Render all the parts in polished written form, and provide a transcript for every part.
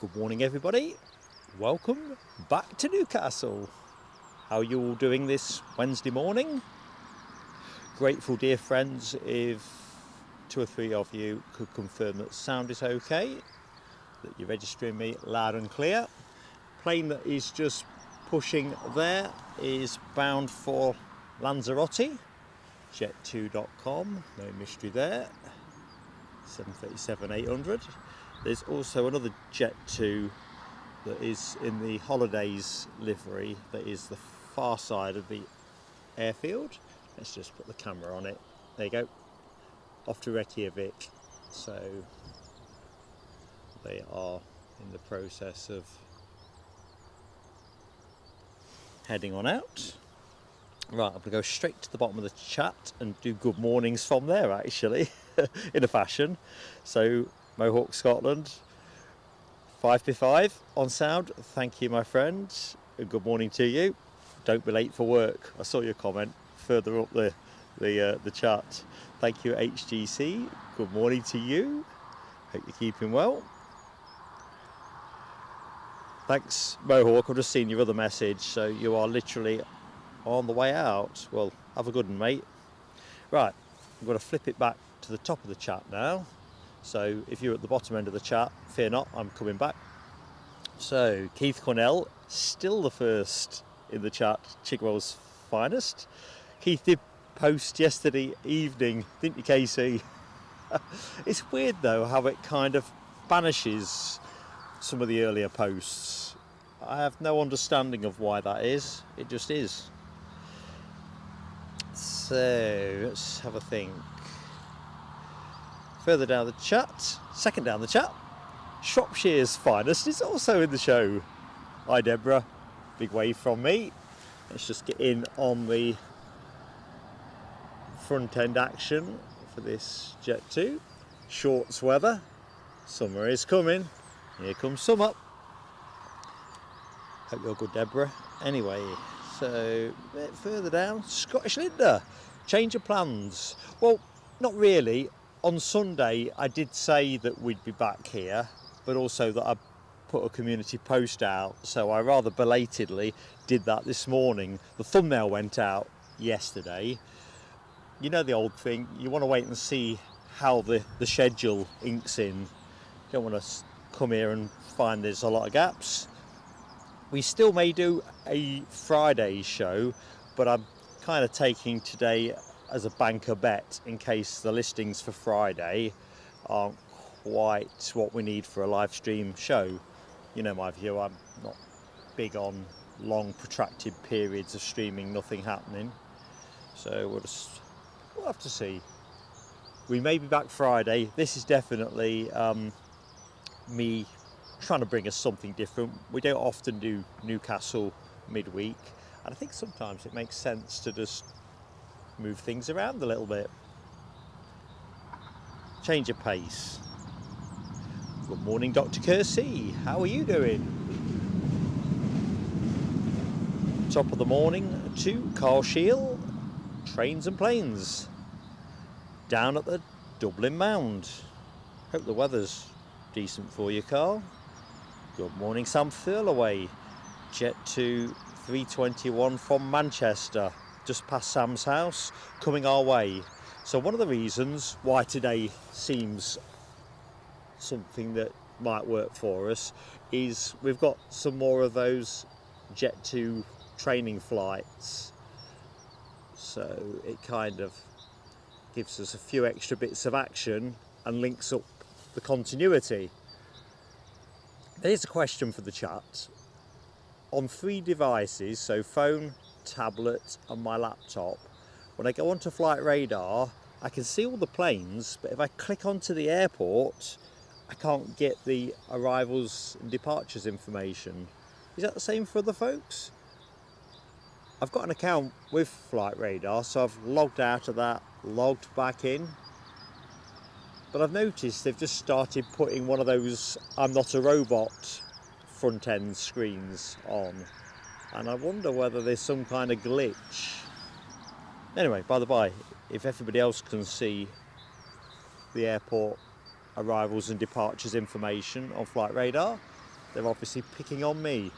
Good morning everybody, welcome back to Newcastle. How are you all doing this Wednesday morning? Grateful dear friends if 2 or 3 of you could confirm that sound is okay, that you're registering me loud and clear. Plane that is just pushing there is bound for Lanzarote, jet2.com, no mystery there, 737-800. There's also another Jet2 that is in the holidays livery that is the far side of the airfield. Let's just put the camera on it. There you go. Off to Reykjavik. So they are in the process of heading on out. Right, I'm going to go straight to the bottom of the chat and do good mornings from there actually, in a fashion. So Mohawk, Scotland, 5p5 on sound. Thank you, my friend. Good morning to you. Don't be late for work. I saw your comment further up the chat. Thank you, HGC. Good morning to you. Hope you're keeping well. Thanks, Mohawk. I've just seen your other message. So you are literally on the way out. Well, have a good one, mate. Right, I'm going to flip it back to the top of the chat now. So if you're at the bottom end of the chat, fear not, I'm coming back. So Keith Cornell, still the first in the chat, Chigwell's finest. Keith did post yesterday evening, didn't you, Casey? It's weird though how it kind of banishes some of the earlier posts. I have no understanding of why that is. It just is. So let's have a think. Further down the chat, second down the chat, Shropshire's finest is also in the show. Hi Deborah, big wave from me. Let's just get in on the front end action for this Jet 2. Shorts weather, summer is coming, here comes summer. Hope you're good, Deborah. Anyway, so a bit further down, Scottish Linda, change of plans. Well, not really. On Sunday I did say that we'd be back here, but also that I put a community post out, so I rather belatedly did that this morning. The thumbnail went out yesterday. You know the old thing, you want to wait and see how the schedule inks in. You don't want to come here and find there's a lot of gaps. We still may do a Friday show, but I'm kind of taking today as a banker bet in case the listings for Friday aren't quite what we need for a live stream show. You know my view, I'm not big on long protracted periods of streaming, nothing happening. So we'll have to see. We may be back Friday. This is definitely me trying to bring us something different. We don't often do Newcastle midweek, and I think sometimes it makes sense to just move things around a little bit. Change of pace. Good morning, Dr. Kersey. How are you doing? Top of the morning to Carl Shield, Trains and Planes. Down at the Dublin Mound. Hope the weather's decent for you, Carl. Good morning, Sam Thurlaway. Jet 2 321 from Manchester. Just past Sam's house, coming our way. So one of the reasons why today seems something that might work for us is we've got some more of those Jet 2 training flights. So it kind of gives us a few extra bits of action and links up the continuity. Here's a question for the chat. On 3 devices, so phone, tablet and my laptop, when I go onto Flight Radar I can see all the planes, but if I click onto the airport I can't get the arrivals and departures information. Is that the same for other folks? I've got an account with Flight Radar, so I've logged out of that, logged back in, but I've noticed they've just started putting one of those I'm not a robot front end screens on, and I wonder whether there's some kind of glitch. Anyway, by the by, if everybody else can see the airport arrivals and departures information on Flight Radar, they're obviously picking on me.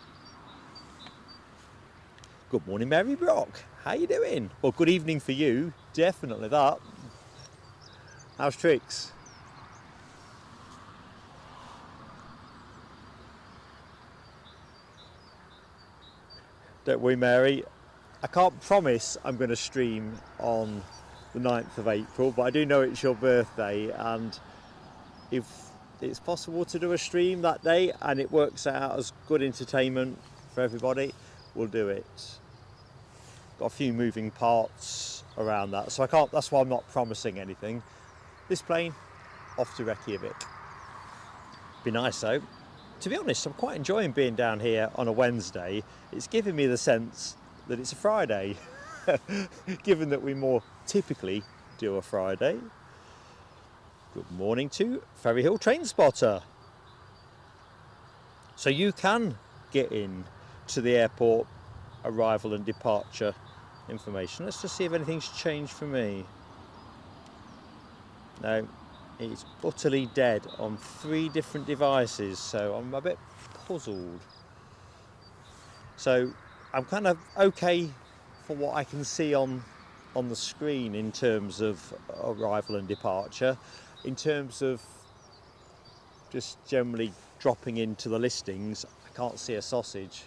Good morning, Mary Brock. How you doing? Well, good evening for you. Definitely that. How's tricks? Don't worry, Mary. I can't promise I'm going to stream on the 9th of April, but I do know it's your birthday, and if it's possible to do a stream that day and it works out as good entertainment for everybody, we'll do it. Got a few moving parts around that, so I can't, that's why I'm not promising anything. This plane, off to Reykjavik. Be nice though. To be honest, I'm quite enjoying being down here on a Wednesday. It's giving me the sense that it's a Friday, given that we more typically do a Friday. Good morning to Ferry Hill Train Spotter. So you can get in to the airport arrival and departure information. Let's just see if anything's changed for me. No, it's utterly dead on 3 different devices, so I'm a bit puzzled. So I'm kind of okay for what I can see on the screen in terms of arrival and departure. In terms of just generally dropping into the listings, I can't see a sausage.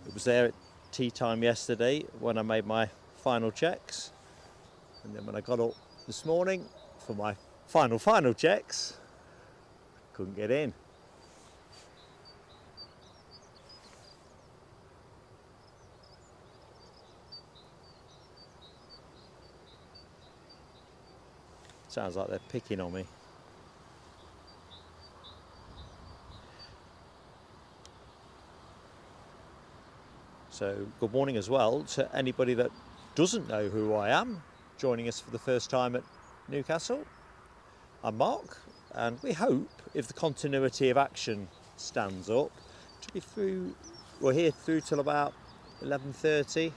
It was there at tea time yesterday when I made my final checks, and then when I got up this morning for my final checks, couldn't get in. Sounds like they're picking on me. So good morning as well to anybody that doesn't know who I am, joining us for the first time at Newcastle. I'm Mark, and we hope, if the continuity of action stands up, to be through. We're here through till about 11:30.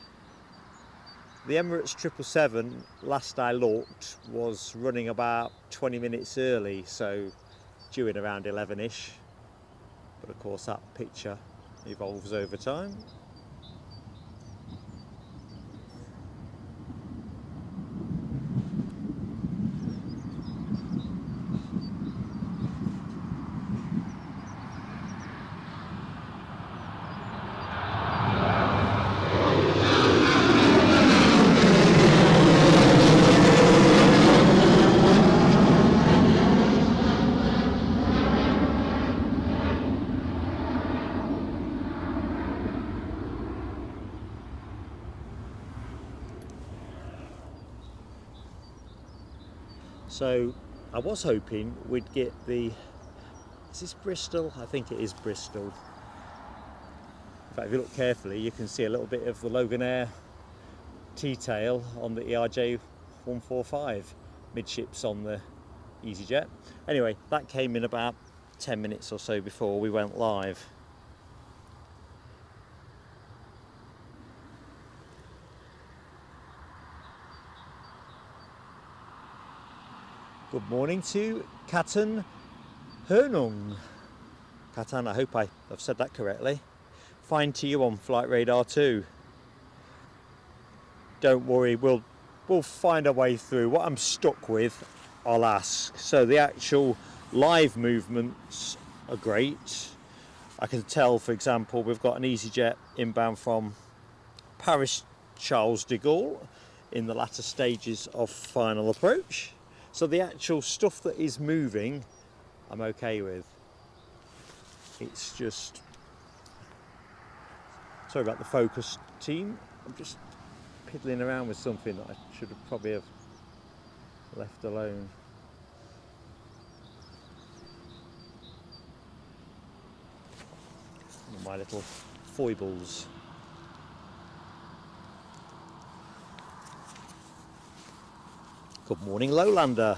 The Emirates 777, last I looked, was running about 20 minutes early, so due in around 11ish. But of course that picture evolves over time. So I was hoping we'd get the, is this Bristol? I think it is Bristol. In fact, if you look carefully, you can see a little bit of the Loganair T-tail on the ERJ 145 midships on the EasyJet. Anyway, that came in about 10 minutes or so before we went live. Good morning to Katan Hernung. Katan, I hope I've said that correctly. Fine to you on Flight Radar 2. Don't worry, we'll find our way through. What I'm stuck with, I'll ask. So the actual live movements are great. I can tell, for example, we've got an EasyJet inbound from Paris Charles de Gaulle in the latter stages of final approach. So the actual stuff that is moving, I'm okay with. It's just, sorry about the focus team. I'm just piddling around with something that I should have probably have left alone. My little foibles. Good morning, Lowlander.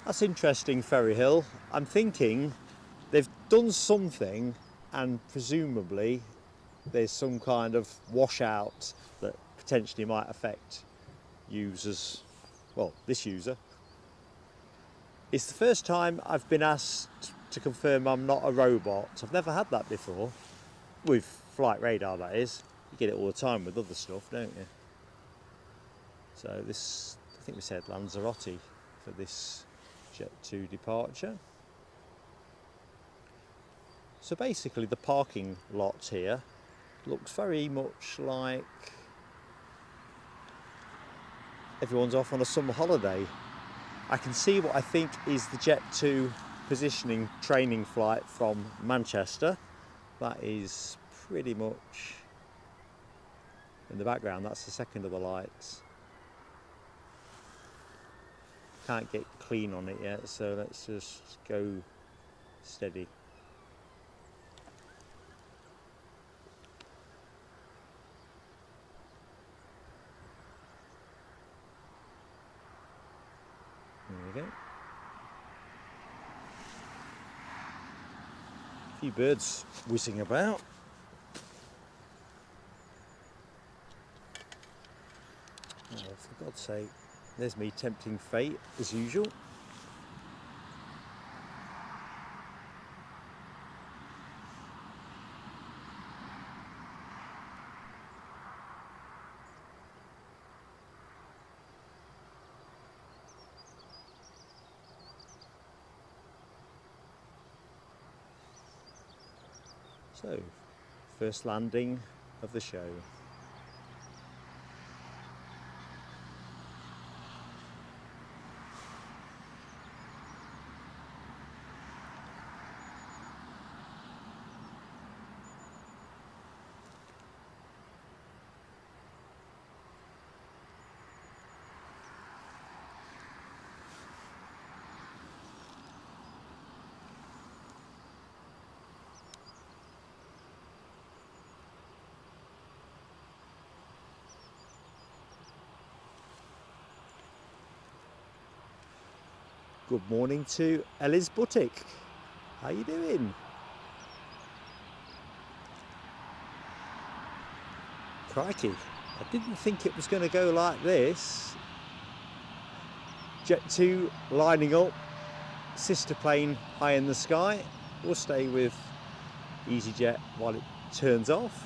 That's interesting, Ferry Hill. I'm thinking they've done something, and presumably there's some kind of washout that potentially might affect users, well, this user, It's the first time I've been asked to confirm I'm not a robot. I've never had that before. With flight radar, that is. You get it all the time with other stuff, don't you? So this, I think we said Lanzarote for this Jet 2 departure. So basically the parking lot here looks very much like everyone's off on a summer holiday. I can see what I think is the Jet 2 positioning training flight from Manchester. That is pretty much in the background. That's the second of the lights. Can't get clean on it yet, so let's just go steady. There we go. A few birds whizzing about. Oh, for God's sake. There's me tempting fate, as usual. So, first landing of the show. Good morning to Ellie's Boutique. How you doing? Crikey, I didn't think it was going to go like this. Jet 2 lining up, sister plane high in the sky. We'll stay with EasyJet while it turns off.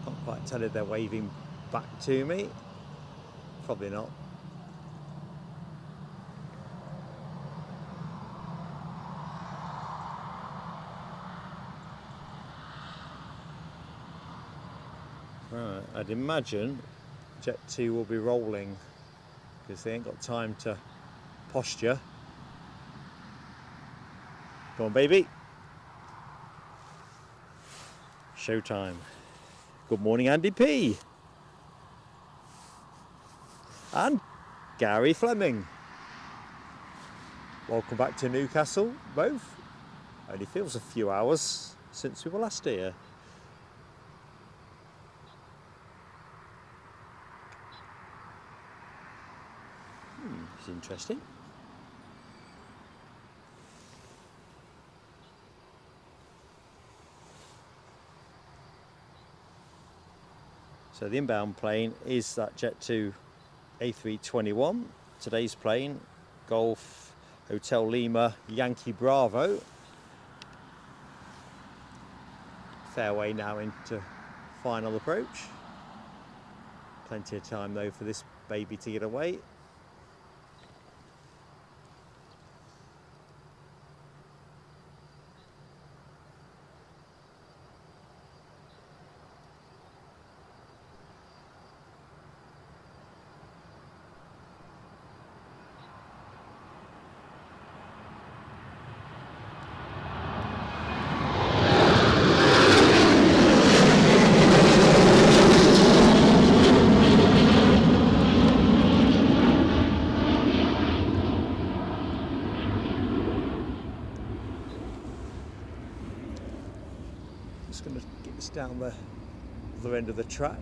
Can't quite tell if they're waving back to me. Probably not. Right, I'd imagine Jet 2 will be rolling because they ain't got time to posture. Go on, baby. Showtime. Good morning, Andy P. And Gary Fleming. Welcome back to Newcastle, both. Only feels a few hours since we were last here. It's interesting. So the inbound plane is that Jet 2 A321. Today's plane, Golf Hotel Lima Yankee Bravo. Fairway now into final approach. Plenty of time though for this baby to get away. Just going to get this down the other end of the track.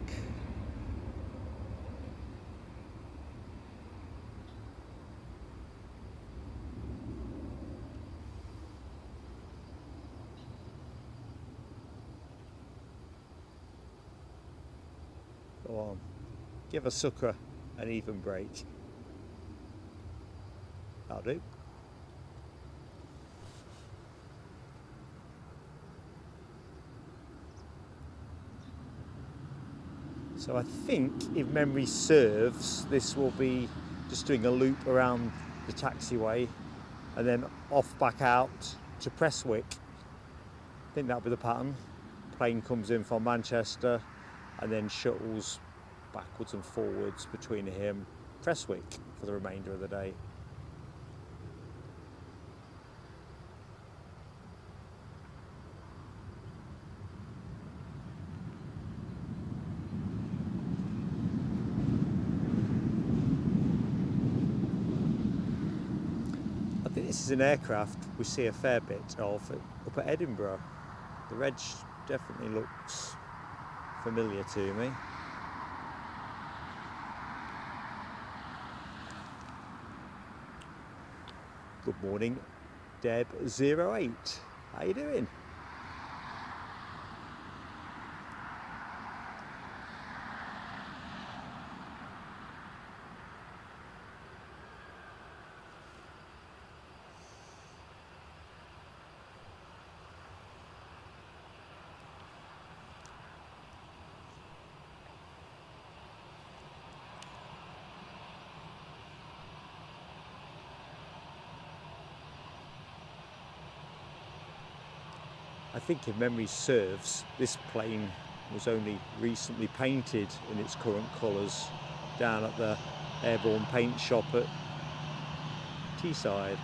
Go on, give a sucker an even break. That'll do. So I think, if memory serves, this will be just doing a loop around the taxiway and then off back out to Prestwick. I think that'll be the pattern. Plane comes in from Manchester and then shuttles backwards and forwards between here and Prestwick for the remainder of the day. I think this is an aircraft we see a fair bit of up at Edinburgh. The reg definitely looks familiar to me. Good morning, Deb08. How you doing? I think if memory serves, this plane was only recently painted in its current colours down at the airborne paint shop at Teesside.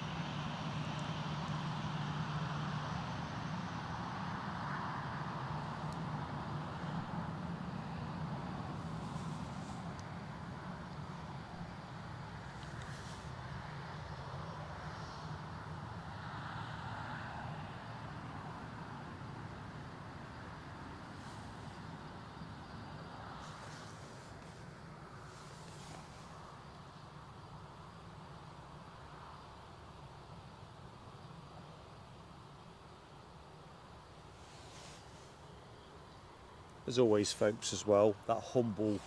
As always, folks, as well, that humble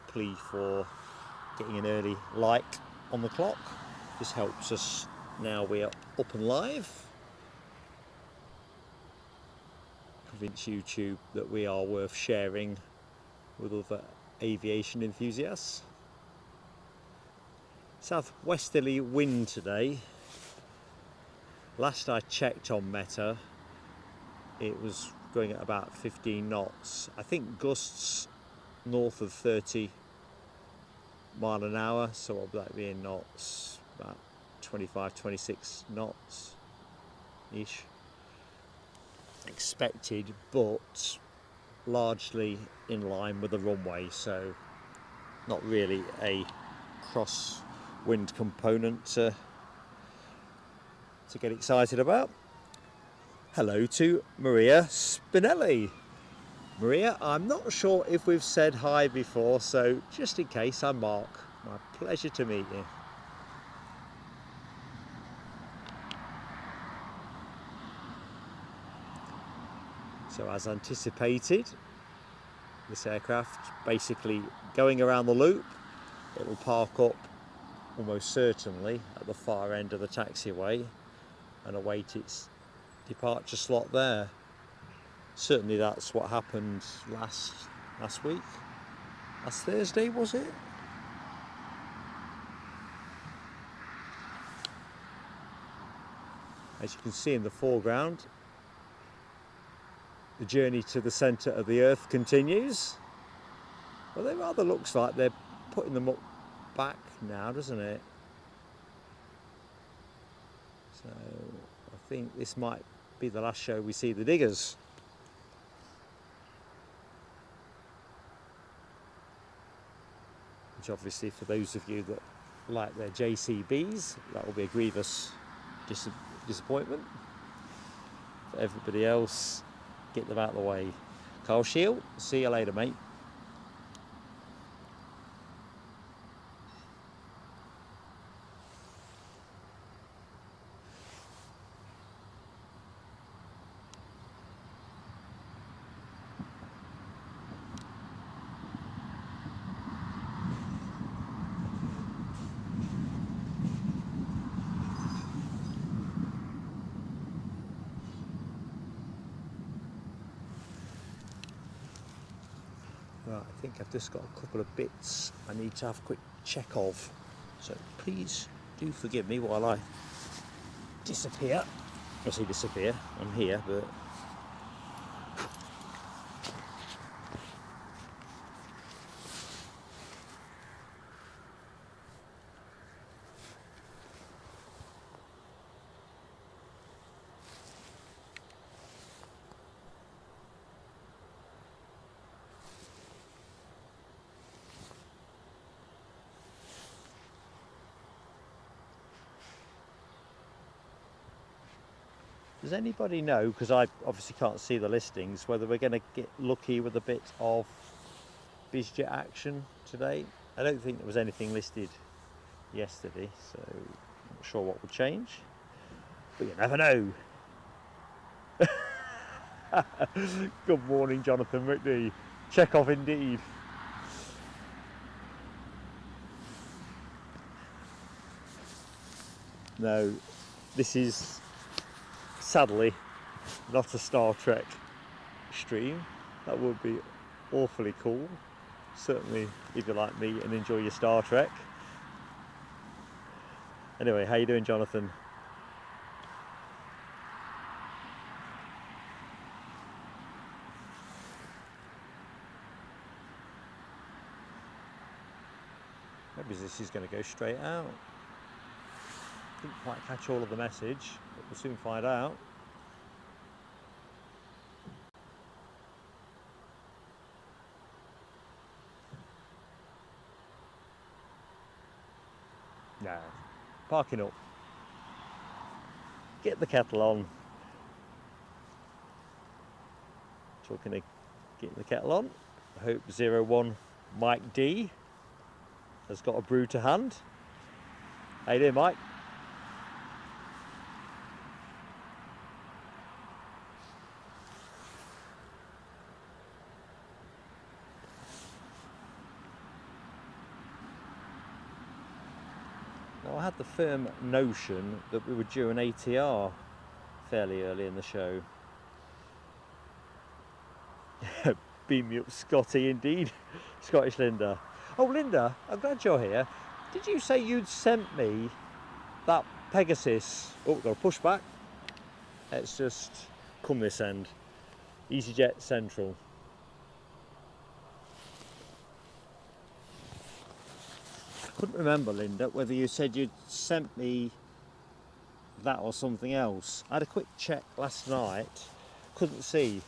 plea for getting an early like on the clock. This helps us now we're up and live. Convince YouTube that we are worth sharing with other aviation enthusiasts. Southwesterly wind today. Last I checked on Meta, it was going at about 15 knots. I think gusts north of 30 mile an hour, so what would that be in knots? About 25, 26 knots ish. Expected, but largely in line with the runway, so not really a crosswind component to get excited about. Hello to Maria Spinelli. Maria, I'm not sure if we've said hi before, so just in case, I'm Mark. My pleasure to meet you. So as anticipated, this aircraft basically going around the loop, it will park up almost certainly at the far end of the taxiway and await its departure slot there. Certainly that's what happened last week. Last Thursday, was it? As you can see in the foreground, the journey to the centre of the Earth continues. Well, it rather looks like they're putting them up back now, doesn't it? So I think this might be the last show we see the diggers. Which obviously, for those of you that like their JCBs, that will be a grievous disappointment. For everybody else, get them out of the way. Carl Shield, see you later, mate. Right, I think I've just got a couple of bits I need to have a quick check of. So please do forgive me while I disappear. I say disappear, I'm here, but does anybody know, because I obviously can't see the listings, whether we're going to get lucky with a bit of bizjet action today? I don't think there was anything listed yesterday, so I'm not sure what will change, but you never know. Good morning, Jonathan McNee. Check off indeed. No, this is sadly not a Star Trek stream. That would be awfully cool, certainly if you like me and enjoy your Star Trek. Anyway, how you doing, Jonathan? Maybe this is going to go straight out. Didn't quite catch all of the message, but we'll soon find out. No, parking up. Get the kettle on. Talking of getting the kettle on, I hope 01 Mike D has got a brew to hand. How you doing, Mike? Now, I had the firm notion that we were due an ATR fairly early in the show. Beam me up, Scotty, indeed. Scottish Linda. Oh, Linda, I'm glad you're here. Did you say you'd sent me that Pegasus? Oh, got a pushback. Let's just come this end. EasyJet Central. I couldn't remember, Linda, whether you said you'd sent me that or something else. I had a quick check last night, couldn't see.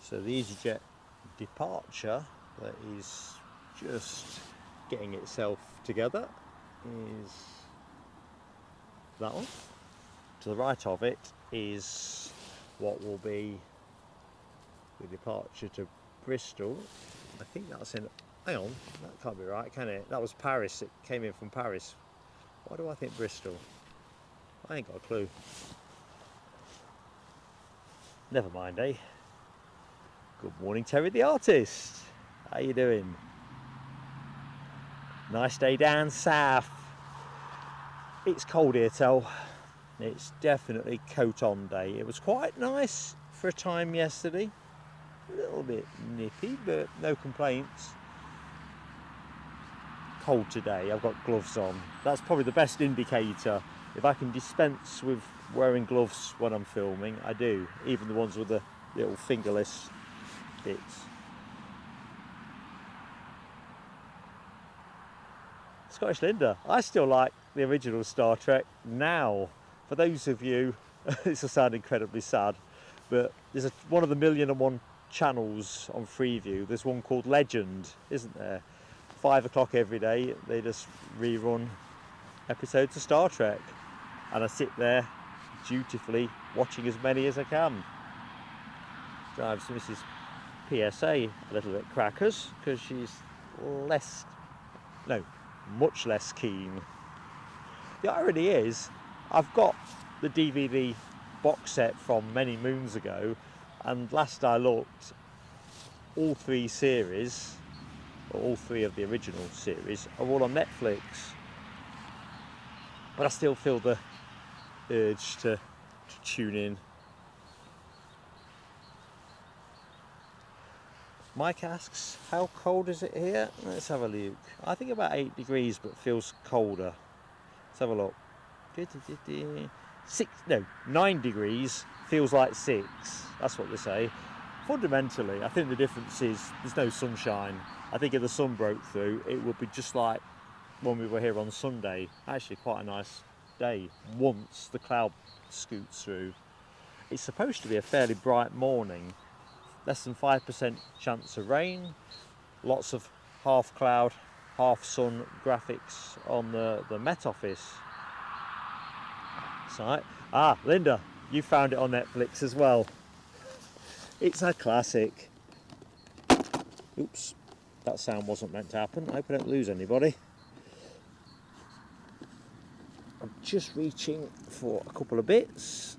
So the EasyJet departure that is just getting itself together is that one. To the right of it is what will be the departure to Bristol. I think that's in, hang on, that can't be right, can it? That was Paris, it came in from Paris. Why do I think Bristol? I ain't got a clue. Never mind, eh? Good morning, Terry the artist. How you doing? Nice day down south. It's cold here, Tel. It's definitely coat on day. It was quite nice for a time yesterday. A little bit nippy, but no complaints. Cold today. I've got gloves on. That's probably the best indicator. If I can dispense with wearing gloves when I'm filming, I do. Even the ones with the little fingerless bits. Scottish Linda, I still like the original Star Trek now. For those of you, this will sound incredibly sad, but there's one of the 1,000,001 channels on Freeview. There's one called Legend, isn't there? 5 o'clock every day, they just rerun episodes of Star Trek. And I sit there dutifully watching as many as I can. Drives Mrs. PSA a little bit crackers because she's much less keen. The irony is, I've got the DVD box set from many moons ago, and last I looked, all 3 series or all three of the original series, are all on Netflix. But I still feel the urge to tune in. Mike asks, how cold is it here? Let's have a look. I think about 8 degrees, but feels colder. Let's have a look. 9 degrees feels like 6. That's what they say. Fundamentally, I think the difference is there's no sunshine. I think if the sun broke through, it would be just like when we were here on Sunday. Actually, quite a nice day once the cloud scoots through. It's supposed to be a fairly bright morning. Less than 5% chance of rain. Lots of half cloud, half sun graphics on the Met Office site. Ah, Linda, you found it on Netflix as well. It's a classic. Oops, that sound wasn't meant to happen. I hope I don't lose anybody. I'm just reaching for a couple of bits.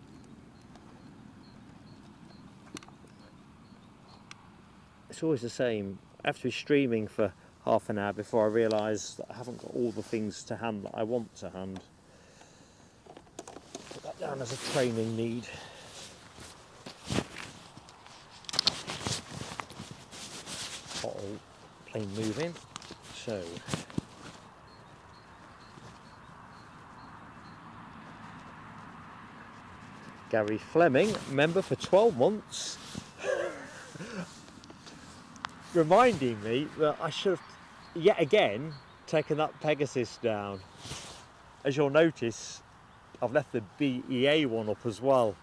It's always the same. I have to be streaming for half an hour before I realise that I haven't got all the things to hand that I want to hand. Put that down as a training need. Plane moving. So Gary Fleming, member for 12 months. Reminding me that I should have yet again taken that Pegasus down. As you'll notice, I've left the BEA one up as well.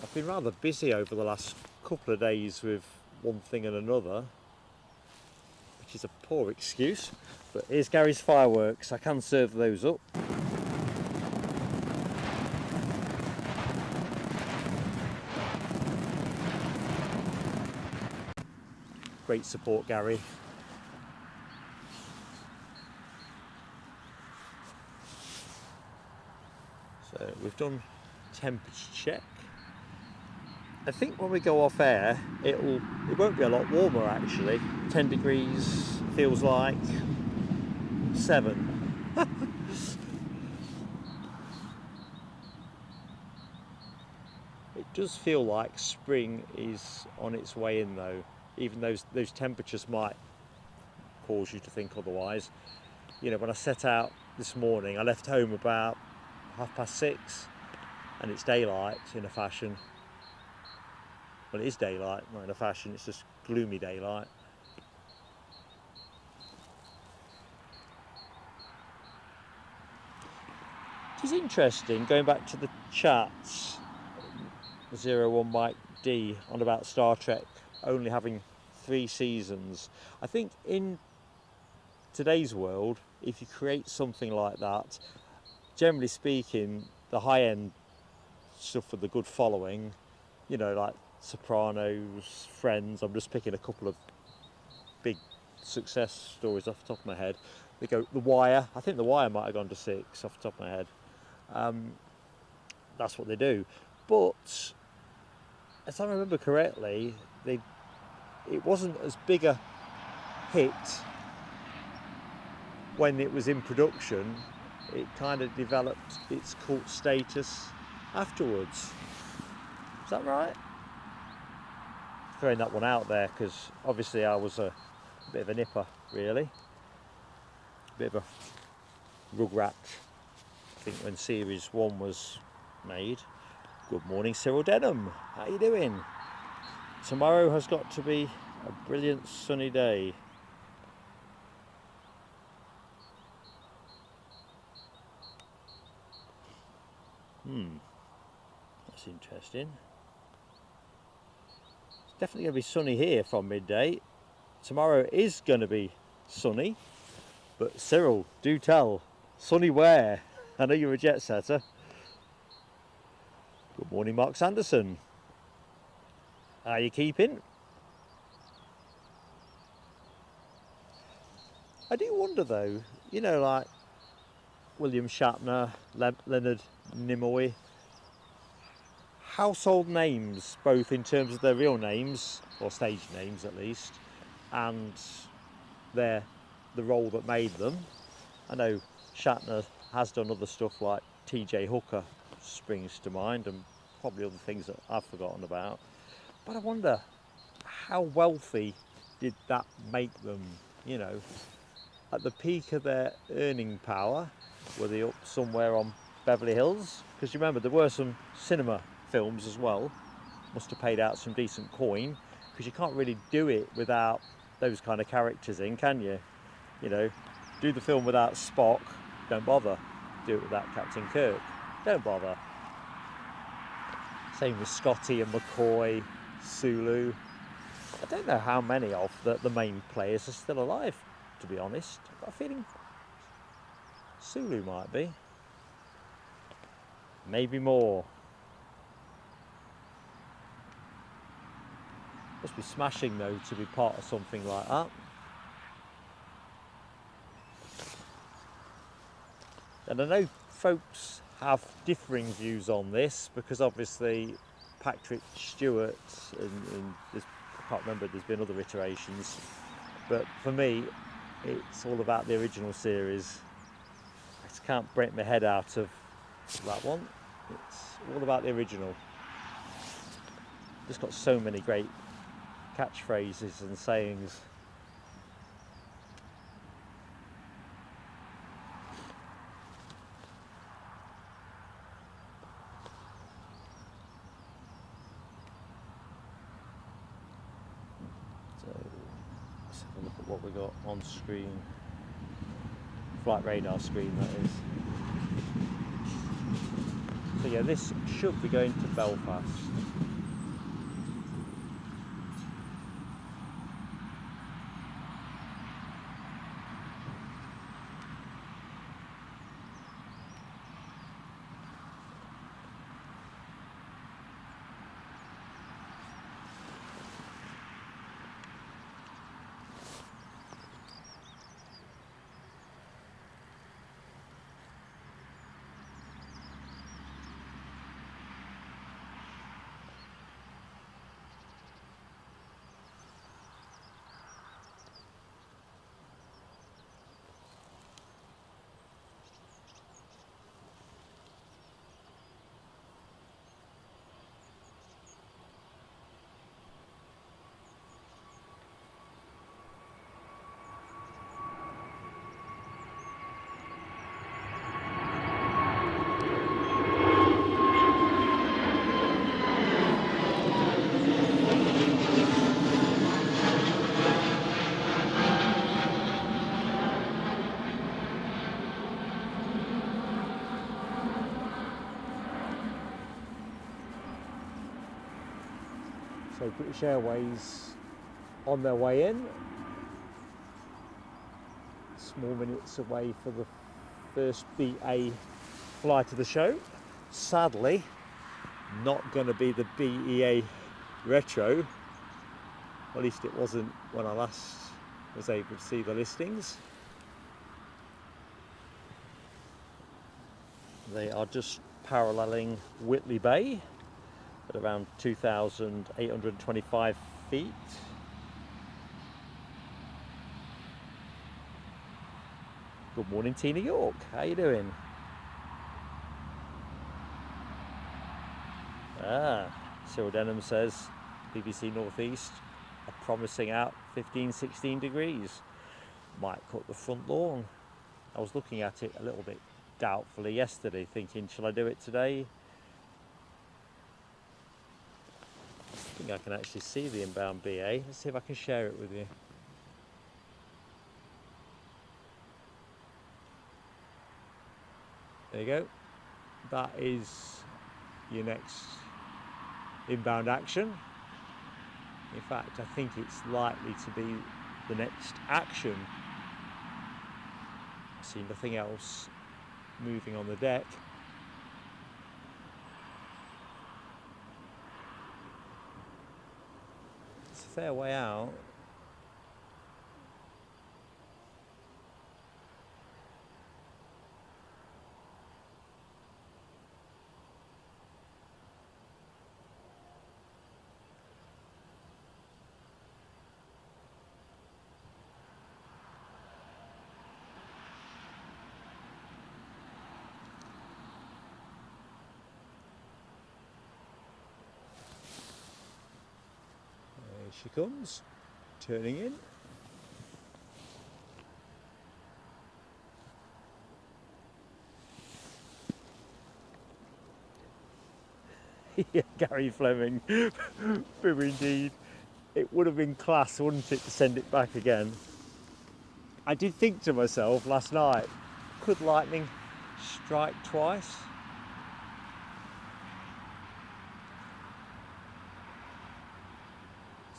I've been rather busy over the last couple of days with one thing and another, which is a poor excuse, but here's Gary's fireworks. I can serve those up. Great support, Gary. So we've done temperature check. I think when we go off air, it won't be a lot warmer actually. 10 degrees feels like 7. It does feel like spring is on its way in though. Even those temperatures might cause you to think otherwise. You know, when I set out this morning, I left home about 6:30 and it's daylight in a fashion. Well, it is daylight, not in a fashion, it's just gloomy daylight. It is interesting, going back to the chats, 01 Mike D on about Star Trek only having 3 seasons. I think in today's world, if you create something like that, generally speaking, the high-end stuff with the good following, you know, like Sopranos, Friends, I'm just picking a couple of big success stories off the top of my head. They go, The Wire, I think The Wire might have gone to 6 off the top of my head. That's what they do. But, as I remember correctly, it wasn't as big a hit when it was in production. It kind of developed its cult status afterwards. Is that right? Throwing that one out there because obviously I was a bit of a nipper, really. A bit of a rugrat, I think, when Series 1 was made. Good morning, Cyril Denham. How you doing? Tomorrow has got to be a brilliant sunny day. That's interesting. It's definitely going to be sunny here from midday. Tomorrow is going to be sunny, but Cyril, do tell, sunny where? I know you're a jet setter. Good morning, Mark Sanderson. How are you keeping? I do wonder though, you know, like William Shatner, Leonard Nimoy, household names, both in terms of their real names, or stage names at least, and they're the role that made them. I know Shatner has done other stuff like TJ Hooker springs to mind, and probably other things that I've forgotten about. But I wonder, how wealthy did that make them? You know, at the peak of their earning power, were they up somewhere on Beverly Hills? Because you remember there were some cinema films as well. Must have paid out some decent coin, because you can't really do it without those kind of characters in, can you? You know, do the film without Spock, don't bother. Do it without Captain Kirk, don't bother. Same with Scotty and McCoy, Sulu. I don't know how many of the main players are still alive, to be honest. I've got a feeling Sulu might be. Maybe more. Must be smashing though to be part of something like that. And I know folks have differing views on this, because obviously Patrick Stewart and there's, I can't remember, there's been other iterations, but for me it's all about the original series. I just can't break my head out of that one. It's all about the original. Just got so many great catchphrases and sayings. So let's have a look at what we got on screen. Flight radar screen, that is. So yeah, this should be going to Belfast. So British Airways on their way in. Small minutes away for the first BA flight of the show. Sadly, not going to be the BEA Retro. At least it wasn't when I last was able to see the listings. They are just paralleling Whitley Bay at around 2,825 feet. Good morning, Tina York. How you doing? Cyril Denham says BBC Northeast are promising out 15-16 degrees. Might cut the front lawn. I was looking at it a little bit doubtfully yesterday, thinking, shall I do it today? I think I can actually see the inbound BA. Let's see if I can share it with you. There you go. That is your next inbound action. In fact, I think it's likely to be the next action. I see nothing else moving on the deck. It's a fair way out. she comes, turning in. Yeah, Gary Fleming, Boo indeed. It would have been class, wouldn't it, to send it back again. I did think to myself last night, could lightning strike twice?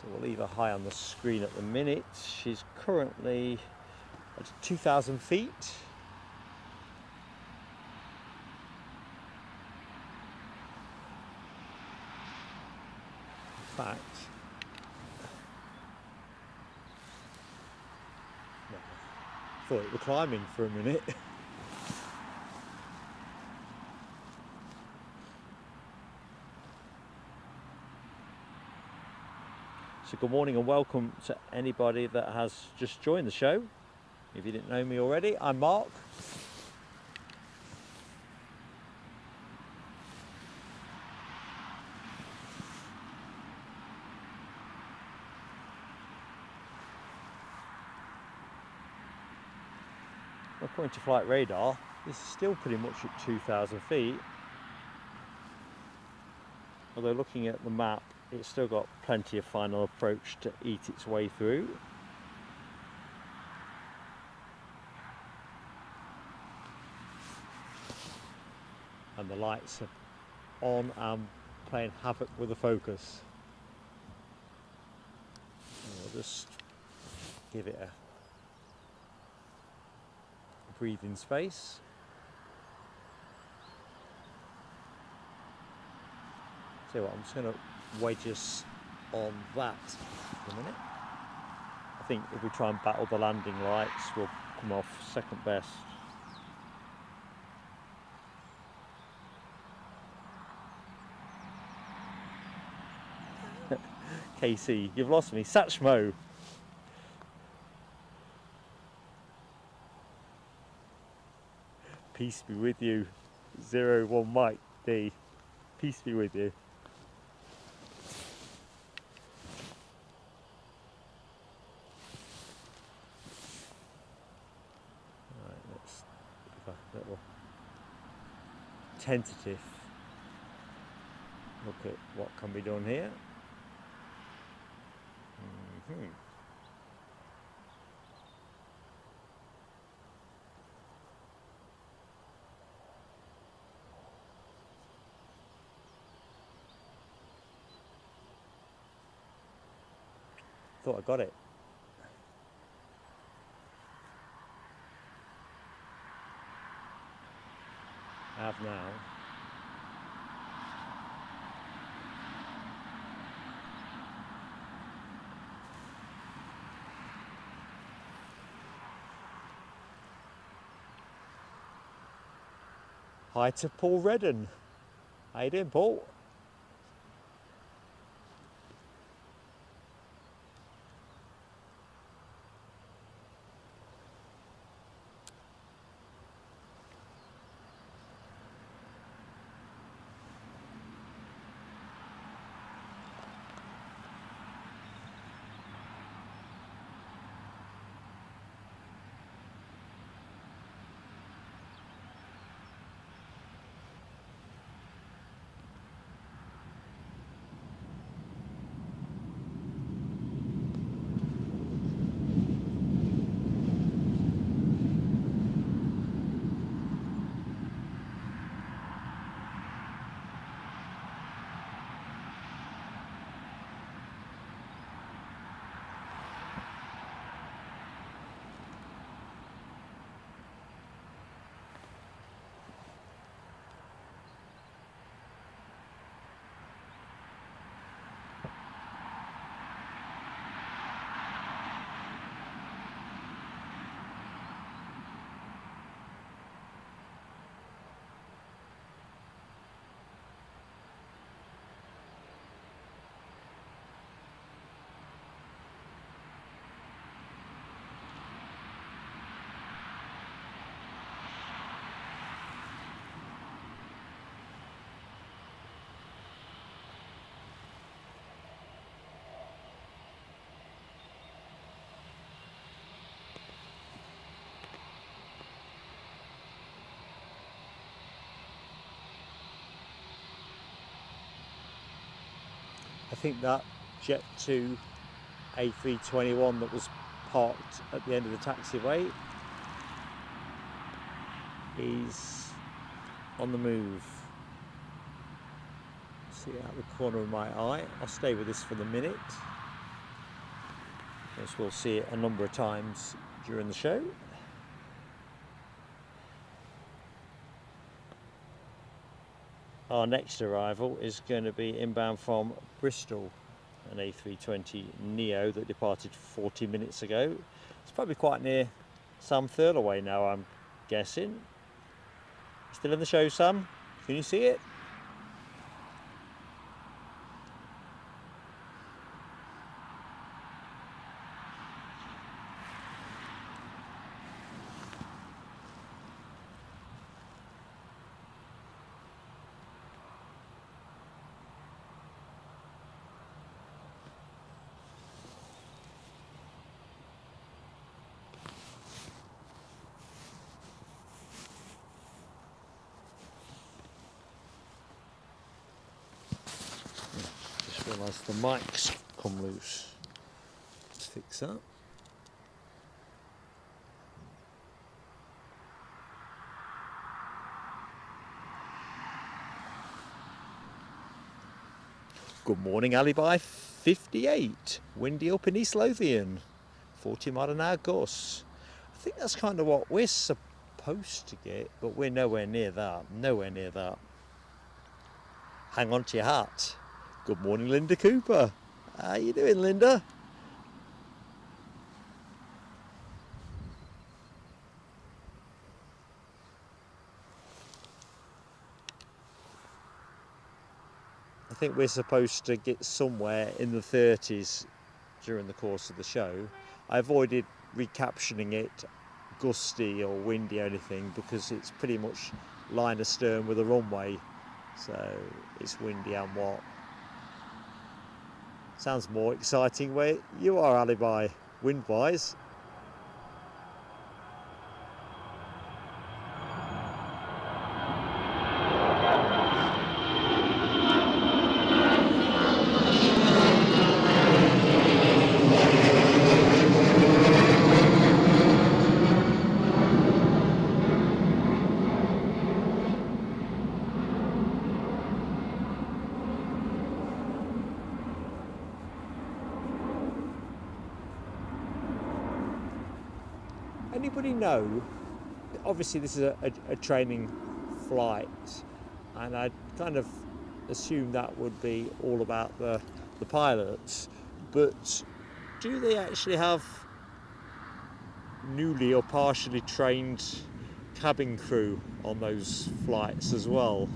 So we'll leave her high on the screen at the minute. She's currently at 2,000 feet. In fact, no, I thought it was climbing for a minute. So good morning and welcome to anybody that has just joined the show. If you didn't know me already, I'm Mark. According to flight radar, this is still pretty much at 2,000 feet. Although looking at the map, it's still got plenty of final approach to eat its way through. And the lights are on and playing havoc with the focus. And we'll just give it a breathing space. So what, I'm just going to wedge us on that for a minute. I think if we try and battle the landing lights, we'll come off second best. KC, you've lost me. Satchmo. Peace be with you. 01 Mike D. Peace be with you. Right, let's give a little tentative look at what can be done here. Thought I got it. I have now. Hi to Paul Redden. How you doing, Paul? think that Jet 2 A321 that was parked at the end of the taxiway is on the move. See it out the corner of my eye. I'll stay with this for the minute, as we'll see it a number of times during the show. Our next arrival is going to be inbound from Bristol, an A320 Neo that departed 40 minutes ago. It's probably quite near Sam Thurlaway now, I'm guessing. Still in the show, Sam? Can you see it? Realised the mic's come loose. Let's fix that. Good morning, Alibi 58. Windy up in East Lothian. 40-mile-an-hour gusts. I think that's kind of what we're supposed to get, but we're nowhere near that. Nowhere near that. Hang on to your hat. Good morning, Linda Cooper. How you doing, Linda? I think we're supposed to get somewhere in the 30s during the course of the show. I avoided recaptioning it gusty or windy or anything because it's pretty much line astern with a runway, so it's windy and what. Sounds more exciting where you are, Alibi, wind-wise. Anybody know, obviously this is a training flight, and I kind of assumed that would be all about the pilots, but do they actually have newly or partially trained cabin crew on those flights as well?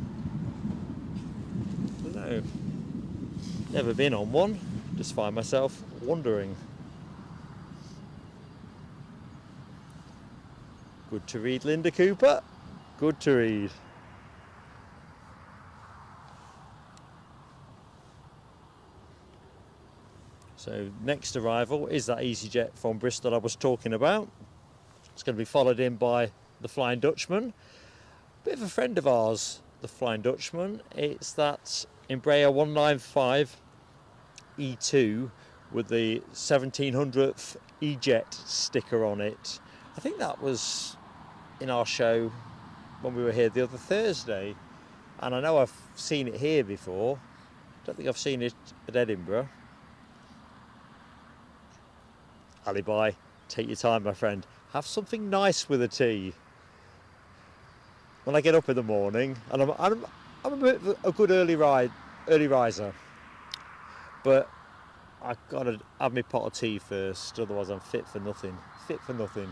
I don't know. Never been on one, just find myself wondering. Good to read, Linda Cooper. Good to read. So next arrival is that EasyJet from Bristol I was talking about. It's going to be followed in by the Flying Dutchman. Bit of a friend of ours, the Flying Dutchman. It's that Embraer 195 E2 with the 1700th E-Jet sticker on it. I think that was in our show when we were here the other Thursday, and I know I've seen it here before. Don't think I've seen it at Edinburgh. Alibi, take your time, my friend. Have something nice with a tea. When I get up in the morning, and I'm a bit of a good early riser, but I've got to have my pot of tea first, otherwise I'm fit for nothing. Fit for nothing.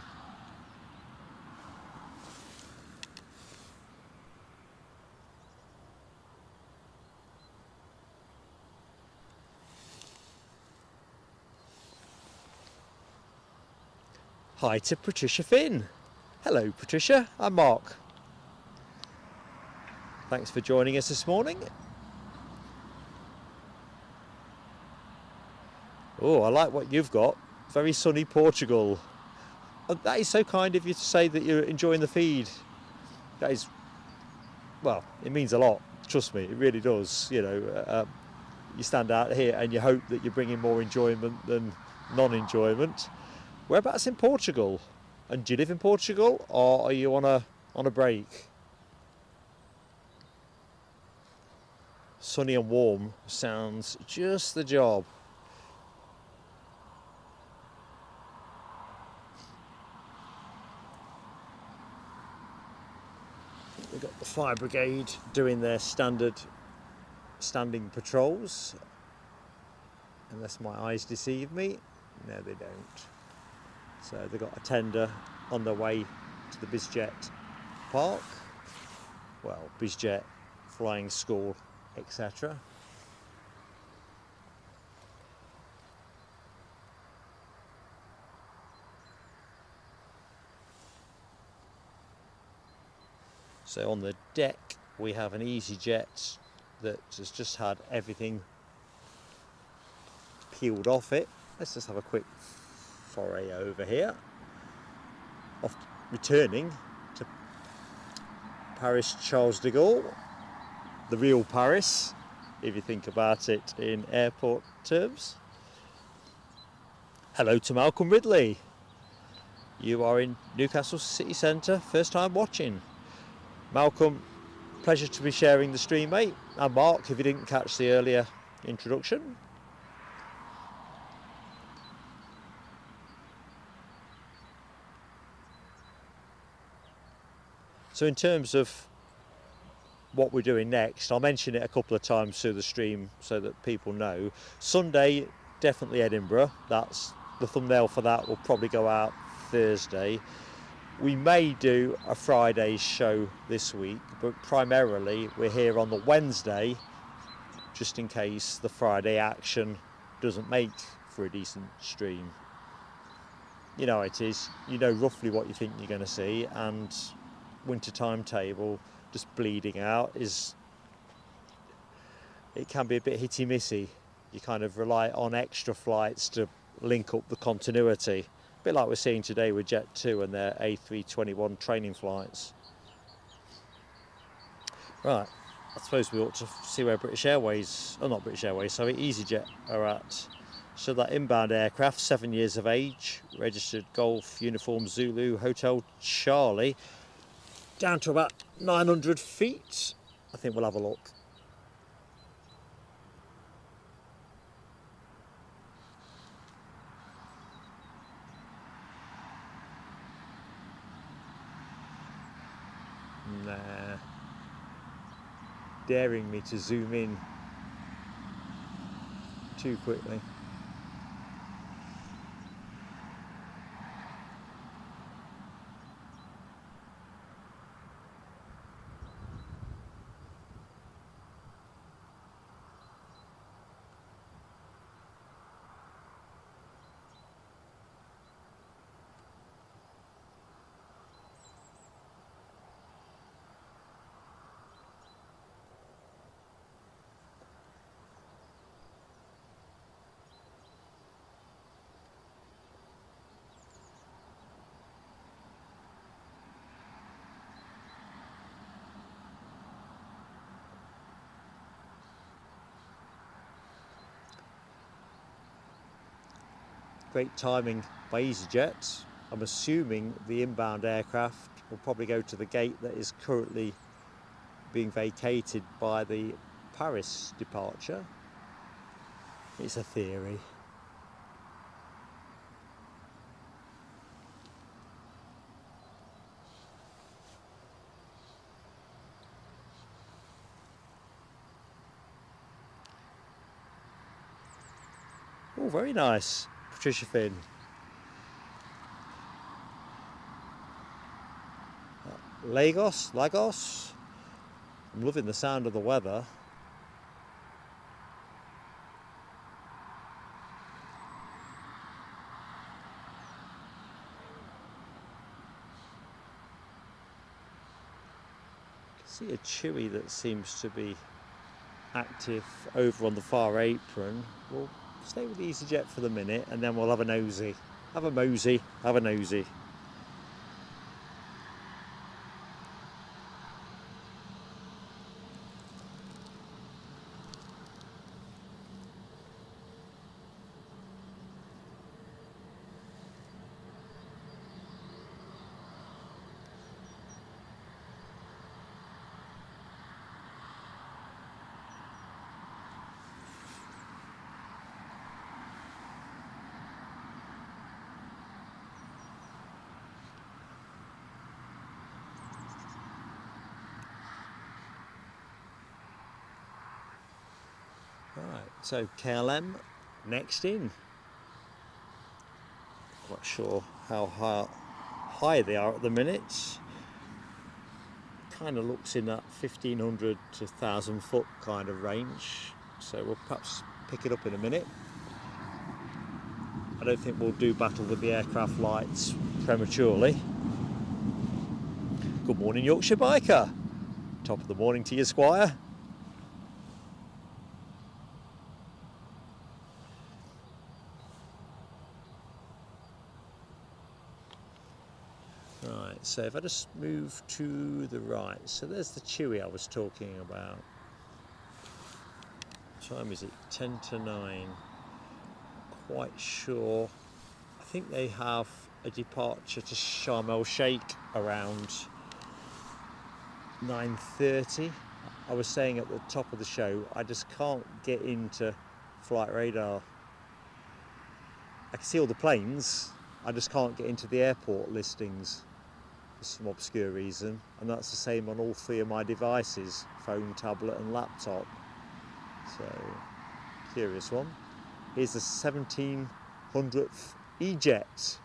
Hi to Patricia Finn. Hello Patricia, I'm Mark. Thanks for joining us this morning. Oh, I like what you've got. Very sunny Portugal. Oh, that is so kind of you to say that you're enjoying the feed. That is, well, it means a lot. Trust me, it really does. You know, you stand out here and you hope that you're bringing more enjoyment than non-enjoyment. Whereabouts in Portugal? And do you live in Portugal, or are you on a break? Sunny and warm sounds just the job. We've got the fire brigade doing their standard standing patrols, unless my eyes deceive me. No, they don't. So they've got a tender on their way to the BizJet park, well, BizJet flying school, etc. So on the deck we have an EasyJet that has just had everything peeled off it. Let's just have a quick foray over here. Returning to Paris Charles de Gaulle, the real Paris, if you think about it in airport terms. Hello to Malcolm Ridley. You are in Newcastle city centre, first time watching. Malcolm, pleasure to be sharing the stream, mate. And Mark, if you didn't catch the earlier introduction. So in terms of what we're doing next, I'll mention it a couple of times through the stream so that people know. Sunday, definitely Edinburgh. That's the thumbnail for that will probably go out Thursday. We may do a Friday show this week, but primarily we're here on the Wednesday, just in case the Friday action doesn't make for a decent stream. You know how it is. You know roughly what you think you're going to see, and winter timetable just bleeding out is, it can be a bit hitty missy. You kind of rely on extra flights to link up the continuity, a bit like we're seeing today with Jet 2 and their A321 training flights. Right, I suppose we ought to see where British Airways, oh not British Airways, sorry, EasyJet are at. So that inbound aircraft, 7 years of age, registered Golf Uniform Zulu Hotel Charlie, down to about 900 feet. I think we'll have a look. Nah. Daring me to zoom in too quickly. Great timing by EasyJet. I'm assuming the inbound aircraft will probably go to the gate that is currently being vacated by the Paris departure. It's a theory. Oh, very nice. Patricia Finn. Lagos. I'm loving the sound of the weather. I can see a Chewy that seems to be active over on the far apron. We'll stay with EasyJet for the minute and then we'll have a nosy. Have a mosey, have a nosy. So KLM next in. Not sure how high they are at the minute. Kind of looks in that 1500 to 1000 foot kind of range. So we'll perhaps pick it up in a minute. I don't think we'll do battle with the aircraft lights prematurely. Good morning, Yorkshire biker. Top of the morning to you, Squire. Right, so if I just move to the right, so there's the Chewy I was talking about. What time is it? 10 to 9. Quite sure. I think they have a departure to Sharm el Sheikh around 9:30. I was saying at the top of the show, I just can't get into flight radar. I can see all the planes, I just can't get into the airport listings for some obscure reason, and that's the same on all three of my devices, phone, tablet and laptop. So, curious one. Here's the 1700th E-Jet,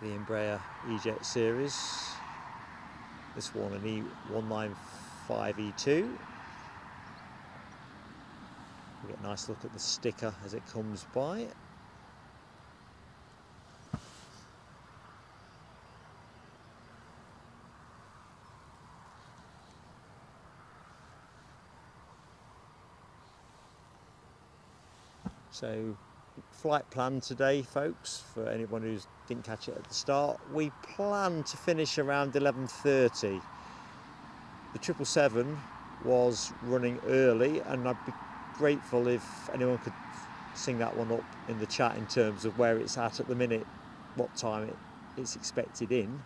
the Embraer E-Jet series. This one an E195E2. We get a nice look at the sticker as it comes by. So, flight plan today, folks, for anyone who didn't catch it at the start. We plan to finish around 11:30. The 777 was running early, and I'd be grateful if anyone could sing that one up in the chat in terms of where it's at the minute, what time it's expected in.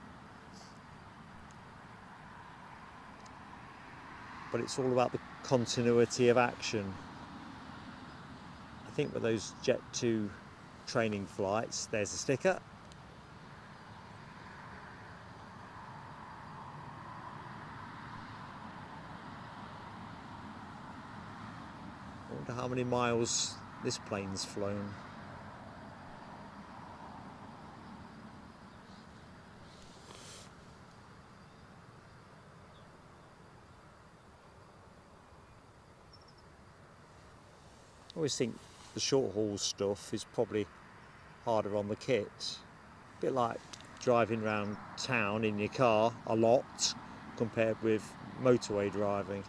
But it's all about the continuity of action. I think with those Jet 2 training flights, there's a sticker. I wonder how many miles this plane's flown. I always think the short haul stuff is probably harder on the kit. A bit like driving around town in your car a lot compared with motorway driving.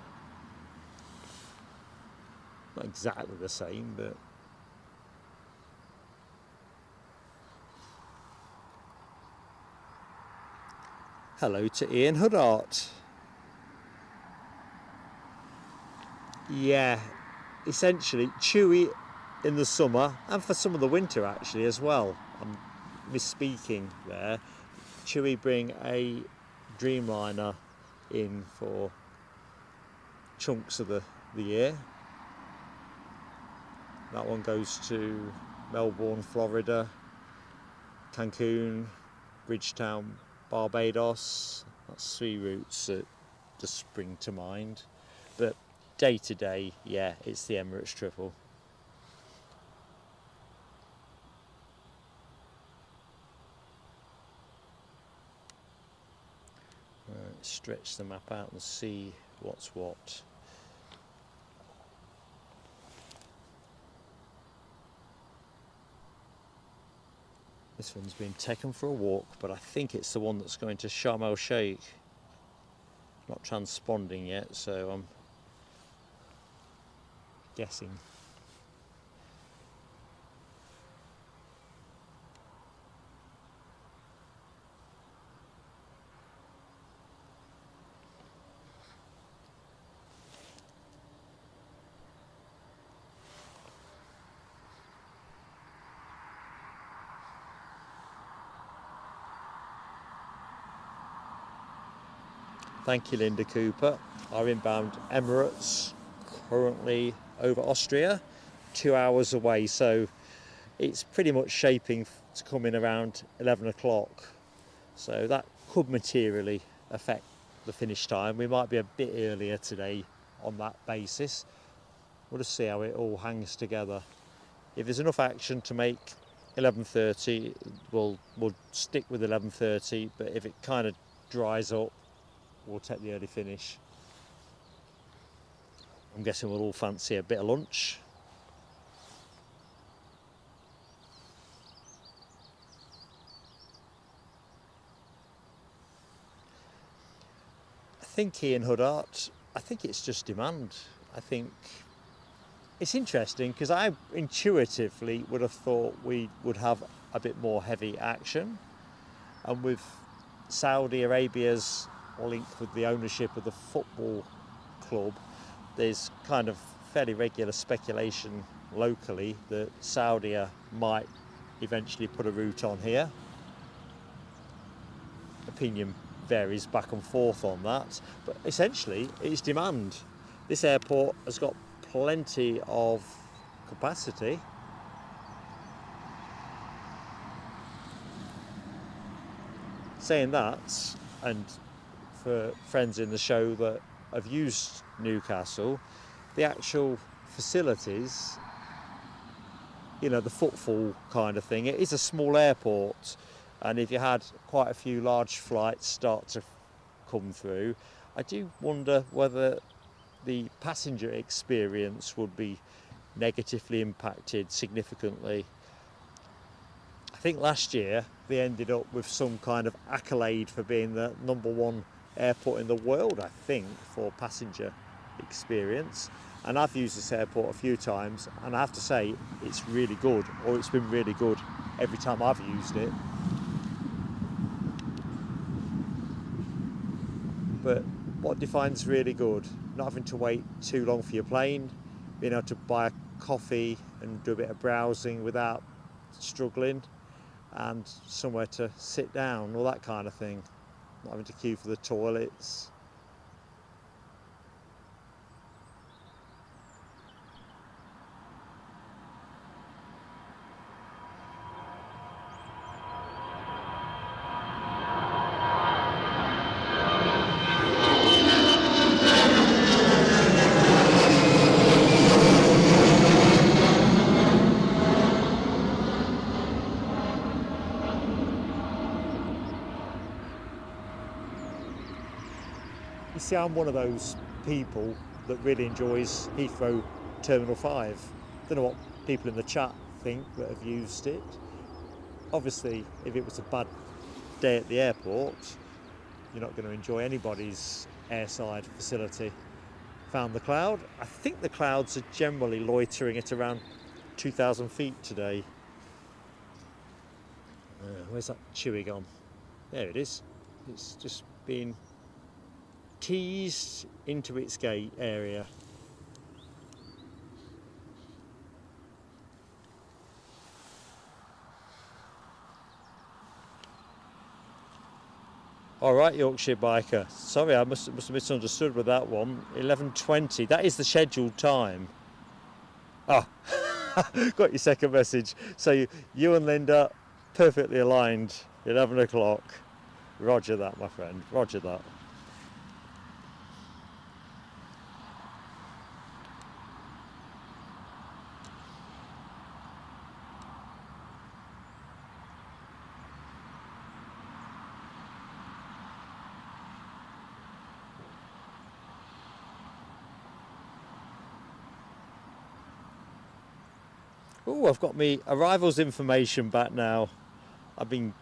Not exactly the same, but hello to Ian Huddart. Yeah, essentially Chewy in the summer, and for some of the winter actually as well. I'm misspeaking there. Chewy bring a Dreamliner in for chunks of the year. That one goes to Melbourne, Florida, Cancun, Bridgetown, Barbados. That's 3 routes that just spring to mind. But day to day, yeah, it's the Emirates triple. Stretch the map out and see what's what. This one's been taken for a walk, but I think it's the one that's going to Sharm el Sheikh. Not transponding yet, so I'm guessing. Thank you, Linda Cooper. Our inbound Emirates, currently over Austria, 2 hours away, so it's pretty much shaping to come in around 11 o'clock. So that could materially affect the finish time. We might be a bit earlier today on that basis. We'll just see how it all hangs together. If there's enough action to make 11:30, we'll stick with 11:30, but if it kind of dries up, we'll take the early finish. I'm guessing we'll all fancy a bit of lunch. I think Ian Huddart, I think it's just demand. I think it's interesting because I intuitively would have thought we would have a bit more heavy action, and with Saudi Arabia's link with the ownership of the football club, there's kind of fairly regular speculation locally that Saudi might eventually put a route on here. Opinion varies back and forth on that, but essentially it's demand. This airport has got plenty of capacity. Saying that, and for friends in the show that have used Newcastle, the actual facilities, you know, the footfall kind of thing, it is a small airport, and if you had quite a few large flights start to come through, I do wonder whether the passenger experience would be negatively impacted significantly. I think last year they ended up with some kind of accolade for being the #1 airport in the world, I think, for passenger experience. And I've used this airport a few times, and I have to say it's really good, or it's been really good every time I've used it. But what defines really good? Not having to wait too long for your plane, being able to buy a coffee and do a bit of browsing without struggling, and somewhere to sit down, all that kind of thing. Not having to queue for the toilets. You see, I'm one of those people that really enjoys Heathrow Terminal 5. Don't know what people in the chat think that have used it. Obviously, if it was a bad day at the airport, you're not going to enjoy anybody's airside facility. Found the cloud. I think the clouds are generally loitering at around 2,000 feet today. Where's that Chewy gone? There it is. It's just been teased into its gate area. All right, Yorkshire biker. Sorry, I must have misunderstood with that one. 11:20. That is the scheduled time. Ah, got your second message. So you and Linda perfectly aligned. 11 o'clock. Roger that, my friend. Roger that. Oh, I've got me arrivals information back now. I've been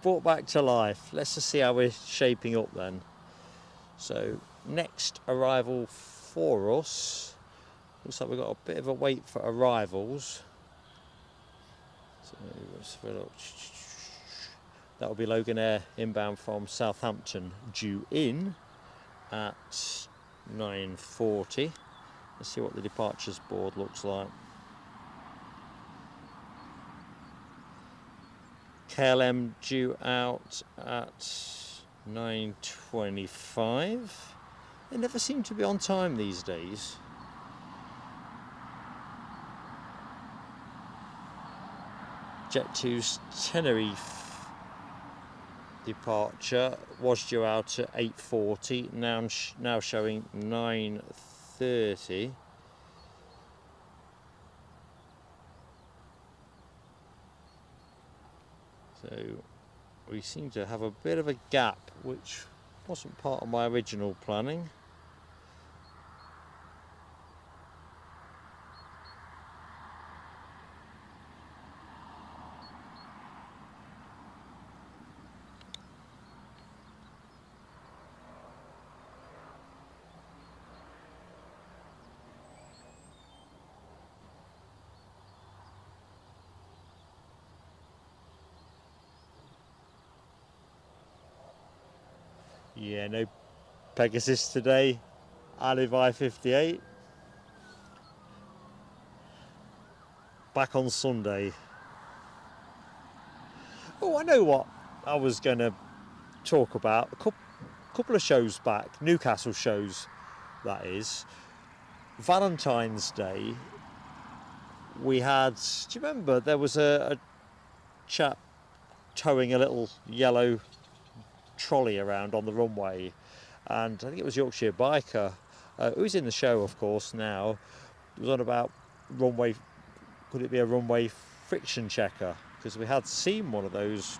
brought back to life. Let's just see how we're shaping up then. So, next arrival for us. Looks like we've got a bit of a wait for arrivals. So, let's have a look. That will be Logan Air inbound from Southampton, due in at 9:40. Let's see what the departures board looks like. KLM due out at 9:25. They never seem to be on time these days. Jet2's Tenerife departure was due out at 8:40, now showing 9:30. So we seem to have a bit of a gap, which wasn't part of my original planning. Yeah, no Pegasus today. I live I-58. Back on Sunday. Oh, I know what I was going to talk about. A couple of shows back, Newcastle shows, that is. Valentine's Day, we had, do you remember, there was a chap towing a little yellow trolley around on the runway, and I think it was Yorkshire Biker, who's in the show of course now. It was on about runway, could it be a runway friction checker, because we had seen one of those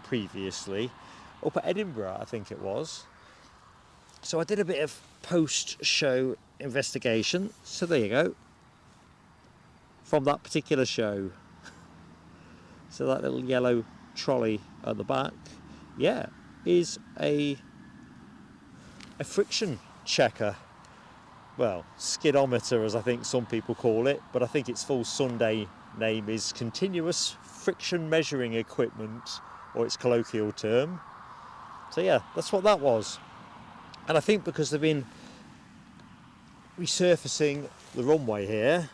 previously up at Edinburgh, I think it was. So I did a bit of post-show investigation, so there you go, from that particular show. So that little yellow trolley at the back, yeah, is a friction checker. Well, skidometer as I think some people call it, but I think its full Sunday name is continuous friction measuring equipment, or its colloquial term. So yeah, that's what that was. And I think because they've been resurfacing the runway here,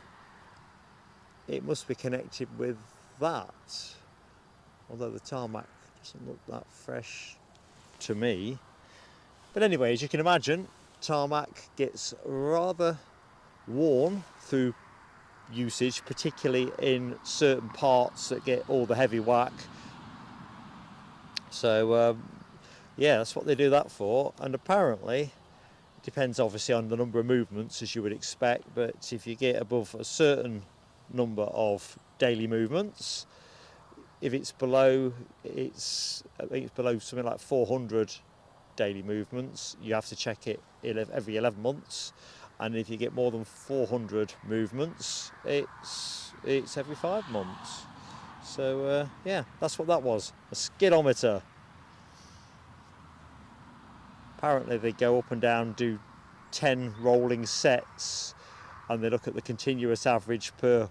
it must be connected with that. Although the tarmac doesn't look that fresh to me. But anyway, as you can imagine, tarmac gets rather worn through usage, particularly in certain parts that get all the heavy whack. So yeah, that's what they do that for. And apparently it depends obviously on the number of movements, as you would expect, but if you get above a certain number of daily movements, if it's below, I think it's below something like 400 daily movements, you have to check it every 11 months. And if you get more than 400 movements, it's every 5 months. So yeah, that's what that was, a skidometer. Apparently they go up and down, do 10 rolling sets, and they look at the continuous average per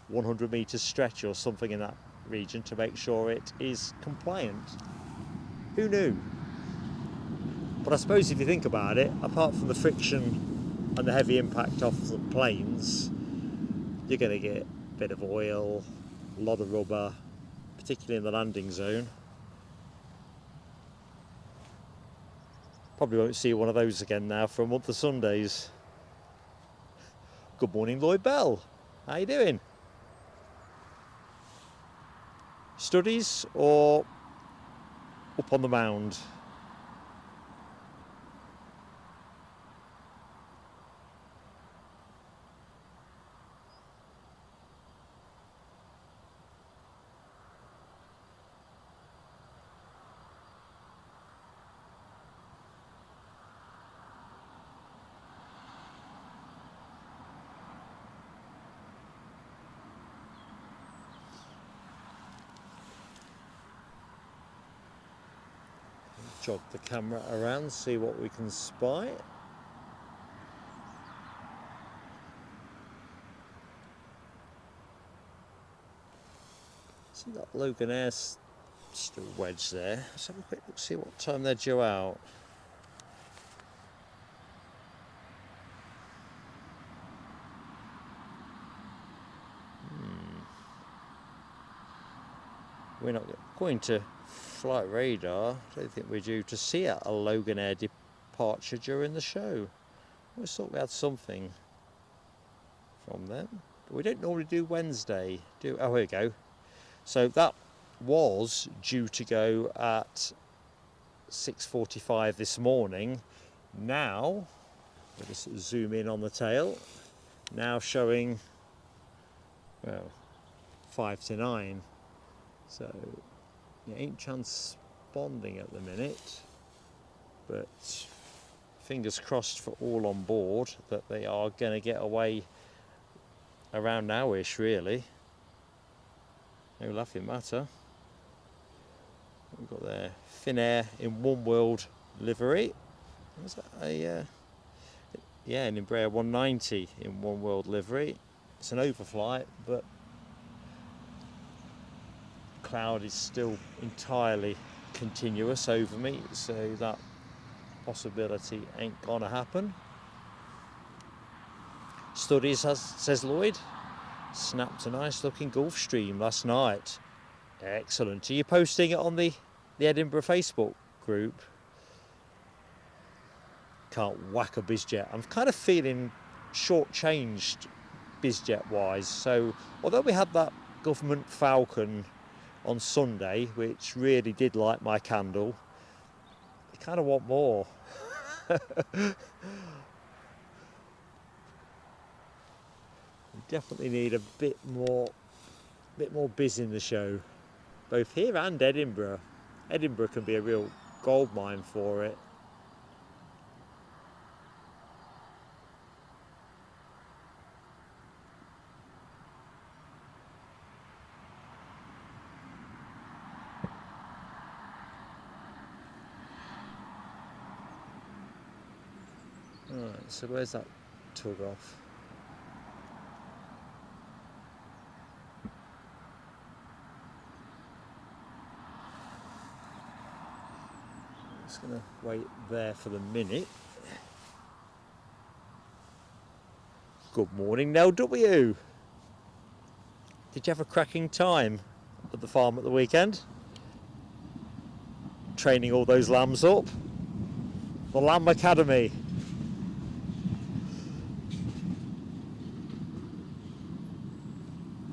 100 metres stretch or something in that region to make sure it is compliant. Who knew? But I suppose if you think about it, apart from the friction and the heavy impact off the planes, you're going to get a bit of oil, a lot of rubber, particularly in the landing zone. Probably won't see one of those again now for a month of Sundays. Good morning, Lloyd Bell. How you doing? Studies or up on the mound? Jog the camera around, see what we can spy. See that Loganair still wedged there. Let's have a quick look, see what time they're due out. We're not going to flight radar. I don't think we're due to see a Loganair departure during the show. I always thought we had something from them, but we don't normally do Wednesday. Oh, here we go. So that was due to go at 6:45 this morning. Now, we'll just zoom in on the tail. Now showing, well, 8:55. So it ain't transponding at the minute, but fingers crossed for all on board that they are going to get away around now-ish, really. No laughing matter. We've got there Finnair in One World livery. Was that a yeah, an Embraer 190 in One World livery. It's an overflight, but the cloud is still entirely continuous over me, so that possibility ain't gonna happen. Studies, says Lloyd, snapped a nice looking Gulfstream last night. Excellent. Are you posting it on the Edinburgh Facebook group? Can't whack a bizjet. I'm kind of feeling shortchanged bizjet wise. So although we had that government Falcon on Sunday, which really did light my candle, I kind of want more. We definitely need a bit more biz in the show, both here and Edinburgh. Edinburgh can be a real goldmine for it. Right, so where's that tug off? Just going to wait there for the minute. Good morning, Nell W. Did you have a cracking time at the farm at the weekend? Training all those lambs up? The Lamb Academy.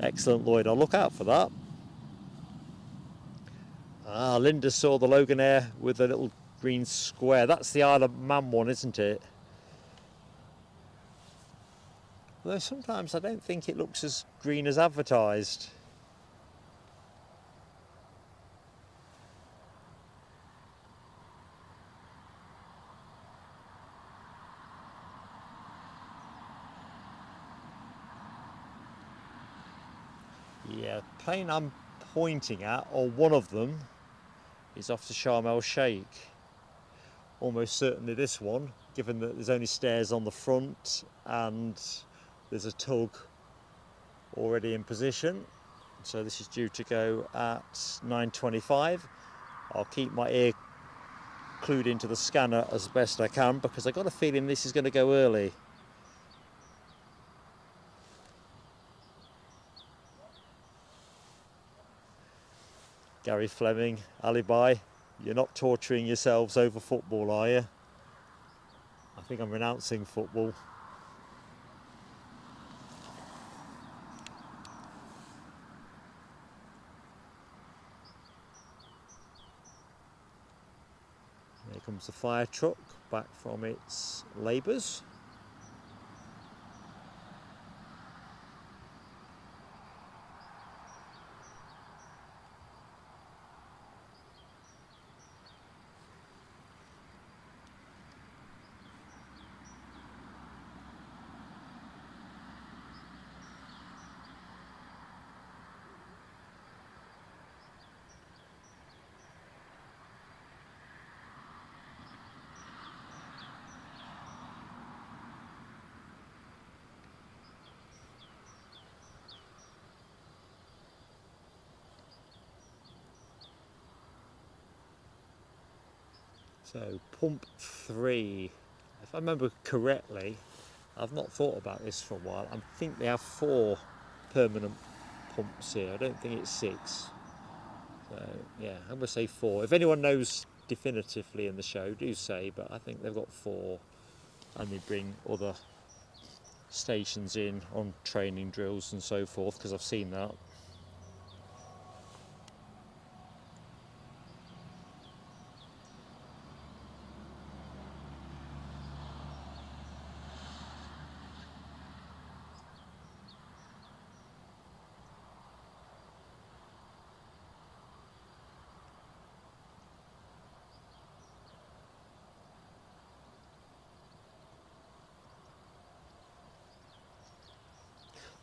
Excellent, Lloyd. I'll look out for that. Ah, Linda saw the Loganair with a little green square. That's the Isle of Man one, isn't it? Although sometimes I don't think it looks as green as advertised. Yeah, plane I'm pointing at, or one of them, is off to Sharm el Sheikh. Almost certainly this one, given that there's only stairs on the front and there's a tug already in position. So this is due to go at 9:25. I'll keep my ear clued into the scanner as best I can because I got a feeling this is going to go early. Gary Fleming, Alibi, you're not torturing yourselves over football, are you? I think I'm renouncing football. Here comes the fire truck back from its labours. So pump 3, if I remember correctly, I've not thought about this for a while, I think they have 4 permanent pumps here, I don't think it's 6. So yeah, I'm going to say 4. If anyone knows definitively in the show, do say, but I think they've got 4 and they bring other stations in on training drills and so forth, because I've seen that.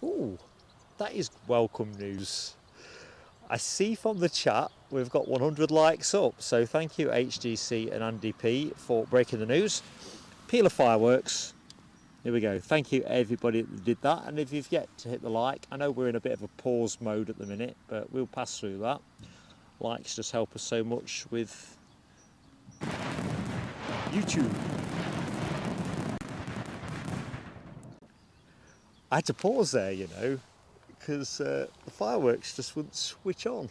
Ooh, that is welcome news. I see from the chat we've got 100 likes up, so thank you HDC and Andy P for breaking the news. Peeler fireworks. Here we go. Thank you everybody that did that, and if you've yet to hit the like, I know we're in a bit of a pause mode at the minute, but we'll pass through that. Likes just help us so much with YouTube. I had to pause there, you know, because the fireworks just wouldn't switch on.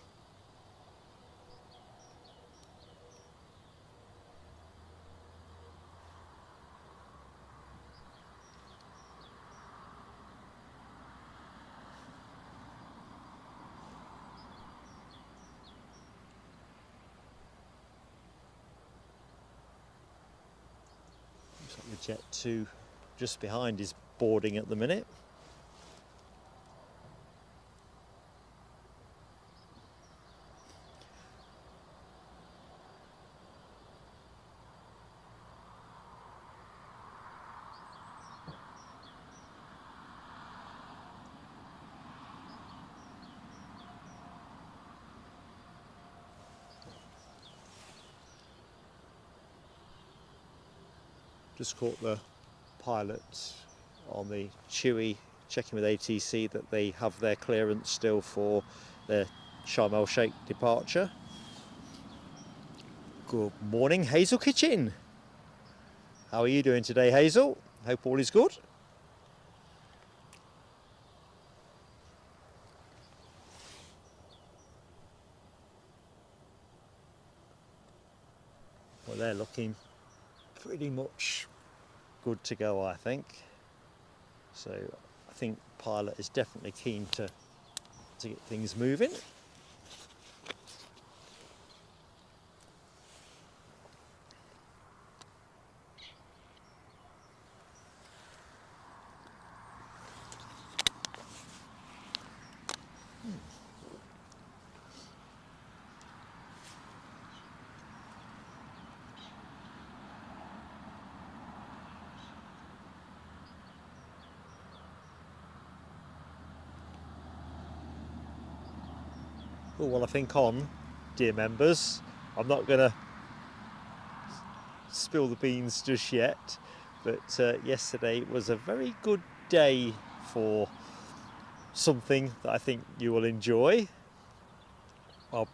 Looks like the Jet 2 just behind is boarding at the minute. Just caught the pilot on the Chewy checking with ATC that they have their clearance still for their Sharm el Sheikh departure. Good morning, Hazel Kitchen. How are you doing today, Hazel? Hope all is good. Well, they're looking pretty much good to go, I think. So I think pilot is definitely keen to get things moving. Oh, well, I think on, dear members, I'm not going to spill the beans just yet, but yesterday was a very good day for something that I think you will enjoy. I'll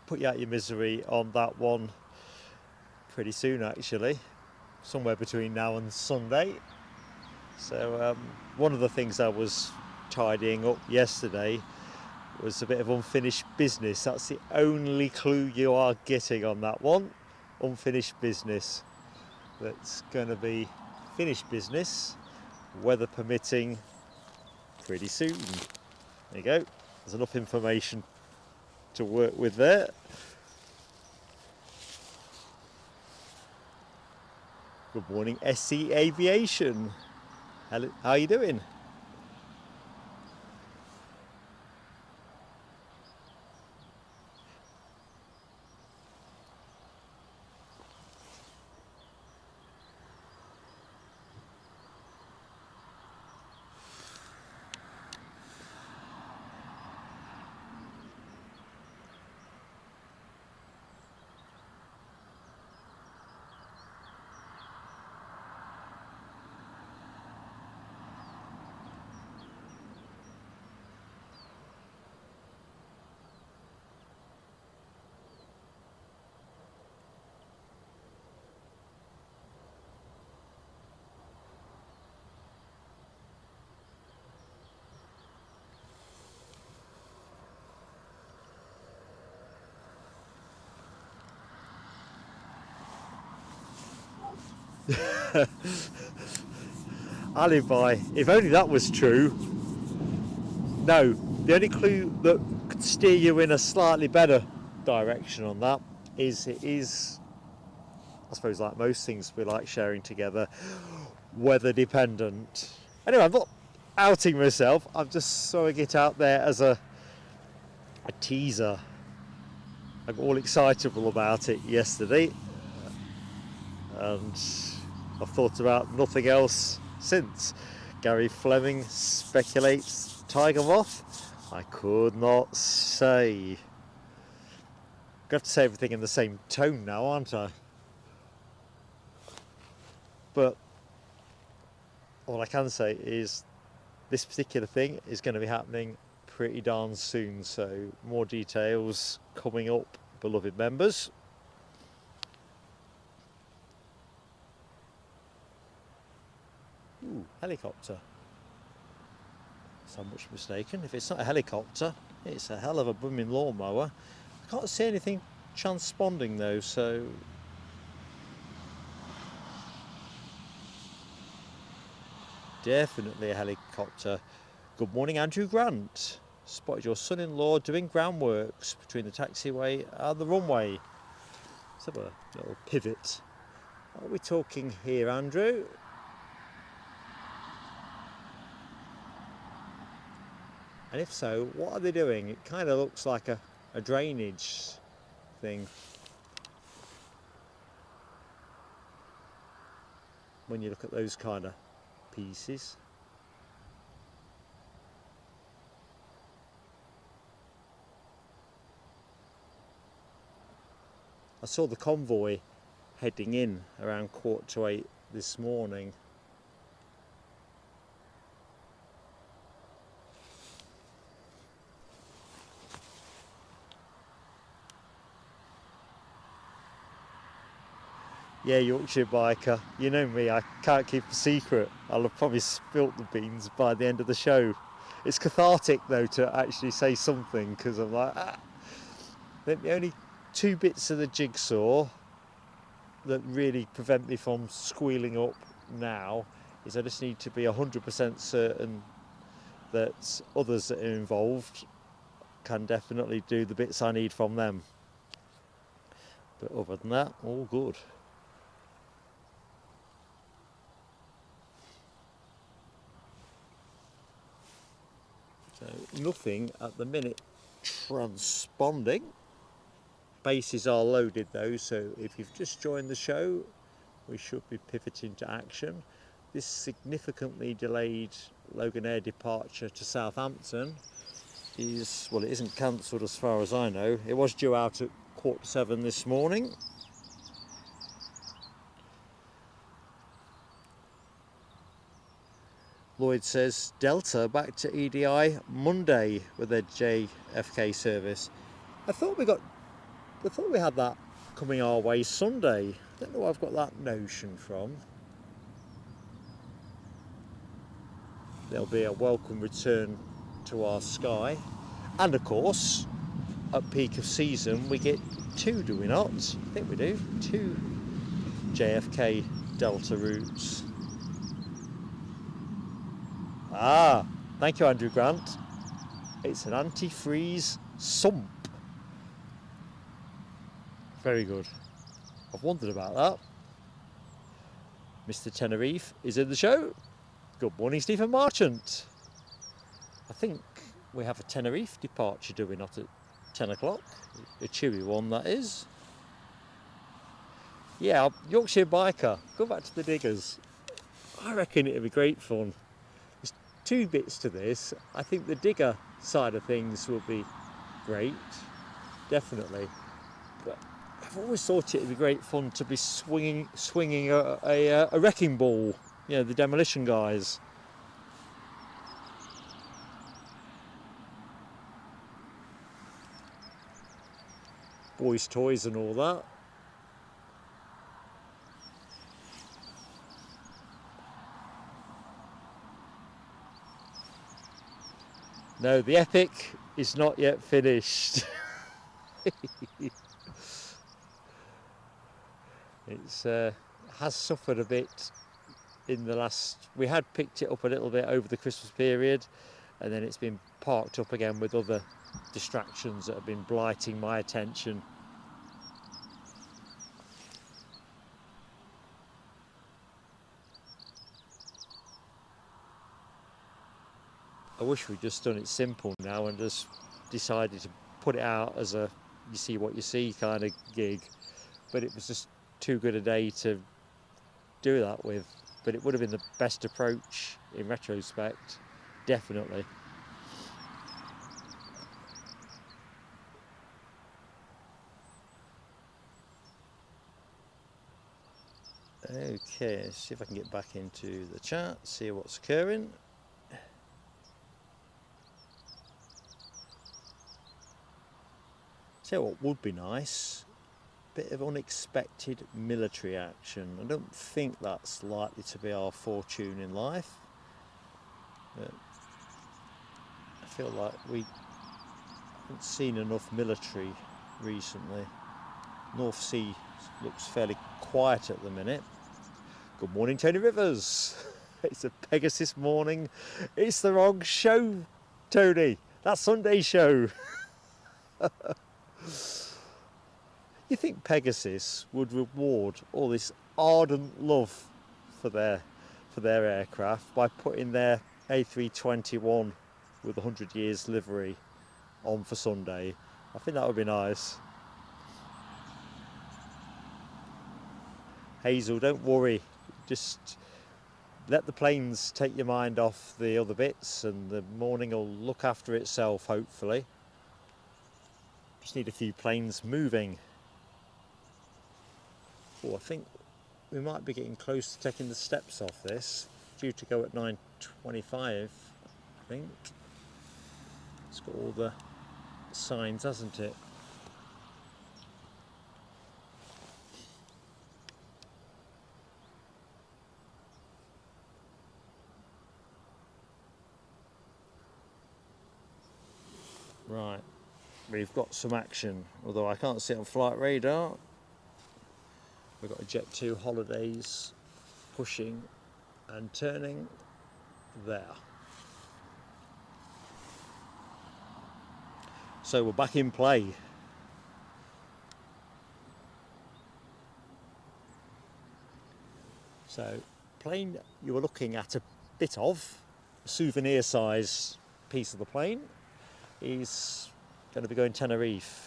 put you out your misery on that one pretty soon, actually, somewhere between now and Sunday. So one of the things I was tidying up yesterday was a bit of unfinished business. That's the only clue you are getting on that one. Unfinished business. That's going to be finished business, weather permitting, pretty soon. There you go. There's enough information to work with there. Good morning, SC Aviation. Hello, how are you doing? Alibi, if only that was true. No, the only clue that could steer you in a slightly better direction on that is it is, I suppose like most things we like sharing together, weather dependent. Anyway, I'm not outing myself, I'm just throwing it out there as a teaser. I got all excitable about it yesterday and I've thought about nothing else since. Gary Fleming speculates tiger moth. I could not say. Got to say everything in the same tone now, aren't I? But all I can say is this particular thing is going to be happening pretty darn soon, so more details coming up, beloved members. Ooh, helicopter. So much mistaken. If it's not a helicopter, it's a hell of a booming lawnmower. I can't see anything transponding though, so definitely a helicopter. Good morning, Andrew Grant. Spotted your son-in-law doing groundworks between the taxiway and the runway. Let's have a little pivot. What are we talking here, Andrew? And if so, what are they doing? It kind of looks like a drainage thing. When you look at those kind of pieces. I saw the convoy heading in around 7:45 this morning. Yeah, Yorkshire biker, you know me, I can't keep a secret. I'll have probably spilt the beans by the end of the show. It's cathartic though to actually say something, because I'm like, the only two bits of the jigsaw that really prevent me from squealing up now is I just need to be 100% certain that others that are involved can definitely do the bits I need from them. But other than that, all good. So nothing at the minute transponding. Bases are loaded though, so if you've just joined the show, we should be pivoting to action. This significantly delayed Loganair departure to Southampton is, well, it isn't cancelled as far as I know. It was due out at 7:15 this morning. Lloyd says Delta back to EDI Monday with their JFK service. I thought we had that coming our way Sunday. I don't know where I've got that notion from. There'll be a welcome return to our sky. And of course, at peak of season, we get two, do we not? I think we do. Two JFK Delta routes. Ah, thank you, Andrew Grant. It's an antifreeze sump. Very good. I've wondered about that. Mr. Tenerife is in the show. Good morning, Stephen Marchant. I think we have a Tenerife departure, do we not, at 10 o'clock? A chewy one, that is. Yeah, Yorkshire biker. Go back to the diggers. I reckon it'd be great fun. There's two bits to this. I think the digger side of things will be great, definitely. But I've always thought it'd be great fun to be swinging a wrecking ball. You know, the demolition guys. Boys' toys and all that. No, the epic is not yet finished. It's has suffered a bit in the last. We had picked it up a little bit over the Christmas period, and then it's been parked up again with other distractions that have been blighting my attention. I wish we'd just done it simple now and just decided to put it out as a you see what you see kind of gig, but it was just too good a day to do that with. but it would have been the best approach in retrospect, definitely. Okay, let's see if I can get back into the chat, see what's occurring. So what would be nice, bit of unexpected military action. I don't think that's likely to be our fortune in life, but I feel like we haven't seen enough military recently. North Sea looks fairly quiet at the minute. Good morning, Tony Rivers. It's a Pegasus morning. It's the wrong show, Tony. That's Sunday's show. You think Pegasus would reward all this ardent love for their aircraft by putting their A321 with 100 years livery on for Sunday? I think that would be nice. Hazel, don't worry. Just let the planes take your mind off the other bits and the morning will look after itself, hopefully. Just need a few planes moving. Oh, I think we might be getting close to taking the steps off this. Due to go at 9:25, I think. It's got all the signs, hasn't it? Right, we've got some action, although I can't see it on flight radar. We've got a Jet 2 Holidays pushing and turning there. So we're back in play. So plane you were looking at a bit of, a souvenir size piece of the plane, is going to be going Tenerife.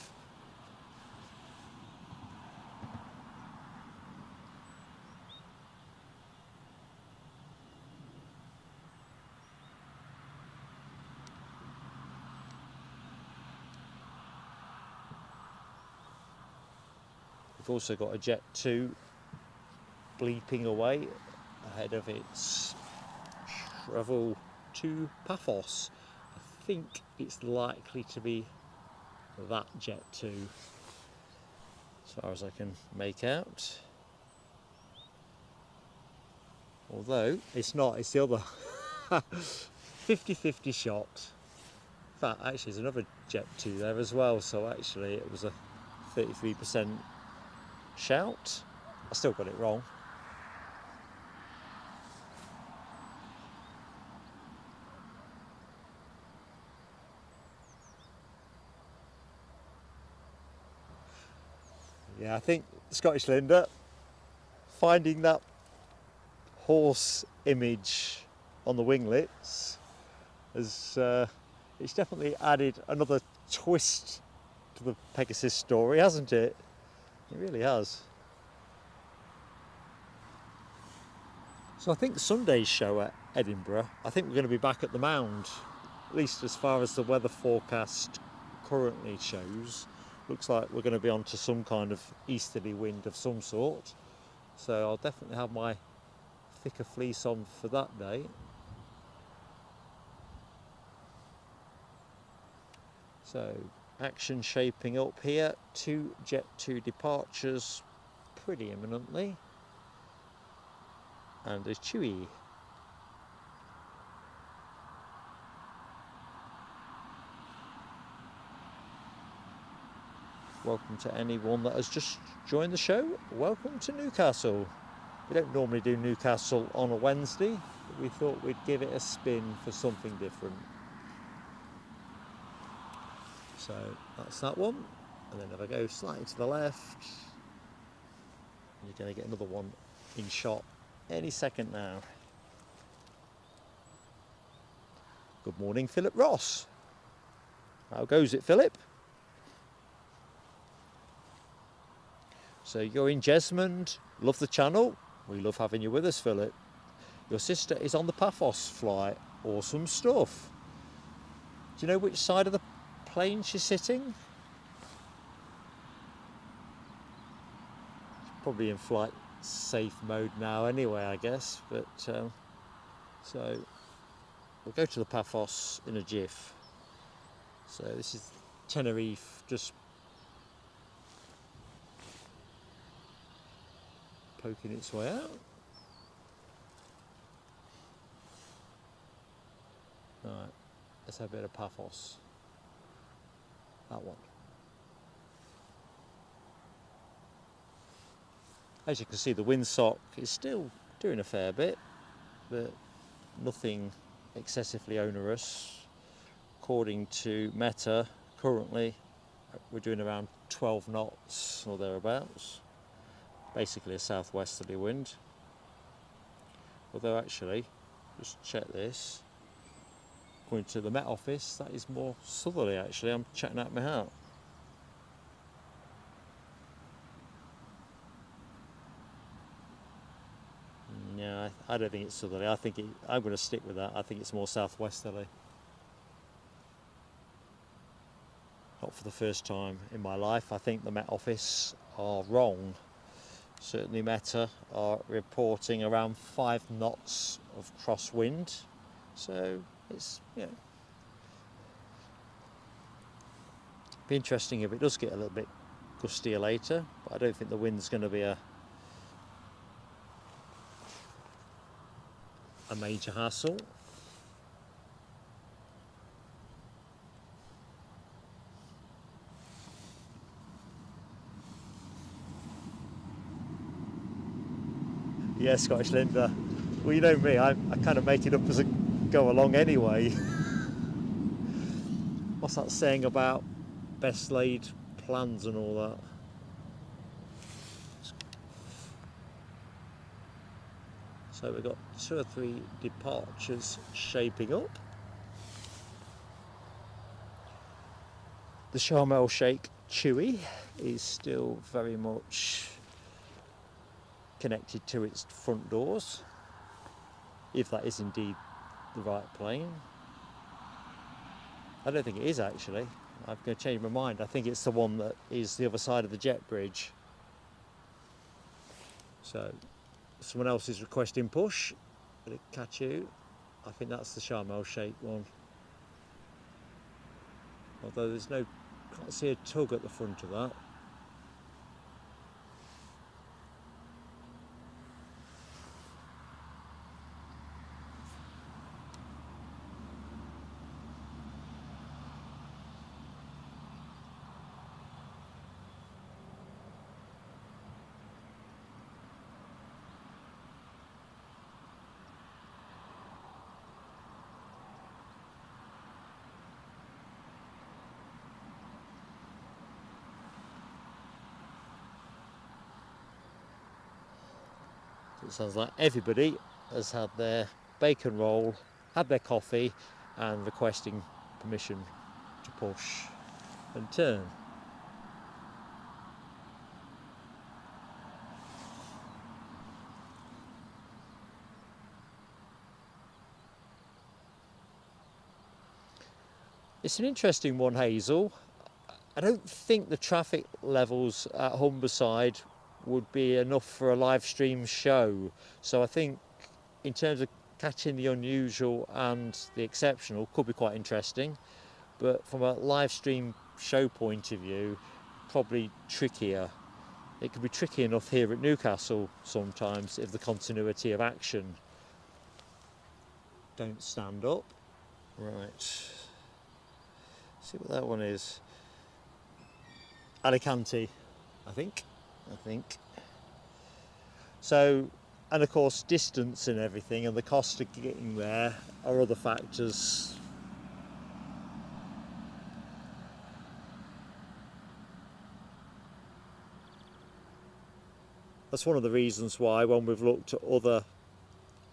We've also got a Jet 2 bleeping away ahead of its travel to Paphos. I think it's likely to be that Jet 2 as far as I can make out. Although it's not, it's the other 50-50 shot. In fact, actually there's another Jet 2 there as well, so actually it was a 33% shout. I still got it wrong. Yeah, I think Scottish Linda finding that horse image on the winglets has it's definitely added another twist to the Pegasus story, hasn't it? It really has. So I think Sunday's show at Edinburgh, I think we're going to be back at the Mound, at least as far as the weather forecast currently shows. Looks like we're going to be onto some kind of easterly wind of some sort. So I'll definitely have my thicker fleece on for that day. So action shaping up here, 2 Jet 2 departures pretty imminently, and a Chewy. Welcome to anyone that has just joined the show. Welcome to Newcastle. We don't normally do Newcastle on a Wednesday, but we thought we'd give it a spin for something different. So that's that one, and then if I go slightly to the left, you're going to get another one in shot any second now. Good morning, Philip Ross. How goes it, Philip? So you're in Jesmond, love the channel. We love having you with us, Philip. Your sister is on the Paphos flight. Awesome stuff. Do you know which side of the plane she's sitting? She's probably in flight safe mode now anyway, I guess, but so we'll go to the Paphos in a jiff. So this is Tenerife, just poking its way out. Right, let's have a bit of Paphos. That one. As you can see, the windsock is still doing a fair bit, but nothing excessively onerous. According to Meta, currently we're doing around 12 knots or thereabouts. Basically a southwesterly wind. Although actually, just check this. According to the Met Office, that is more southerly actually. I'm checking out my hat. Yeah, I don't think it's southerly. I'm going to stick with that. I think it's more southwesterly. Not for the first time in my life. I think the Met Office are wrong. Certainly Meta are reporting around 5 knots of crosswind. So it's, you know, be interesting if it does get a little bit gustier later, but I don't think the wind's going to be a major hassle. Yeah, Scottish Linda. Well, you know me, I kind of make it up as I go along anyway. What's that saying about best laid plans and all that? So we've got 2 or 3 departures shaping up. The Sharm el Sheikh Chewy is still very much connected to its front doors, if that is indeed the right plane. I don't think it is actually. I'm going to change my mind. I think it's the one that is the other side of the jet bridge. So someone else is requesting push. Will it catch you? I think that's the Sharm el Sheikh one. Although there's no, can't see a tug at the front of that. It sounds like everybody has had their bacon roll, had their coffee, and requesting permission to push and turn. It's an interesting one, Hazel. I don't think the traffic levels at Humberside would be enough for a live stream show. So I think in terms of catching the unusual and the exceptional could be quite interesting. But from a live stream show point of view, probably trickier. It could be tricky enough here at Newcastle sometimes if the continuity of action don't stand up. Right. See what that one is. Alicante, I think. So, and of course distance and everything and the cost of getting there are other factors. That's one of the reasons why when we've looked at other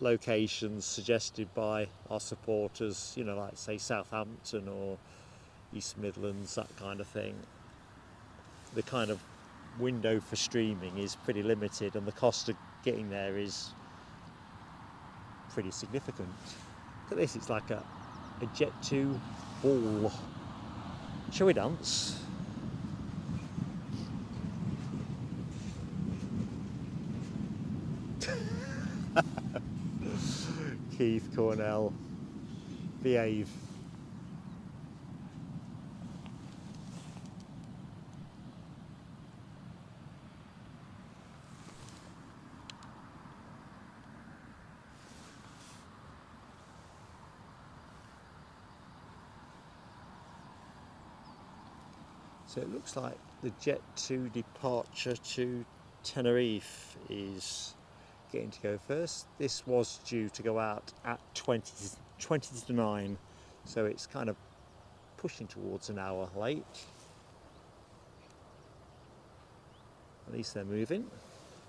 locations suggested by our supporters, you know, like say Southampton or East Midlands, that kind of thing, the kind of window for streaming is pretty limited and the cost of getting there is pretty significant. Look at this, it's like a Jet 2 ball. Shall we dance? Keith Cornell, behave. So it looks like the Jet 2 departure to Tenerife is getting to go first. This was due to go out at 20 to 9, so it's kind of pushing towards an hour late. At least they're moving.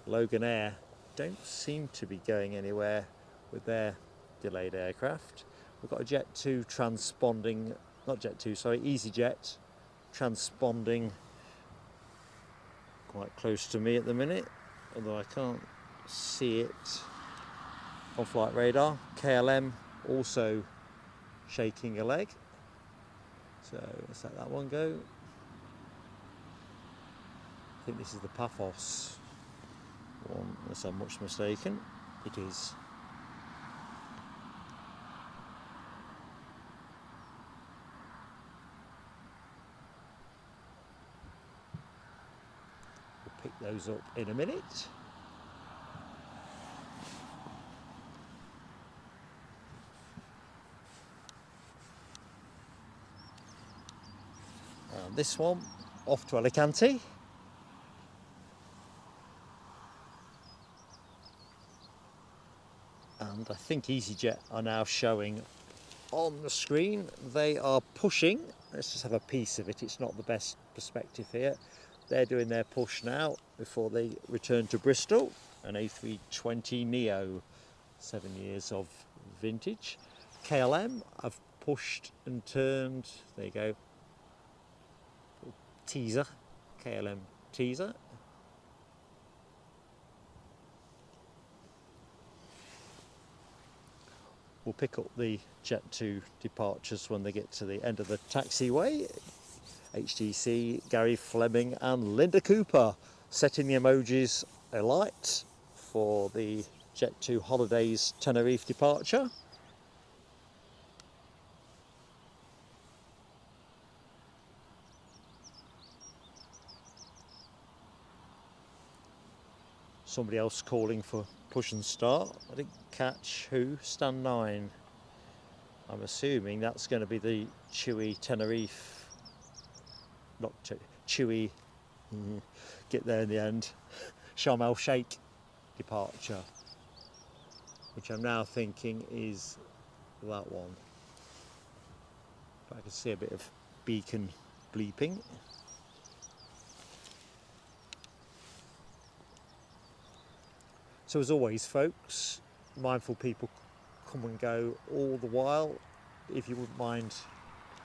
Logan Air don't seem to be going anywhere with their delayed aircraft. We've got a Jet 2 transponding, not Jet 2, sorry, EasyJet transponding quite close to me at the minute, although I can't see it on flight radar. KLM also shaking a leg, so let's let that one go. I think this is the Paphos one, unless I'm much mistaken. It is. Pick those up in a minute. And this one off to Alicante. And I think EasyJet are now showing on the screen. They are pushing. Let's just have a piece of it. It's not the best perspective here. They're doing their push now before they return to Bristol. An A320neo, 7 years of vintage. KLM, I've pushed and turned. There you go. Teaser, KLM teaser. We'll pick up the Jet 2 departures when they get to the end of the taxiway. HTC, Gary Fleming and Linda Cooper setting the emojis alight for the Jet 2 Holidays Tenerife departure. Somebody else calling for push and start. I didn't catch who. Stand 9. I'm assuming that's going to be the Chewy Tenerife. Not Chewy, get there in the end, Sharm el Sheikh departure, which I'm now thinking is that one. But I can see a bit of beacon bleeping. So as always, folks, mindful people come and go all the while. If you wouldn't mind,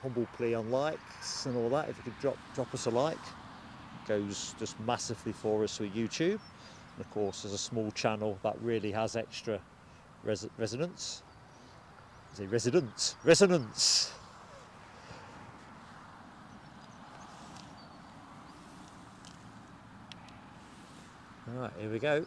humble plea on likes and all that. If you could drop us a like, it goes just massively for us with YouTube. And of course, as a small channel, that really has extra resonance. I say resonance. All right, here we go.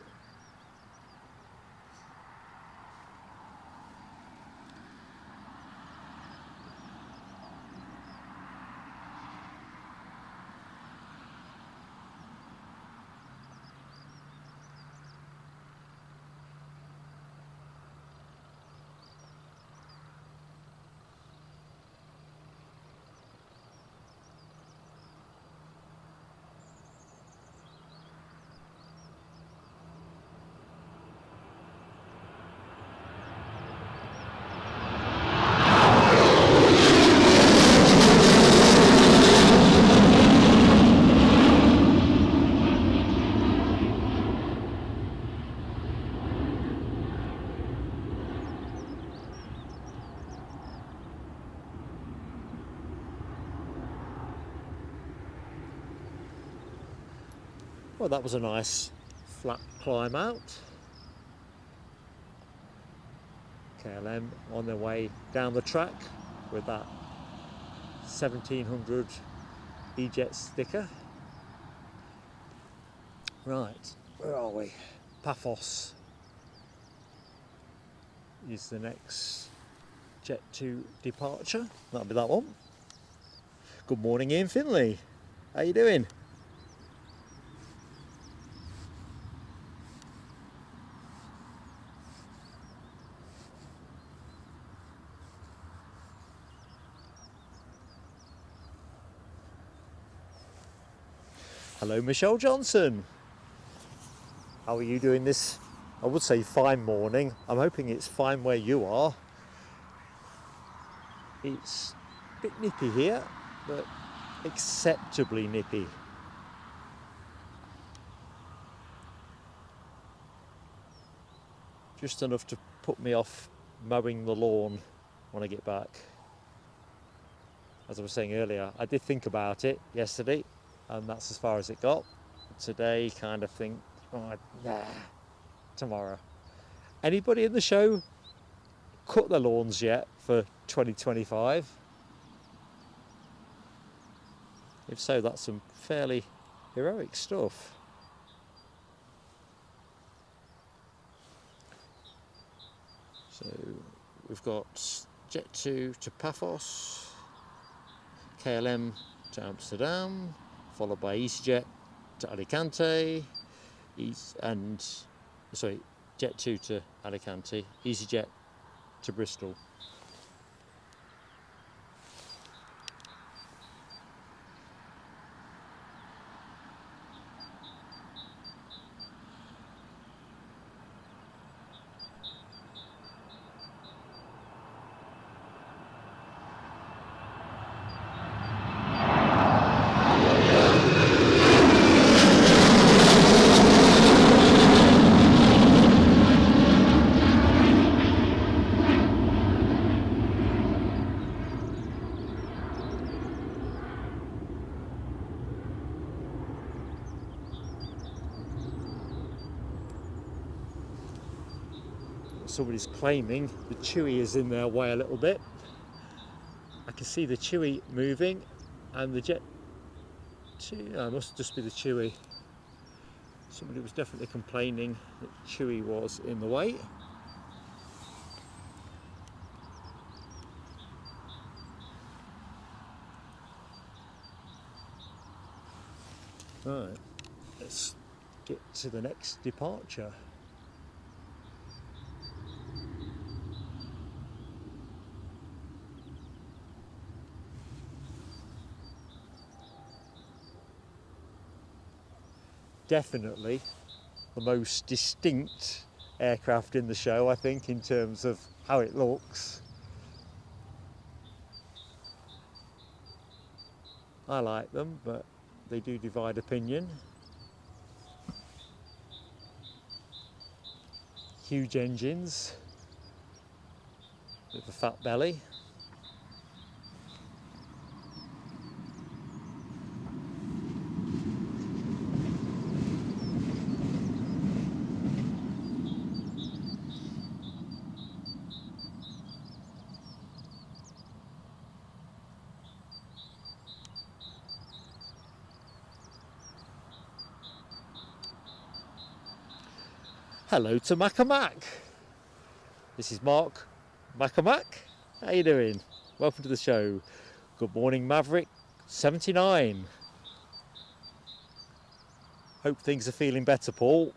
Well, that was a nice flat climb out. KLM on their way down the track with that 1700 E-Jet sticker. Right, where are we? Paphos is the next Jet 2 departure. That'll be that one. Good morning, Ian Finley. How you doing? Hello, Michelle Johnson. How are you doing this, I would say, fine morning? I'm hoping it's fine where you are. It's a bit nippy here, but acceptably nippy. Just enough to put me off mowing the lawn when I get back. As I was saying earlier, I did think about it yesterday, and that's as far as it got. Today, kind of think, oh, nah, tomorrow. Anybody in the show cut their lawns yet for 2025? If so, that's some fairly heroic stuff. So we've got Jet 2 to Paphos, KLM to Amsterdam, followed by EasyJet to Alicante, Jet 2 to Alicante, EasyJet to Bristol. Somebody's claiming the Chewy is in their way a little bit. I can see the Chewy moving, and the Jet 2, it must just be the Chewy. Somebody was definitely complaining that Chewy was in the way. Right, let's get to the next departure. Definitely the most distinct aircraft in the show, I think, in terms of how it looks. I like them, but they do divide opinion. Huge engines with a fat belly. Hello to Macamac. This is Mark Macamac. How you doing? Welcome to the show. Good morning, Maverick 79. Hope things are feeling better, Paul.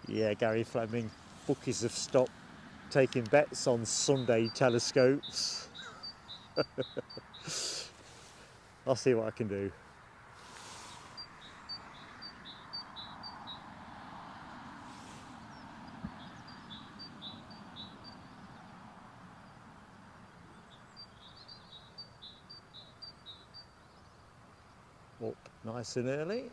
Yeah, Gary Fleming. Bookies have stopped taking bets on Sunday telescopes. I'll see what I can do. Up nice and early.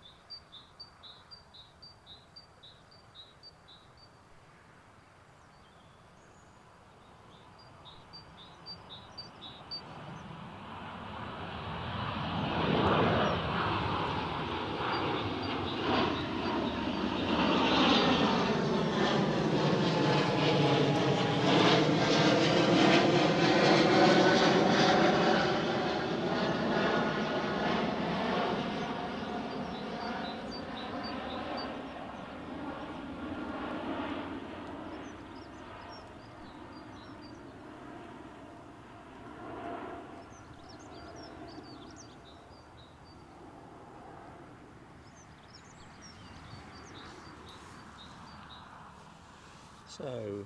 So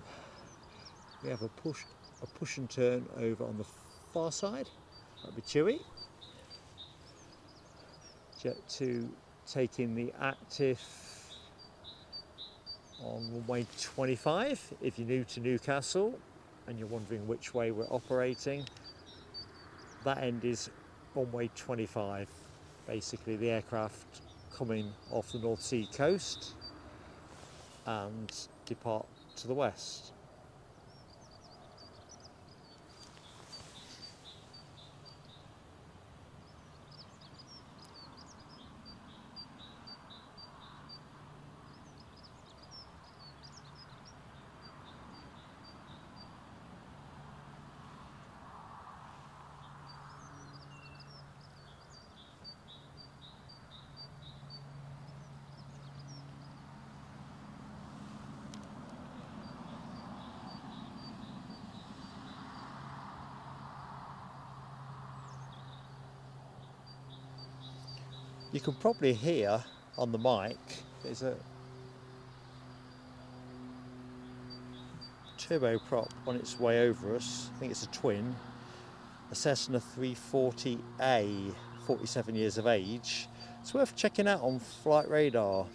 we have a push and turn over on the far side. That'll be chewy. Jet 2 taking the active on runway 25. If you're new to Newcastle and you're wondering which way we're operating, that end is runway 25. Basically the aircraft coming off the North Sea coast and depart to the west. You can probably hear on the mic, there's a turboprop on its way over us. I think it's a twin, a Cessna 340A, 47 years of age. It's worth checking out on flight radar.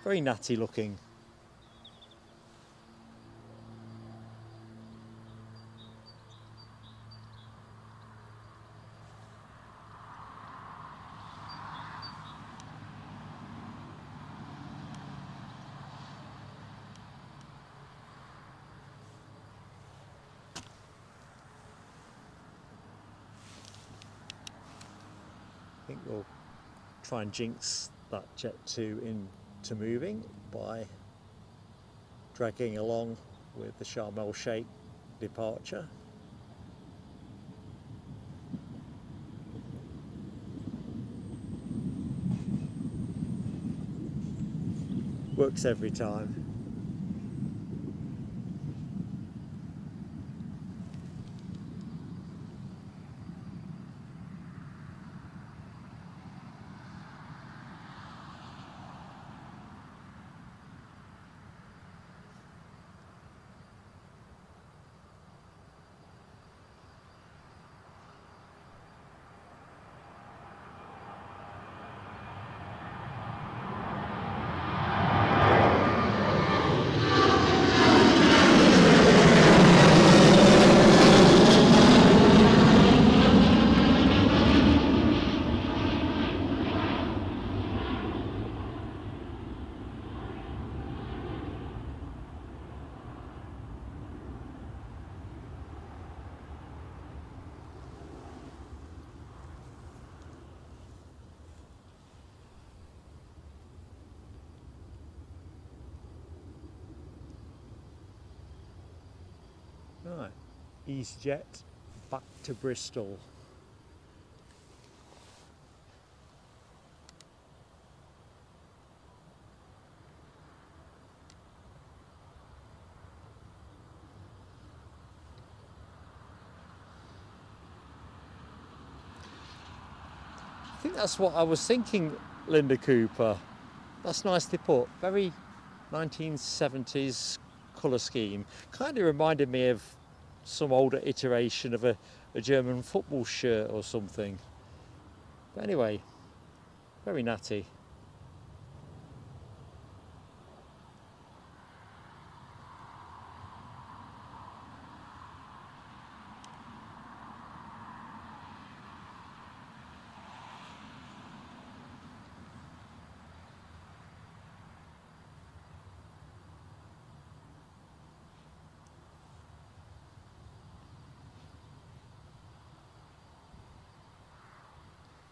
Very natty looking. I think we'll try and jinx that Jet 2 into moving by dragging along with the Sharm el Sheikh departure. Works every time. Right, EasyJet back to Bristol. I think that's what I was thinking, Linda Cooper. That's nicely put. Very 1970s colour scheme. Kind of reminded me of some older iteration of a German football shirt or something. But anyway, very natty.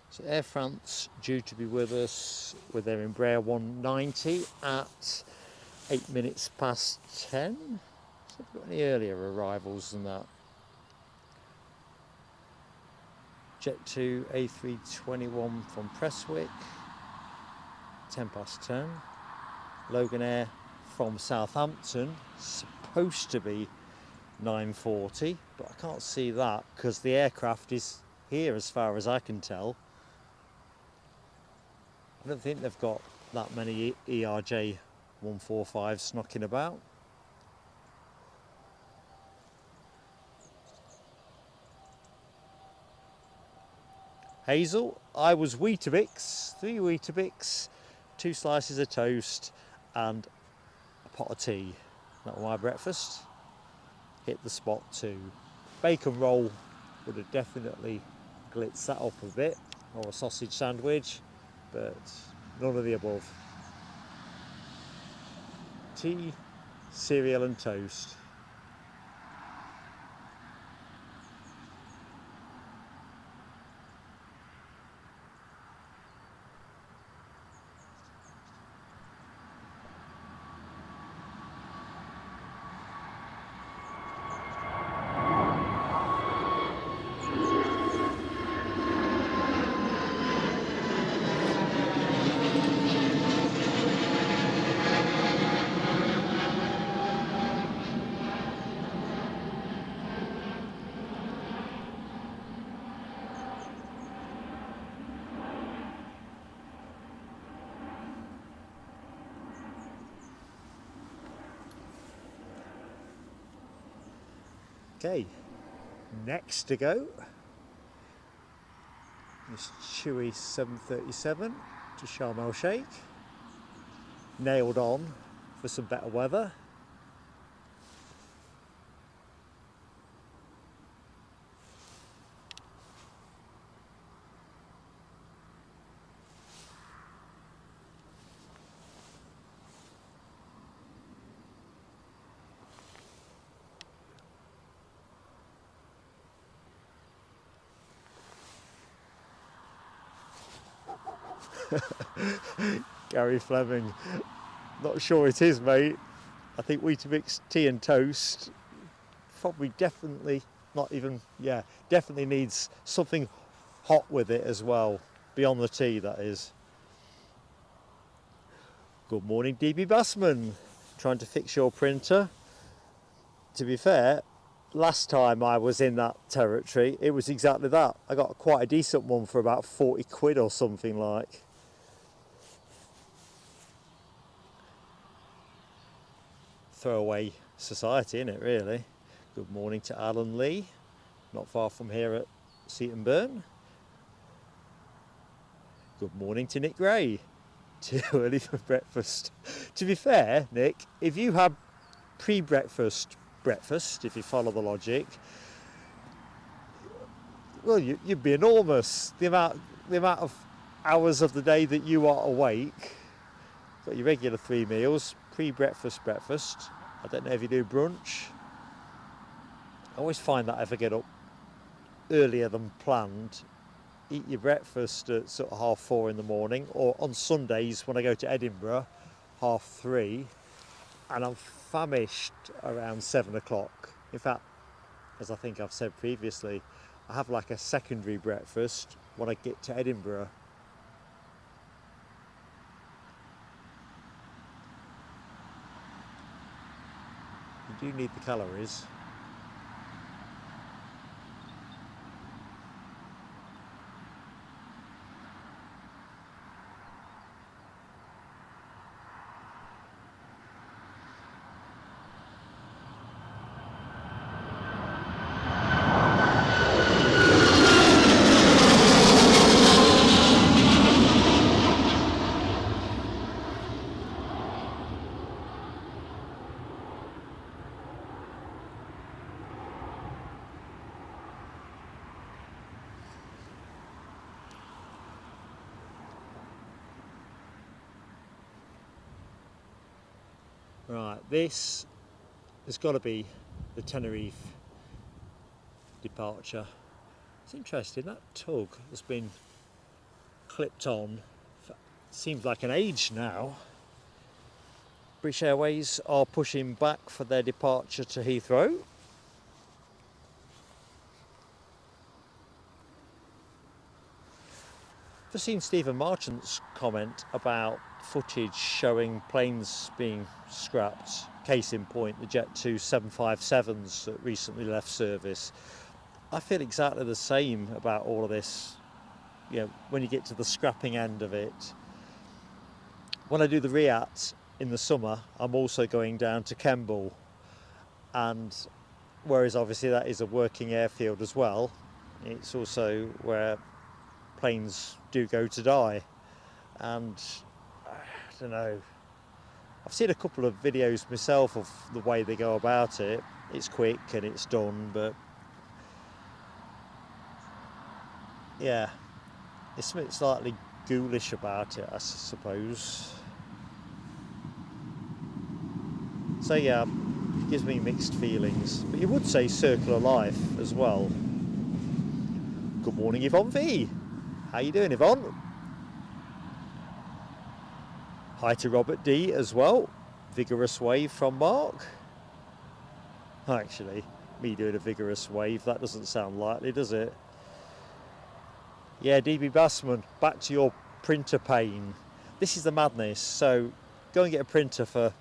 So Air France due to be with us with their Embraer 190 at 8 minutes past 10. So have we got any earlier arrivals than that? Jet 2 A321 from Prestwick, 10 past 10. Logan Air from Southampton, supposed to be 9:40, but I can't see that because the aircraft is here as far as I can tell. I don't think they've got that many ERJ 145s knocking about. Hazel. I was Weetabix, 3 Weetabix, 2 slices of toast and a pot of tea. That was my breakfast. Hit the spot too. Bacon roll would have definitely glitzed that up a bit, or a sausage sandwich, but none of the above. Tea, cereal and toast. Okay, next to go is Chewy 737 to Sharm el Sheikh, nailed on for some better weather. Gary Fleming, not sure it is, mate. I think Weetabix tea and toast probably definitely definitely needs something hot with it as well, beyond the tea, that is. Good morning, DB Bassman. Trying to fix your printer. To be fair, last time I was in that territory, it was exactly that. I got quite a decent one for about 40 quid or something like. Throwaway society, isn't it, really? Good morning to Alan Lee, not far from here at Seatonburn. Good morning to Nick Gray. Too early for breakfast. To be fair, Nick, if you had pre-breakfast breakfast, if you follow the logic, well, you'd be enormous. The amount of hours of the day that you are awake. Got your regular 3 meals, pre-breakfast, breakfast. I don't know if you do brunch. I always find that if I get up earlier than planned, eat your breakfast at sort of 4:30 in the morning, or on Sundays when I go to Edinburgh, 3:30, and I'm famished around 7 o'clock. In fact, as I think I've said previously, I have like a secondary breakfast when I get to Edinburgh. You do need the calories. Right, this has got to be the Tenerife departure. It's interesting, that tug has been clipped on for, seems like an age now. British Airways are pushing back for their departure to Heathrow. I've seen Stephen Marchant's comment about footage showing planes being scrapped. Case in point, the Jet 2 757s that recently left service. I feel exactly the same about all of this. You know, when you get to the scrapping end of it. When I do the RIAT in the summer, I'm also going down to Kemble, and whereas obviously that is a working airfield as well, it's also where planes do go to die. And I don't know, I've seen a couple of videos myself of the way they go about it. It's quick and it's done, but yeah, it's something slightly ghoulish about it, I suppose. So yeah, it gives me mixed feelings. But you would say circular life as well. Good morning, Yvonne V. How you doing, Yvonne? Hi to Robert D as well. Vigorous wave from Mark. Actually, me doing a vigorous wave, that doesn't sound likely, does it? Yeah, DB Bassman, back to your printer pain. This is the madness. So go and get a printer for,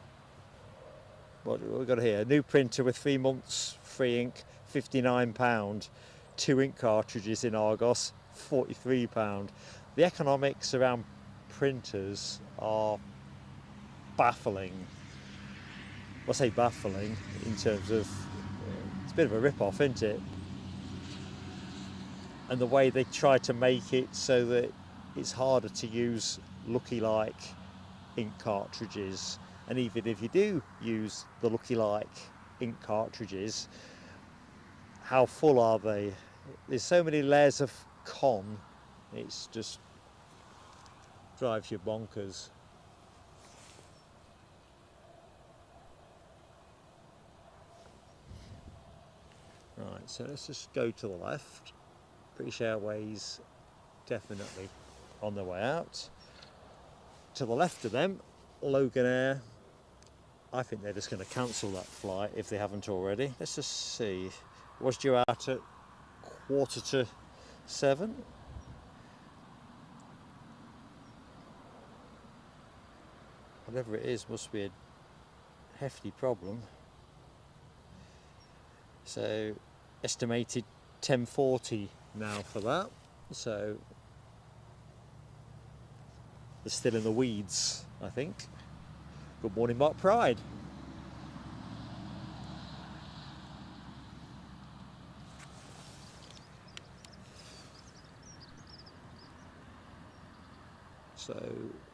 what we've got here, a new printer with 3 months free ink, £59. 2 ink cartridges in Argos, £43. The economics around printers are baffling. I say baffling in terms of, it's a bit of a rip-off, isn't it? And the way they try to make it so that it's harder to use Lucky-like ink cartridges. And even if you do use the Lucky-like ink cartridges, how full are they? There's so many layers of con, it's just drives you bonkers. Right, so let's just go to the left. British Airways definitely on their way out. To the left of them, Logan Air. I think they're just going to cancel that flight if they haven't already. Let's just see. Was due out at 6:45. Whatever it is must be a hefty problem. So estimated 10:40 now for that. So they're still in the weeds, I think. Good morning, Mark Pride. So,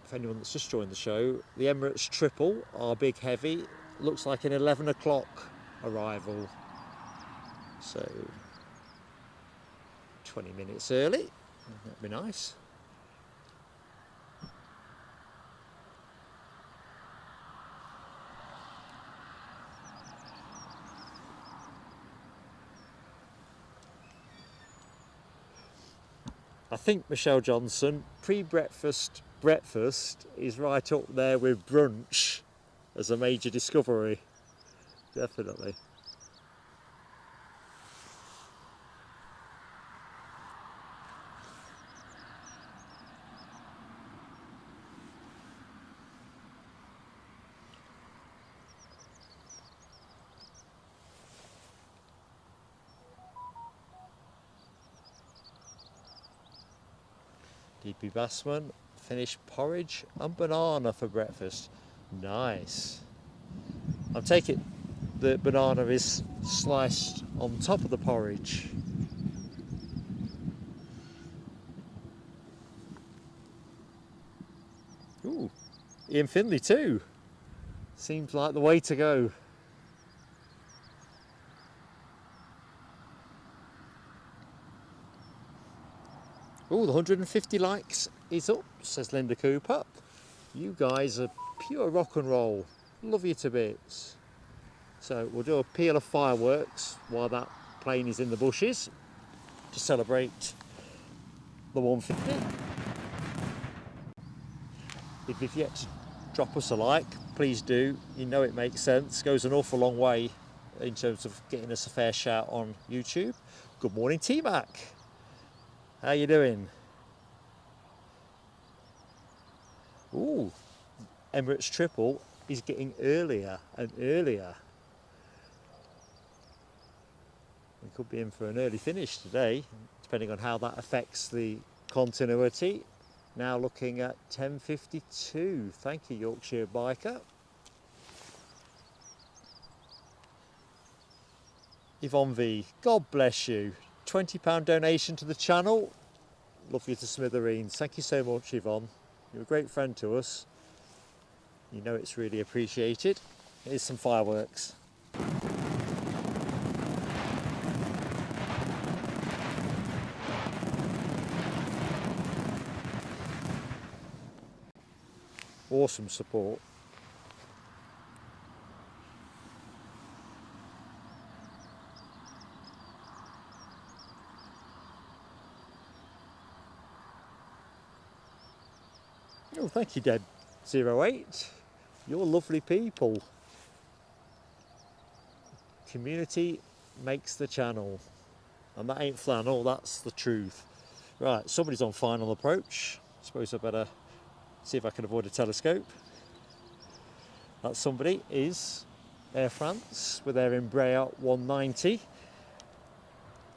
if anyone that's just joined the show, the Emirates triple, our big heavy, looks like an 11 o'clock arrival. So, 20 minutes early, that'd be nice. I think, Michelle Johnson, pre-breakfast breakfast is right up there with brunch as a major discovery. Definitely. DP Bassman, finished porridge and banana for breakfast. Nice. I take it the banana is sliced on top of the porridge. Ooh, Ian Finley too. Seems like the way to go. Oh, the 150 likes is up, says Linda Cooper. You guys are pure rock and roll. Love you to bits. So we'll do a peal of fireworks while that plane is in the bushes to celebrate the 150. If you've yet to drop us a like, please do. You know it makes sense. Goes an awful long way in terms of getting us a fair shout on YouTube. Good morning, T-Mac. How you doing? Ooh, Emirates triple is getting earlier and earlier. We could be in for an early finish today, depending on how that affects the continuity. Now looking at 10:52. Thank you, Yorkshire Biker. Yvonne V, God bless you. £20 donation to the channel. love you to smithereens. Thank you so much, Yvonne. You're a great friend to us. You know it's really appreciated. Here's some fireworks. Awesome support. Oh, thank you, Deb08. You're lovely people. Community makes the channel. And that ain't flannel, that's the truth. Right, somebody's on final approach. I suppose I better see if I can avoid a telescope. That somebody is Air France with their Embraer 190.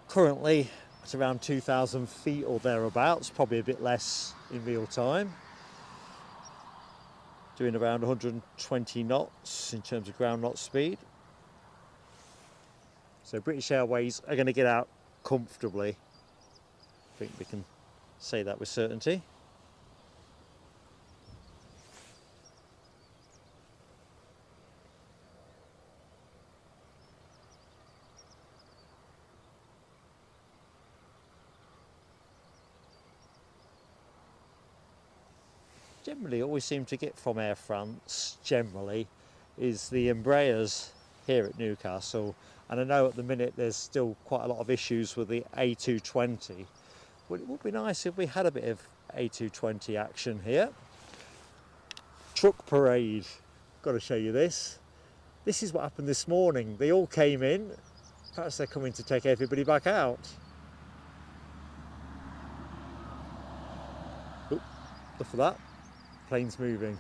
Currently at around 2,000 feet or thereabouts, probably a bit less in real time. Doing around 120 knots in terms of ground knot speed. So British Airways are going to get out comfortably. I think we can say that with certainty. Generally, always seem to get from Air France, generally, is the Embraers here at Newcastle. And I know at the minute there's still quite a lot of issues with the A220. But it would be nice if we had a bit of A220 action here. Truck parade. Got to show you this. This is what happened this morning. They all came in. Perhaps they're coming to take everybody back out. Oop, look for that. Plane's moving.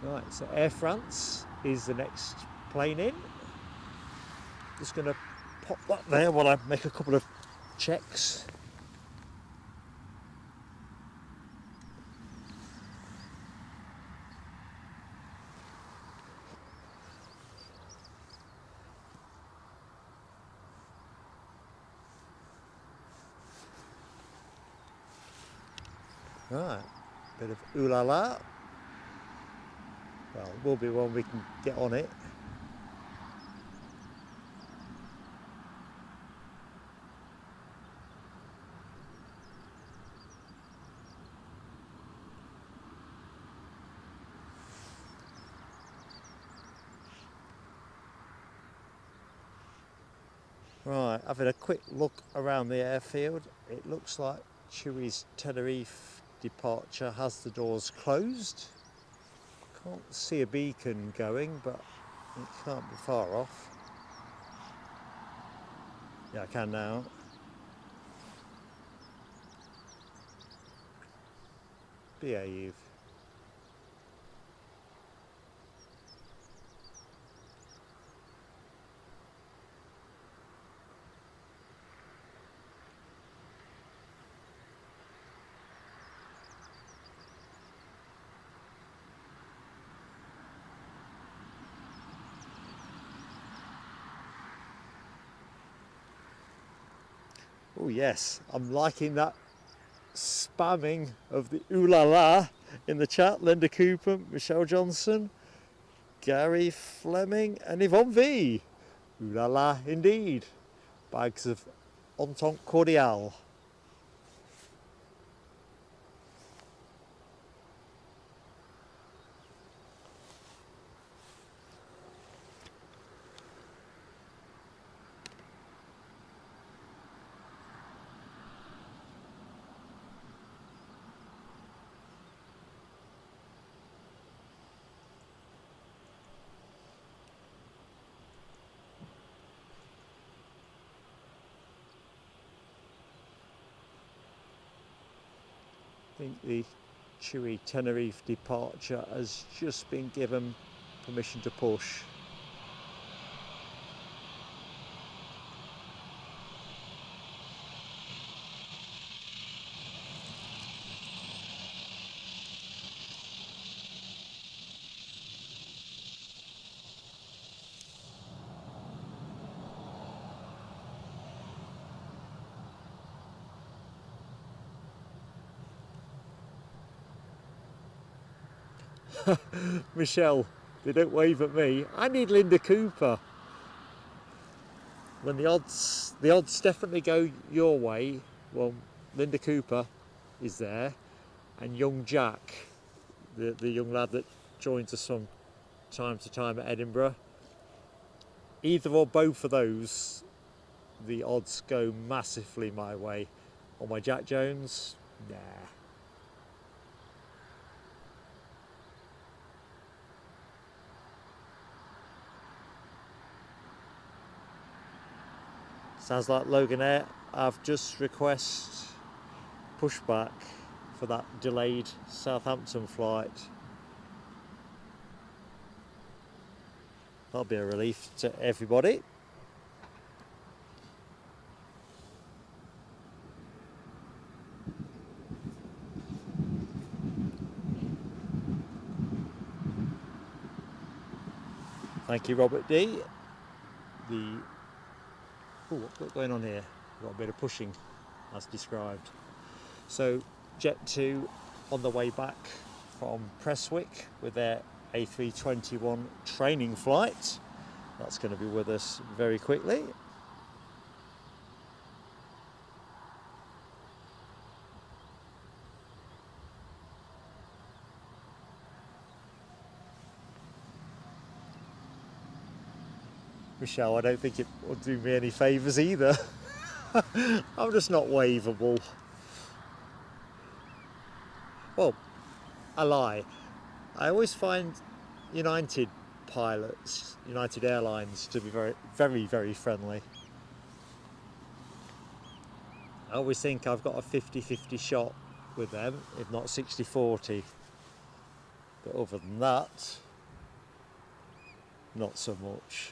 Right, so Air France is the next plane in. Just going to pop that there while I make a couple of checks. Right, bit of ooh la la. Well, it will be when we can get on it. Right, having a quick look around the airfield. It looks like Chewy's Tenerife departure has the doors closed. Can't see a beacon going, but it can't be far off. Yeah, I can now. Behave. Oh yes, I'm liking that spamming of the ooh la la in the chat. Linda Cooper, Michelle Johnson, Gary Fleming and Yvonne V. Ooh la la indeed. Bags of Entente Cordiale. I think the Chewy Tenerife departure has just been given permission to push. Michelle, they don't wave at me. I need Linda Cooper. When the odds definitely go your way, well, Linda Cooper is there, and young Jack, the young lad that joins us from time to time at Edinburgh. Either or both of those, the odds go massively my way. On my Jack Jones, nah. Sounds like Loganair have just requested pushback for that delayed Southampton flight. That'll be a relief to everybody. Thank you, Robert D. What's going on here? Got a bit of pushing as described. So Jet 2 on the way back from Prestwick with their A321 training flight. That's going to be with us very quickly. Michelle, I don't think it will do me any favours either. I'm just not waveable. Well, I lie. I always find United pilots, United Airlines, to be very, very, very friendly. I always think I've got a 50-50 shot with them, if not 60-40. But other than that, not so much.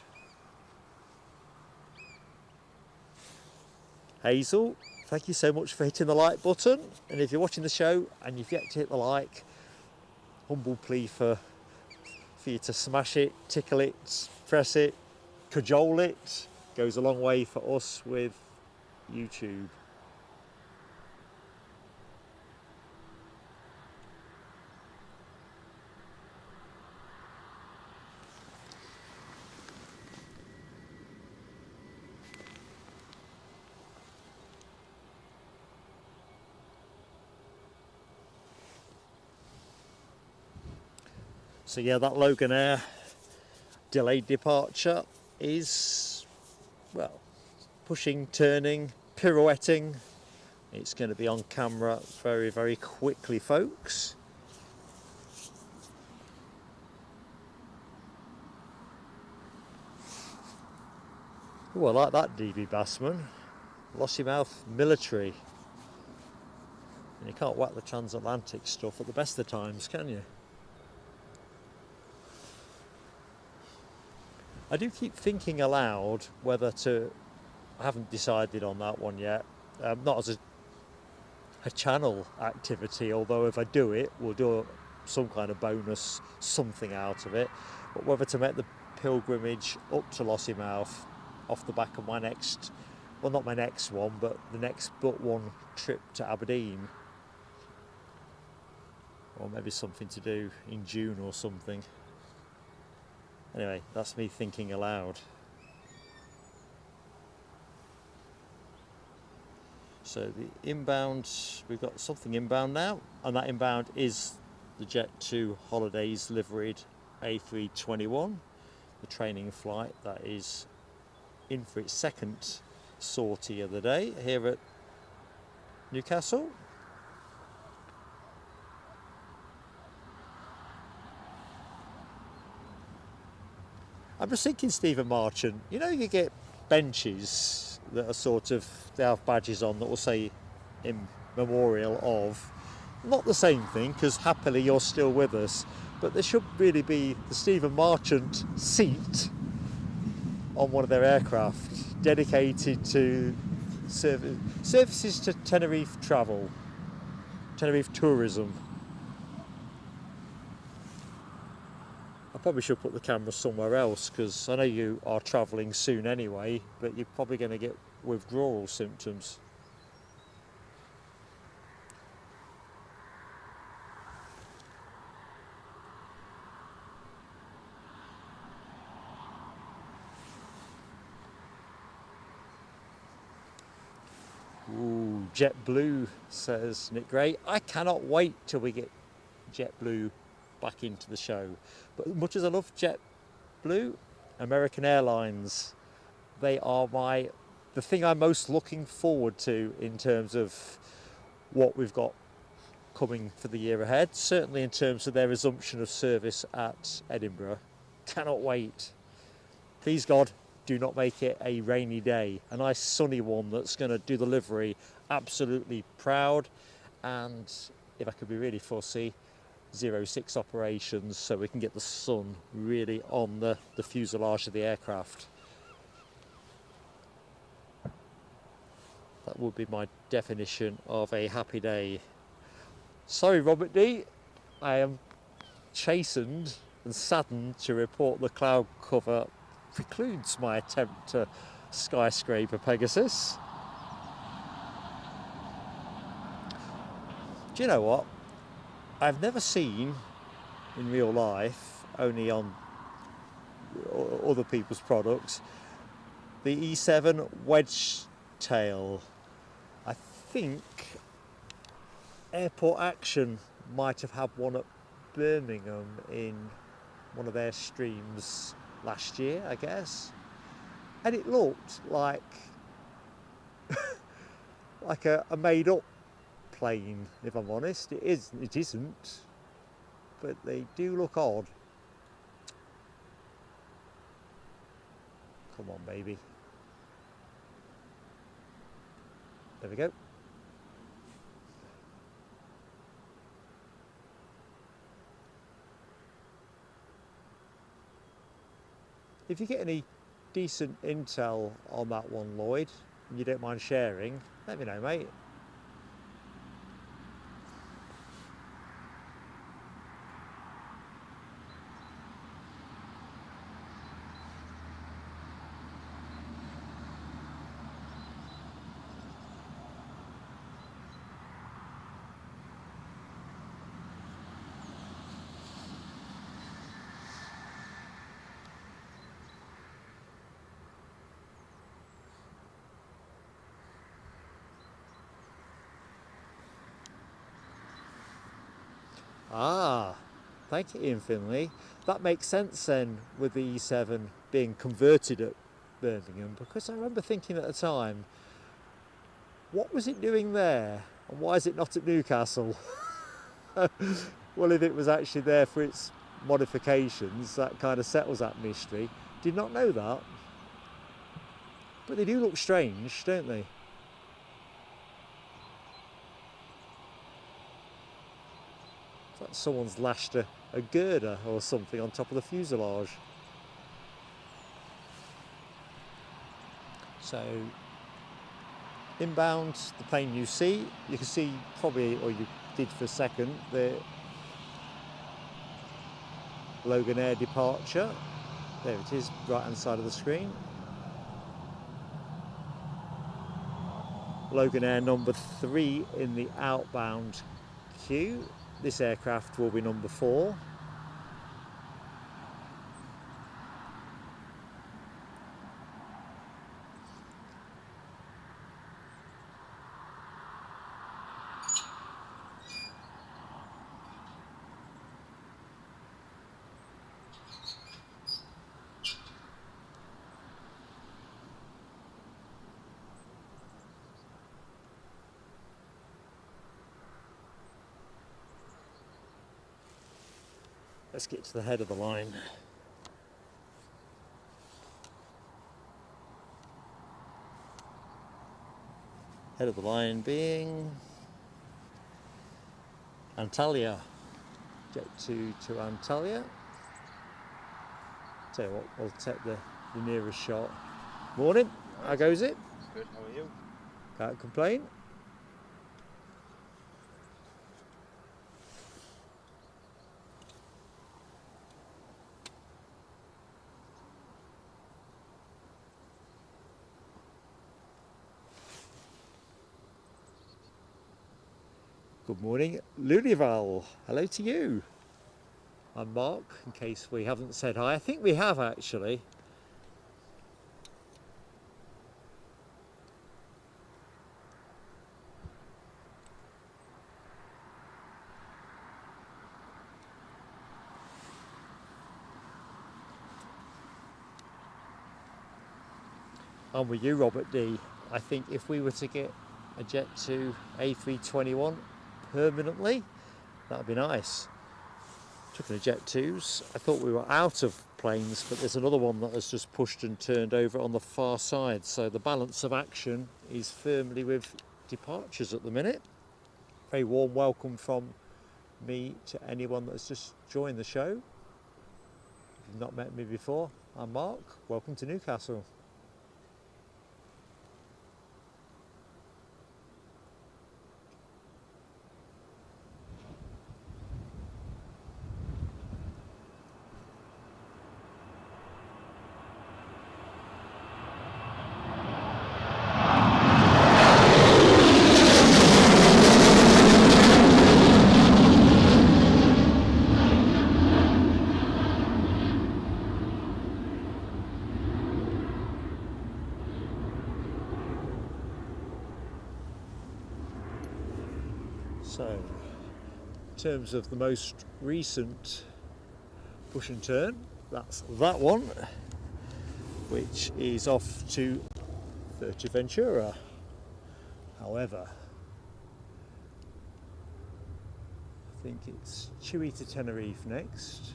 Hazel, thank you so much for hitting the like button, and if you're watching the show and you've yet to hit the like, humble plea for you to smash it, tickle it, press it, cajole it. Goes a long way for us with YouTube. So yeah, that Loganair delayed departure is, well, pushing, turning, pirouetting. It's going to be on camera very, very quickly, folks. Oh, I like that DB Bassman. Lossymouth military. And you can't whack the transatlantic stuff at the best of times, can you? I do keep thinking aloud whether to, I haven't decided on that one yet, not as a channel activity, although if I do it, we'll do some kind of bonus, something out of it, but whether to make the pilgrimage up to Lossymouth off the back of my next, well, not my next one, but the next but one trip to Aberdeen, or maybe something to do in June or something. Anyway, that's me thinking aloud. So the inbound, we've got something inbound now, and that inbound is the Jet 2 Holidays liveried A321, the training flight that is in for its second sortie of the day here at Newcastle. I'm just thinking, Stephen Marchant, you know, you get benches that are sort of, they have badges on that will say in memorial of Not the same thing, because happily you're still with us, but there should really be the Stephen Marchant seat on one of their aircraft dedicated to services to Tenerife travel, Tenerife tourism. I probably should put the camera somewhere else, because I know you are travelling soon anyway, but you're probably going to get withdrawal symptoms. Ooh, JetBlue, says Nick Gray. I cannot wait till we get JetBlue back into the show. But as much as I love JetBlue, American Airlines, they are the thing I'm most looking forward to in terms of what we've got coming for the year ahead. Certainly in terms of their resumption of service at Edinburgh. Cannot wait. Please God, do not make it a rainy day. A nice sunny one that's going to do the livery absolutely proud. And if I could be really fussy, 06 operations, so we can get the sun really on the fuselage of the aircraft. That would be my definition of a happy day. Sorry, Robert D. I am chastened and saddened to report the cloud cover precludes my attempt to skyscraper Pegasus. Do you know what? I've never seen in real life, only on other people's products, the E7 wedge tail. I think Airport Action might have had one at Birmingham in one of their streams last year, I guess, and it looked like like a made-up plane, if I'm honest. It isn't, but they do look odd. Come on, baby. There we go. If you get any decent intel on that one, Lloyd, and you don't mind sharing, let me know, mate. Ah, thank you, Ian Finley. That makes sense then, with the E7 being converted at Birmingham, because I remember thinking at the time, what was it doing there, and why is it not at Newcastle? Well, if it was actually there for its modifications, that kind of settles that mystery. Did not know that. But they do look strange, don't they? It's like someone's lashed a girder or something on top of the fuselage. So, inbound, the plane you can see probably, or you did for a second, the Logan Air departure. There it is, right hand side of the screen. Logan Air number 3 in the outbound queue. This aircraft will be number 4. Let's get to the head of the line. Head of the line being Antalya. Jet 2 to Antalya. Tell you what, we'll take the nearest shot. Morning, how goes it? Good, how are you? Can't complain. Good morning, Lulival. Hello to you. I'm Mark, in case we haven't said hi. I think we have actually. I'm with you, Robert D. I think if we were to get a Jet 2 A321 permanently, that'd be nice. Talking of Jet 2s, I thought we were out of planes, but there's another one that has just pushed and turned over on the far side. So the balance of action is firmly with departures at the minute. Very warm welcome from me to anyone that's just joined the show. If you've not met me before, I'm Mark. Welcome to Newcastle. So, in terms of the most recent push and turn, that's that one, which is off to Fuerteventura. However, I think it's Chewy to Tenerife next.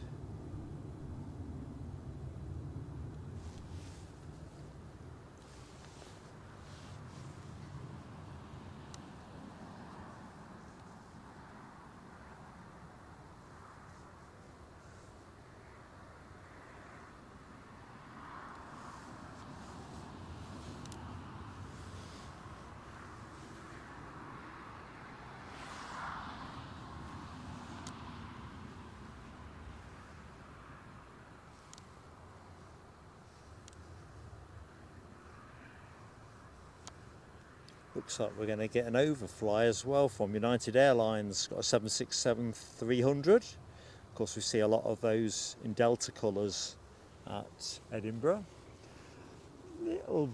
Looks like we're going to get an overfly as well from United Airlines. Got a 767-300. Of course, we see a lot of those in Delta colours at Edinburgh. Little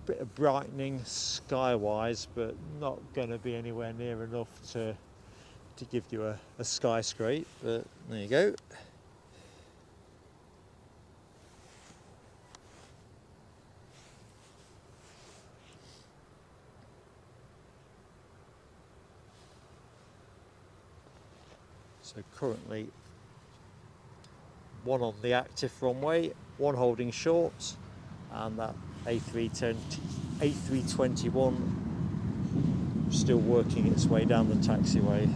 bit of brightening sky-wise, but not going to be anywhere near enough to give you a sky scrape. But there you go. So currently one on the active runway, one holding short, and that A321 still working its way down the taxiway.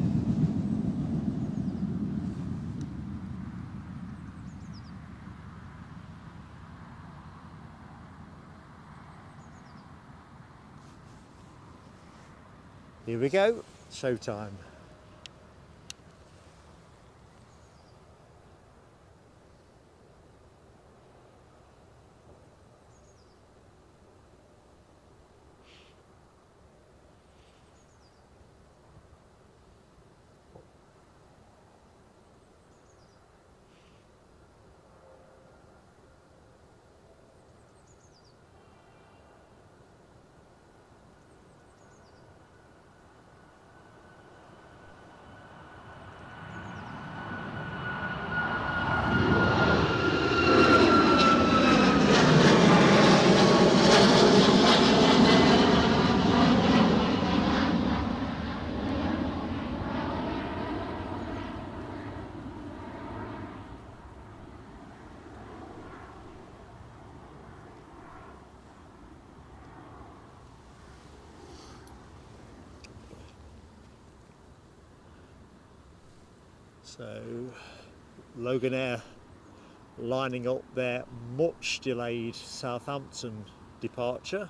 Here we go, showtime. So Loganair lining up their much delayed Southampton departure.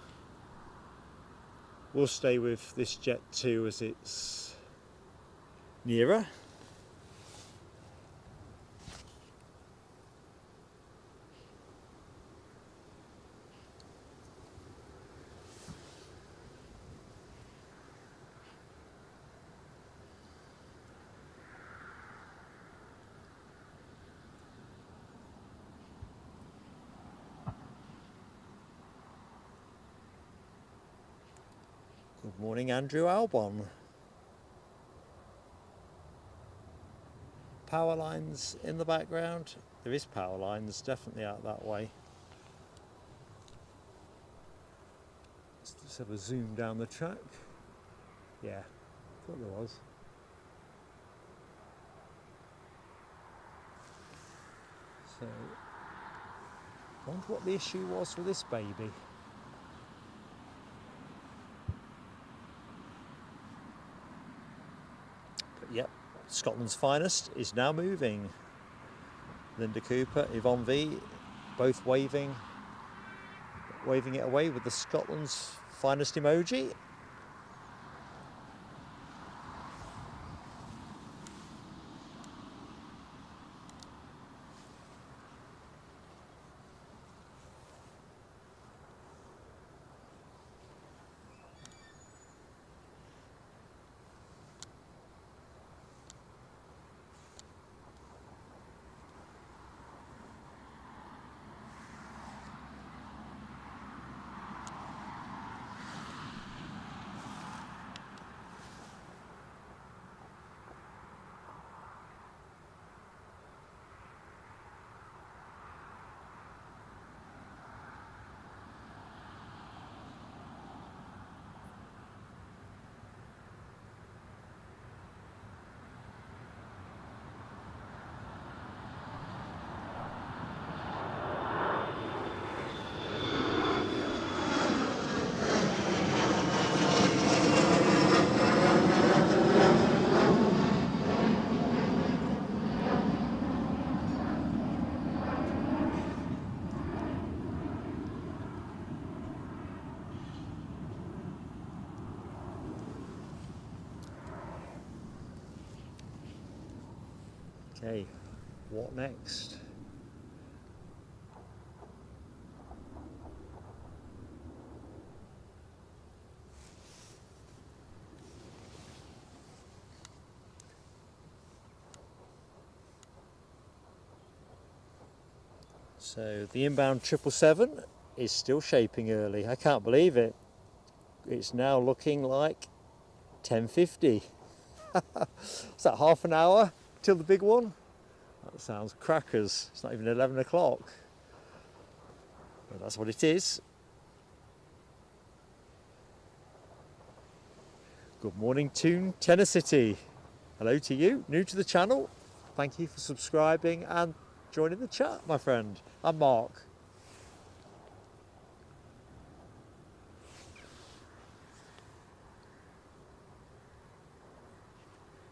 We'll stay with this jet too as it's nearer. Good morning, Andrew Albon. Power lines in the background. There is power lines definitely out that way. Let's have a zoom down the track. Yeah, thought there was. So, I wonder what the issue was with this baby. Yep, Scotland's finest is now moving. Linda Cooper, Yvonne V, both waving it away with the Scotland's finest emoji. Okay, what next? So the inbound 777 is still shaping early. I can't believe it. It's now looking like 10:50. Is that half an hour till the big one? That sounds crackers. It's not even 11 o'clock. But that's what it is. Good morning, Toon Tennessee. Hello to you, new to the channel. Thank you for subscribing and joining the chat, my friend. I'm Mark.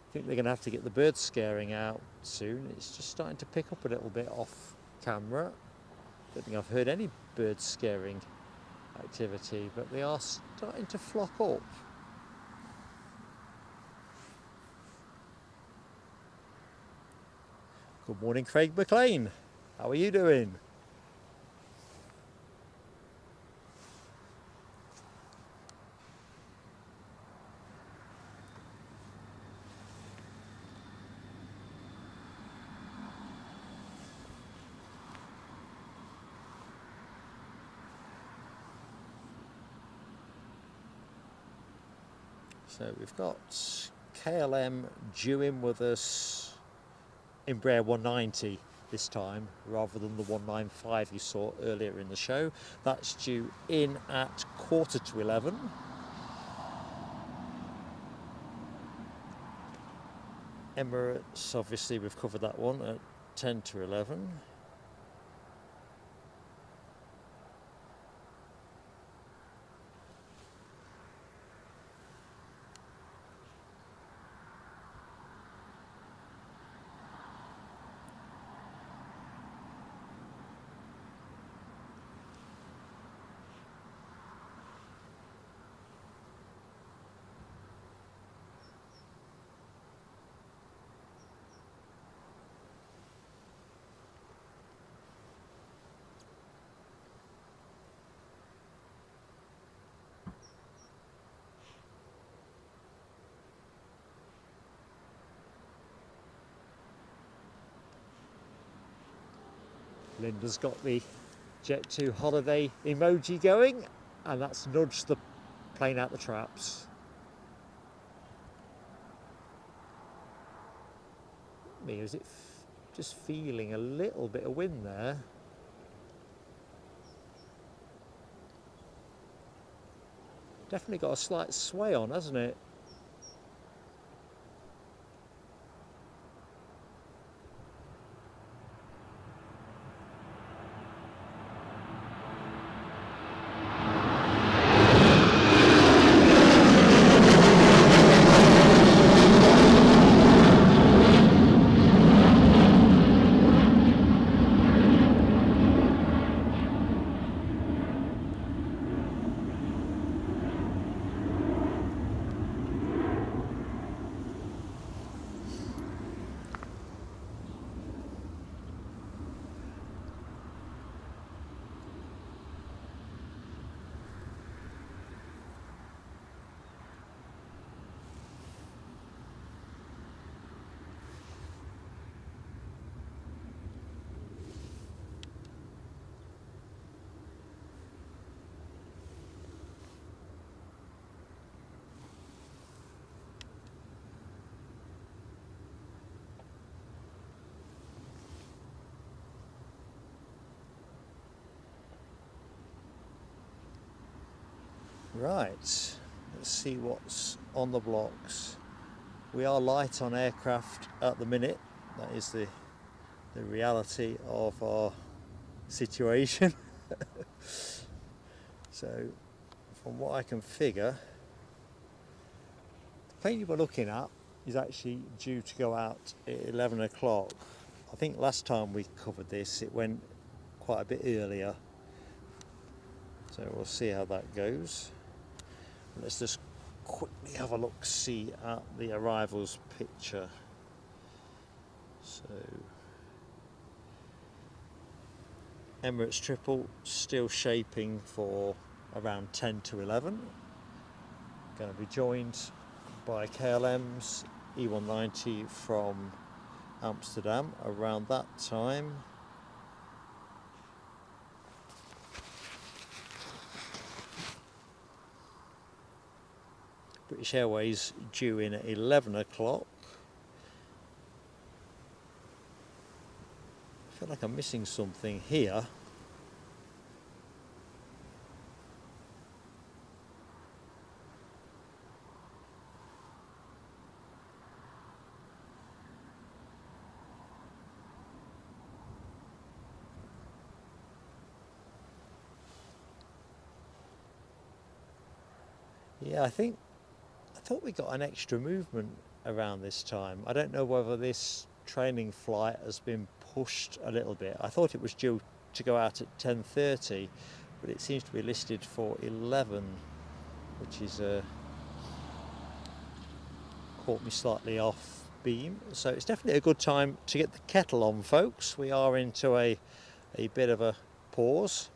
I think they're going to have to get the bird scaring out soon. It's just starting to pick up a little bit off camera. Don't think I've heard any bird scaring activity, but they are starting to flock up. Good morning, Craig McLean. How are you doing? So we've got KLM due in with us, Embraer 190 this time, rather than the 195 you saw earlier in the show. That's due in at 11:15. Emirates, obviously we've covered that one at 10:11. Linda's got the Jet 2 holiday emoji going, and that's nudged the plane out the traps. Is it just feeling a little bit of wind there? Definitely got a slight sway on, hasn't it? Right, let's see what's on the blocks. We are light on aircraft at the minute. That is the reality of our situation. So, from what I can figure, the plane you were looking at is actually due to go out at 11 o'clock. I think last time we covered this, it went quite a bit earlier. So we'll see how that goes. Let's just quickly have a look, see at the arrivals picture. So Emirates triple still shaping for around 10 to 11. Going to be joined by KLM's E190 from Amsterdam around that time. British Airways due in at 11 o'clock. I feel like I'm missing something here. Yeah, I thought we got an extra movement around this time. I don't know whether this training flight has been pushed a little bit. I thought it was due to go out at 10:30, but it seems to be listed for 11, which is caught me slightly off beam. So it's definitely a good time to get the kettle on, folks. We are into a bit of a pause.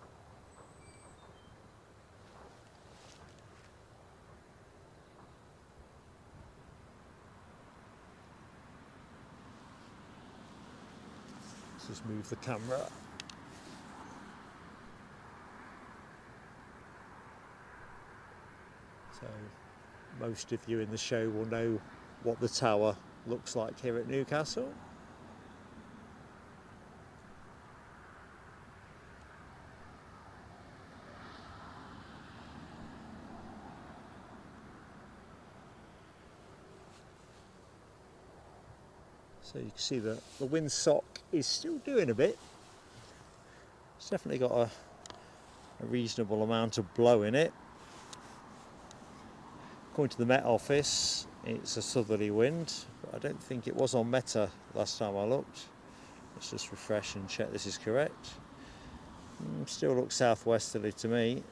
Just move the camera. So most of you in the show will know what the tower looks like here at Newcastle. So you can see that the windsock is still doing a bit. It's definitely got a reasonable amount of blow in it. According to the Met Office, it's a southerly wind, but I don't think it was on Meta last time I looked. Let's just refresh and check this is correct. Still looks southwesterly to me.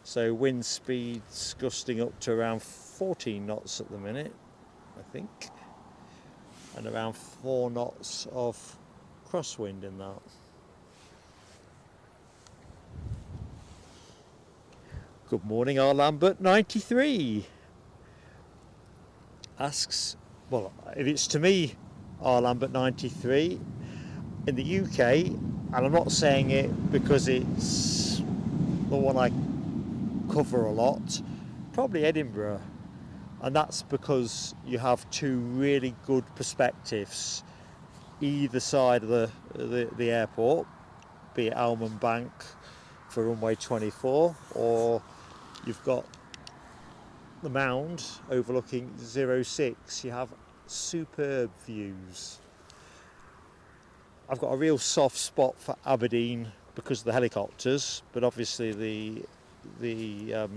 So wind speeds gusting up to around 14 knots at the minute, I think. And around 4 knots of crosswind in that. Good morning, R. Lambert 93 asks, well, if it's to me, R. Lambert 93, in the UK, and I'm not saying it because it's the one I cover a lot, probably Edinburgh, and that's because you have two really good perspectives either side of the airport, be it Almond Bank for runway 24, or you've got the mound overlooking 06. You have superb views. I've got a real soft spot for Aberdeen because of the helicopters, but obviously the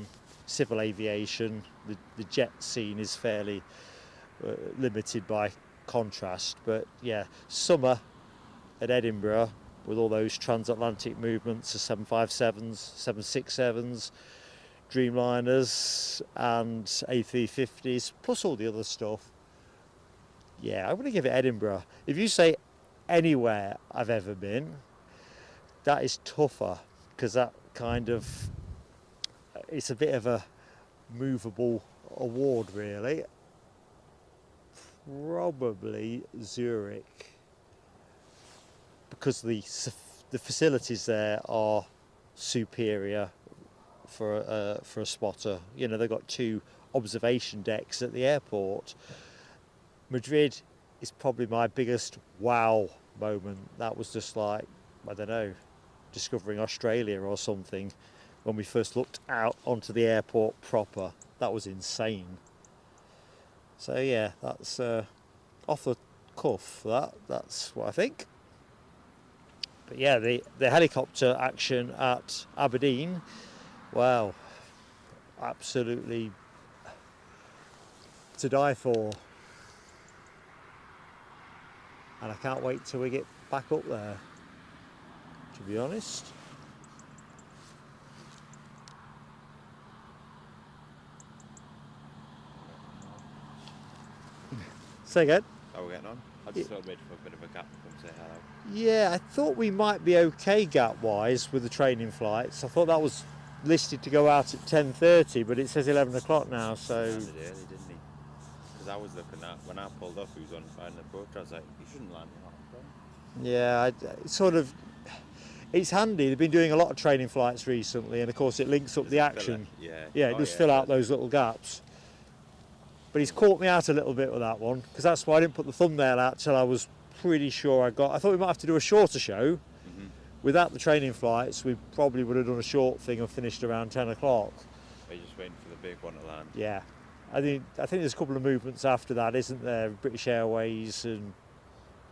civil aviation, the jet scene is fairly limited by contrast. But yeah, summer at Edinburgh with all those transatlantic movements of 757s, 767s, Dreamliners and A350s, plus all the other stuff. Yeah, I'm going to give it Edinburgh. If you say anywhere I've ever been, that is tougher, because that kind of, it's a bit of a movable award really. Probably Zurich, because the facilities there are superior for a spotter. You know, they've got 2 observation decks at the airport. Madrid is probably my biggest wow moment. That was just like, I don't know, discovering Australia or something when we first looked out onto the airport proper. That was insane. So yeah, that's off the cuff, that's what I think. But yeah, the helicopter action at Aberdeen, wow, absolutely to die for. And I can't wait till we get back up there, to be honest. Say again? How are we getting on? I just thought I'd wait for a bit of a gap to come say hello. Yeah, I thought we might be okay gap-wise with the training flights. I thought that was listed to go out at 10:30, but it says 11 o'clock now, so... He landed early, didn't he? Because I was looking at, when I pulled up, he was on the approach, I was like, you shouldn't land in Yeah, it's sort of... It's handy. They've been doing a lot of training flights recently, and of course it links up the action. Yeah, it does fill out those little gaps. But he's caught me out a little bit with that one, because that's why I didn't put the thumbnail out till I was pretty sure I thought we might have to do a shorter show. Mm-hmm. Without the training flights, we probably would have done a short thing and finished around 10 o'clock. Are you just waiting for the big one to land? Yeah. I think there's a couple of movements after that, isn't there? British Airways and...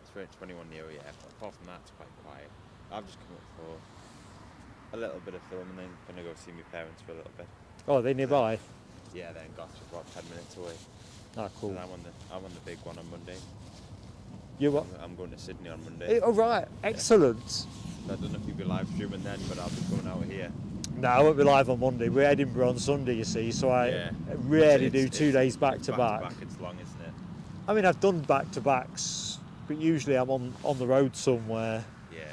It's 21 Neo, yeah. But apart from that, it's quite quiet. I've just come up for a little bit of film and then going to go see my parents for a little bit. Oh, are they nearby? Yeah, they're in Gloucester, about 10 minutes away. Ah, cool. And I'm on the big one on Monday. You what? I'm going to Sydney on Monday. Oh, right. Excellent. I don't know if you'll be live streaming then, but I'll be coming out here. No, I won't be live on Monday. We're Edinburgh on Sunday, you see, so I rarely do 2 days back to back. It's long, isn't it? I mean, I've done back-to-backs, but usually I'm on the road somewhere. Yeah.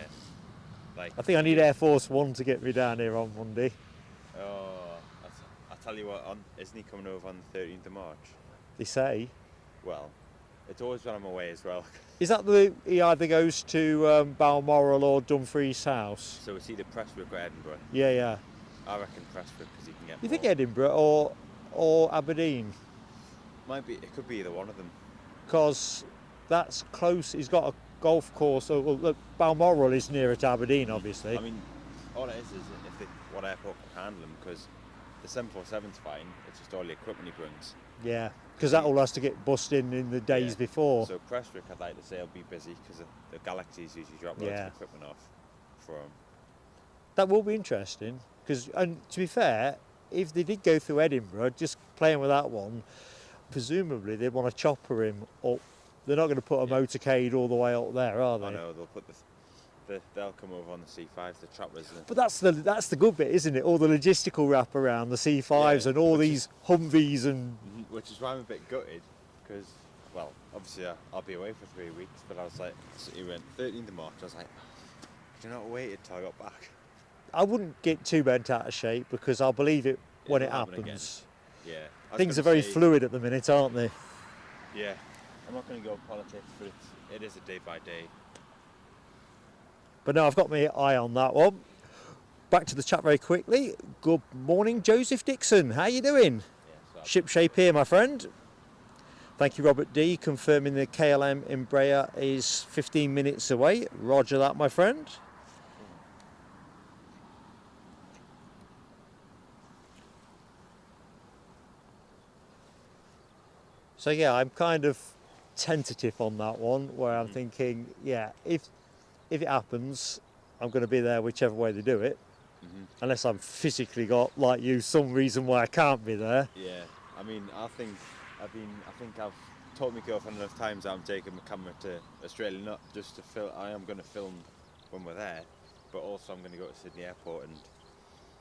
Like, I think I need Air Force One to get me down here on Monday. Oh, I'll tell you what, isn't he coming over on the 13th of March? They say. Well, it's always when I'm away as well. Is that he either goes to Balmoral or Dumfries House? So it's either Prestwick or Edinburgh. Yeah. I reckon Prestwick because he can get You more. think Edinburgh or Aberdeen? Might be. It could be either one of them. Because that's close. He's got a golf course. So, well, look, Balmoral is nearer to Aberdeen, obviously. I mean, all it is what airport can handle him, because the 747's fine. It's just all the equipment he brings. Yeah, because that all has to get bussed in the days before. So Prestwick, I'd like to say, will be busy because the Galaxies usually drop loads of equipment off for him. That will be interesting, because, and to be fair, if they did go through Edinburgh, just playing with that one, presumably they'd want to chopper him up. They're not going to put a motorcade all the way up there, are they? I know, they'll put they'll come over on the C5s, the choppers. But that's the good bit, isn't it? All the logistical wrap around the C5s and all these Humvees and... Which is why I'm a bit gutted, because, well, obviously I'll be away for 3 weeks, but I was like, he went 13th of March, I was like, do you not wait until I got back? I wouldn't get too bent out of shape, because I'll believe it when it happens. Yeah. Things are very fluid at the minute, aren't they? Yeah. I'm not going to go politics, but it is a day by day. But no, I've got my eye on that one. Back to the chat very quickly. Good morning, Joseph Dixon. How you doing? Yeah, Ship shape here, my friend. Thank you, Robert D, confirming the KLM Embraer is 15 minutes away. Roger that, my friend. So yeah, I'm kind of tentative on that one, where I'm thinking, yeah, if it happens, I'm going to be there whichever way they do it, unless I'm physically got, like you, some reason why I can't be there. Yeah, I mean, I think I've told my girlfriend enough times that I'm taking my camera to Australia, not just to film. I am going to film when we're there, but also I'm going to go to Sydney Airport and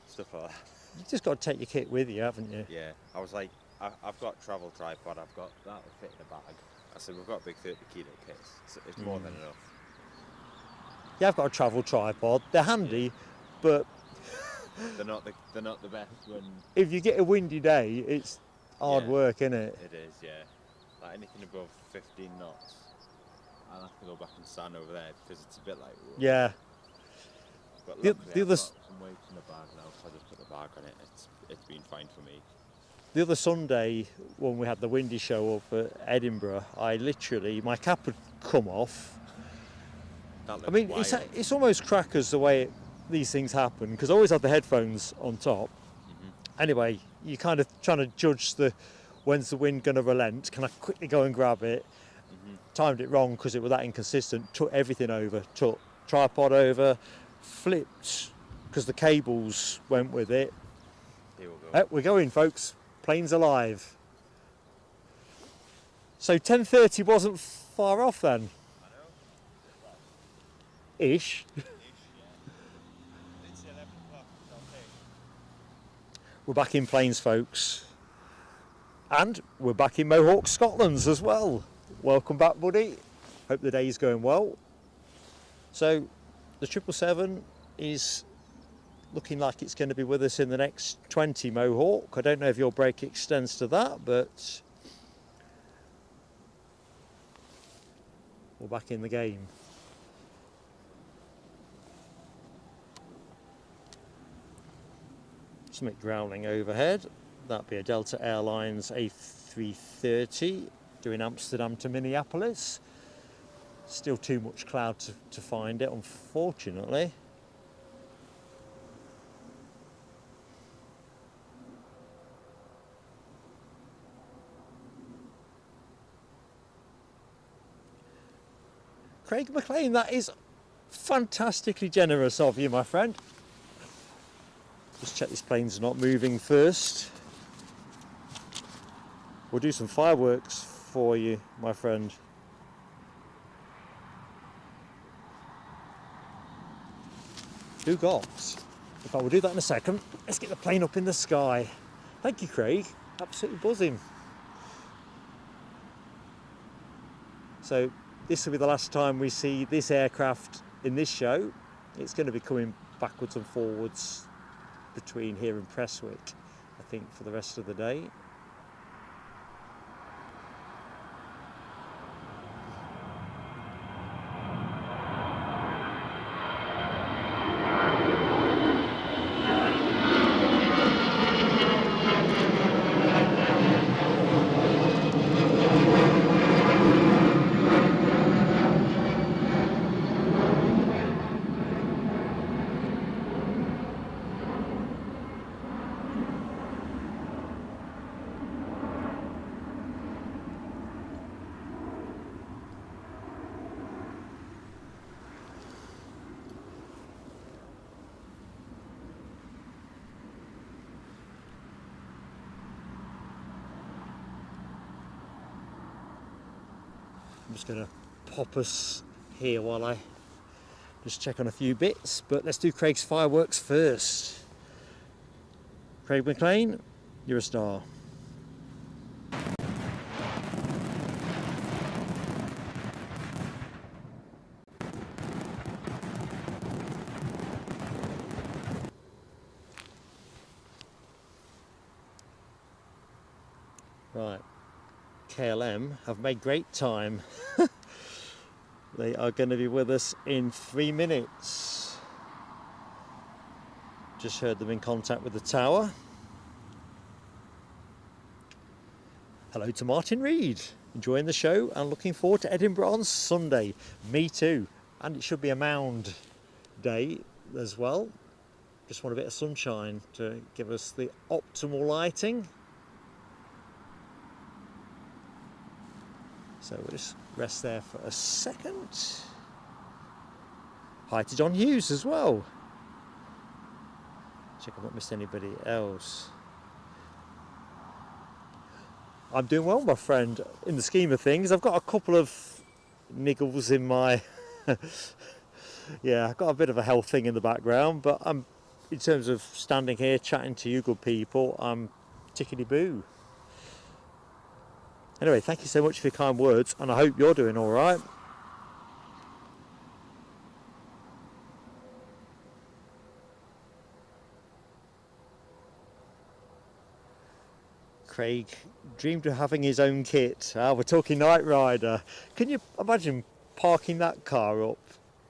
stuff like that. You just got to take your kit with you, haven't you? Yeah, I was like, I've got a travel tripod, I've got that will fit in a bag. I said, we've got a big 30 kilo case, so it's more than enough. Yeah, I've got a travel tripod. They're handy, but they're not the best when. If you get a windy day, it's hard work, isn't it? It is, yeah. Like anything above 15 knots, I'll have to go back and stand over there because it's a bit like. Whoa. Yeah. But The luckily other I've got some weight in the bag now, so I just put the bag on it. It's been fine for me. The other Sunday, when we had the windy show up at Edinburgh, I literally, my cap had come off. I mean, it's almost crackers the way these things happen, because I always have the headphones on top. Anyway, you're kind of trying to judge when's the wind going to relent. Can I quickly go and grab it? Timed it wrong because it was that inconsistent. Took everything over. Took tripod over. Flipped because the cables went with it. Here we go. We're going, folks. Plane's alive. So 10:30 wasn't far off then. I know. Ish. Ish, yeah. It's 11 o'clock. Okay. We're back in planes, folks. And we're back in Mohawk, Scotland as well. Welcome back, buddy. Hope the day's going well. So the 777 is looking like it's going to be with us in the next 20 Mohawk. I don't know if your break extends to that, but we're back in the game. Something growling overhead. That'd be a Delta Airlines A330 doing Amsterdam to Minneapolis. Still too much cloud to find it, unfortunately. Craig McLean, that is fantastically generous of you, my friend. Just check this plane's not moving first. We'll do some fireworks for you, my friend. Who got? In fact, we'll do that in a second. Let's get the plane up in the sky. Thank you, Craig. Absolutely buzzing. So this will be the last time we see this aircraft in this show. It's going to be coming backwards and forwards between here and Prestwick, I think, for the rest of the day. I'm just going to pop us here while I just check on a few bits, but let's do Craig's fireworks first. Craig McLean, you're a star. Right. KLM have made great time. They are going to be with us in 3 minutes. Just heard them in contact with the tower. Hello to Martin Reed, enjoying the show and looking forward to Edinburgh on Sunday. Me too, and it should be a mound day as well. Just want a bit of sunshine to give us the optimal lighting. So we'll just rest there for a second. Hi to John Hughes as well. Check I've not missed anybody else. I'm doing well, my friend, in the scheme of things. I've got a couple of niggles in my... yeah, I've got a bit of a health thing in the background, but I'm, in terms of standing here chatting to you good people, I'm tickety-boo. Anyway, thank you so much for your kind words, and I hope you're doing all right. Craig dreamed of having his own kit. We're talking Night Rider. Can you imagine parking that car up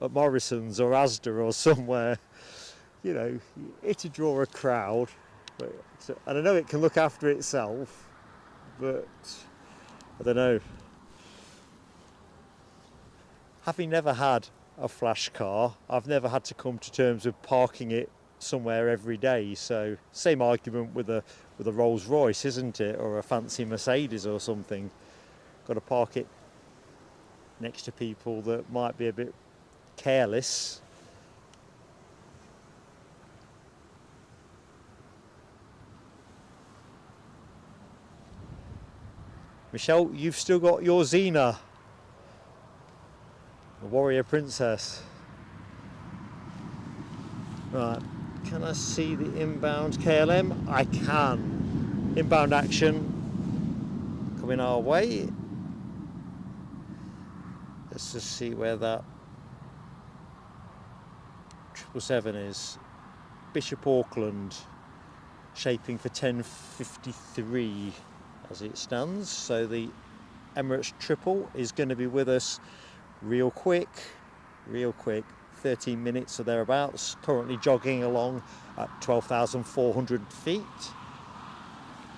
at Morrison's or Asda or somewhere? You know, it'd draw a crowd. And I know it can look after itself, but I don't know. Having never had a flash car, I've never had to come to terms with parking it somewhere every day. So same argument with a Rolls Royce, isn't it, or a fancy Mercedes or something. Got to park it next to people that might be a bit careless. Michelle, you've still got your Xena, the warrior princess. Right, can I see the inbound KLM? I can. Inbound action coming our way. Let's just see where that 777 is. Bishop Auckland, shaping for 10:53 as it stands. So the Emirates triple is going to be with us real quick. 13 minutes or thereabouts, currently jogging along at 12,400 feet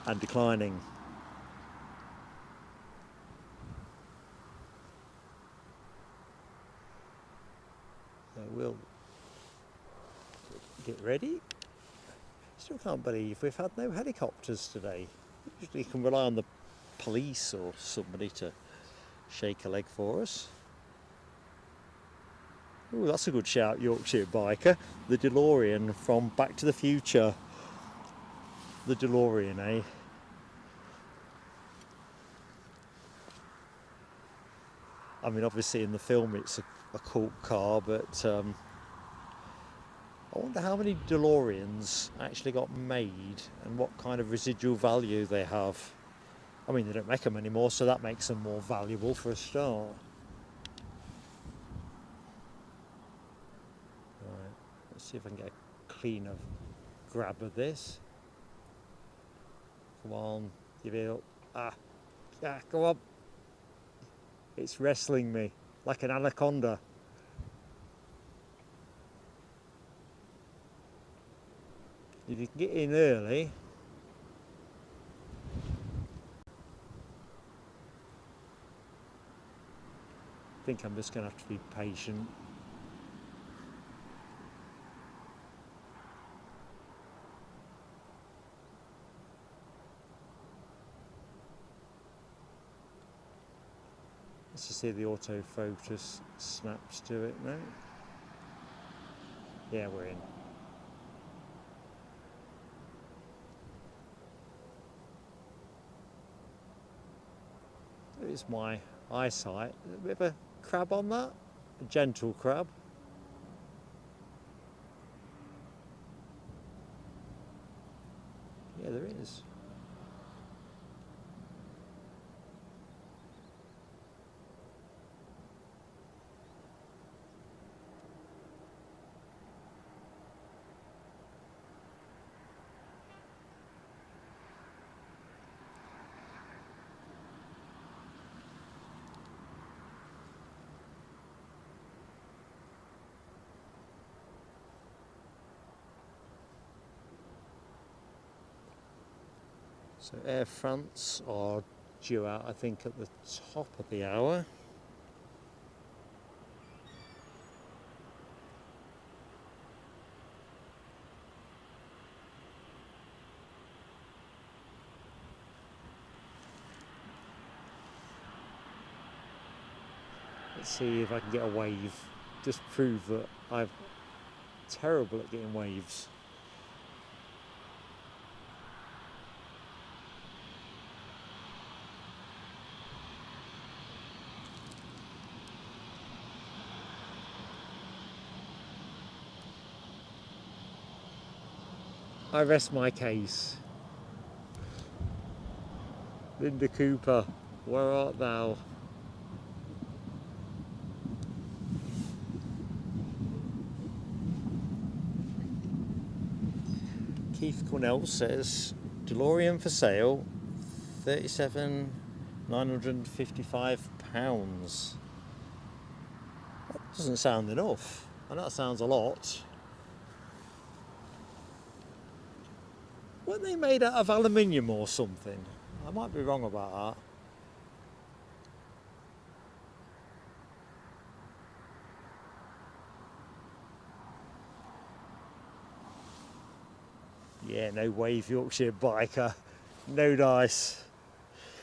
and declining. So we'll get ready. Still can't believe we've had no helicopters today. Usually you can rely on the police or somebody to shake a leg for us. Ooh, that's a good shout, Yorkshire biker. The DeLorean from Back to the Future. The DeLorean, eh? I mean, obviously in the film it's a cult car, but I wonder how many DeLoreans actually got made and what kind of residual value they have. I mean, they don't make them anymore, so that makes them more valuable for a start. Let's see if I can get a cleaner grab of this. Come on, give it up. Go on. It's wrestling me like an anaconda. If you can get in early. I think I'm just going to have to be patient. Let's just see the autofocus snaps to it now. Yeah, we're in. There's my eyesight. A bit of a crab on that. A gentle crab. Yeah, there is. So Air France are due out, I think, at the top of the hour. Let's see if I can get a wave. Just prove that I'm terrible at getting waves. I rest my case. Linda Cooper, where art thou? Keith Cornell says, DeLorean for sale, £37,955. That doesn't sound enough, and that sounds a lot. Weren't they made out of aluminium or something? I might be wrong about that. Yeah, no wave, Yorkshire biker. No dice.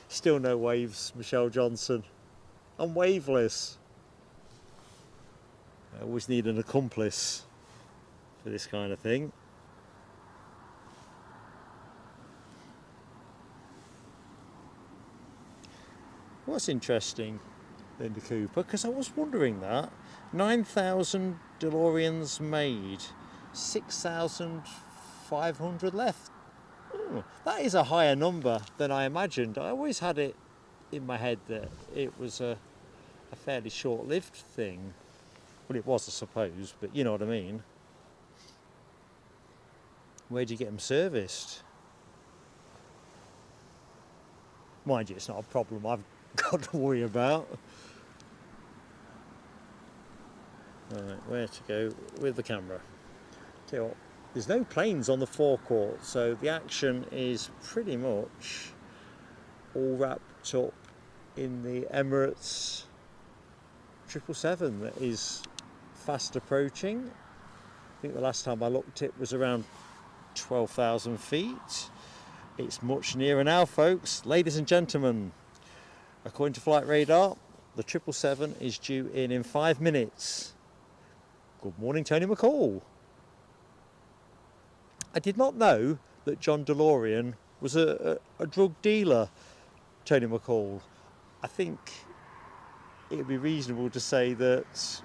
Still no waves, Michelle Johnson. I'm waveless. I always need an accomplice for this kind of thing. What's interesting, Linda Cooper, because I was wondering that 9,000 DeLoreans made, 6,500 left. That is a higher number than I imagined. I always had it in my head that it was a fairly short-lived thing. Well, it was, I suppose, but you know what I mean. Where do you get them serviced? Mind you, it's not a problem I've got to worry about. Right, where to go with the camera? Tell you what, there's no planes on the forecourt, so the action is pretty much all wrapped up in the Emirates 777 that is fast approaching. I think the last time I looked it was around 12,000 feet. It's much nearer now, folks. Ladies and gentlemen, according to flight radar, the 777 is due in 5 minutes. Good morning, Tony McCall. I did not know that John DeLorean was a drug dealer, Tony McCall. I think it would be reasonable to say that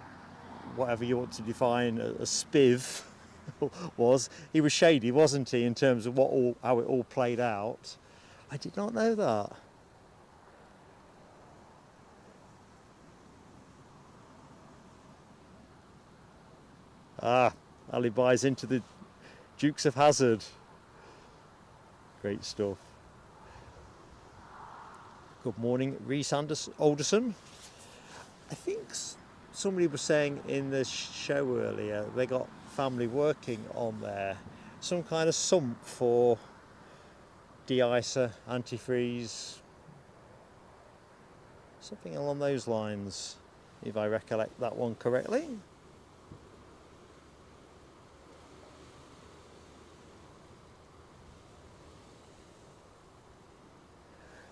whatever you want to define a spiv was, he was shady, wasn't he, in terms of how it all played out. I did not know that. Ali buys into the Dukes of Hazzard. Great stuff. Good morning, Reese Alderson. I think somebody was saying in the show earlier they got family working on there. Some kind of sump for de-icer, antifreeze, something along those lines, if I recollect that one correctly.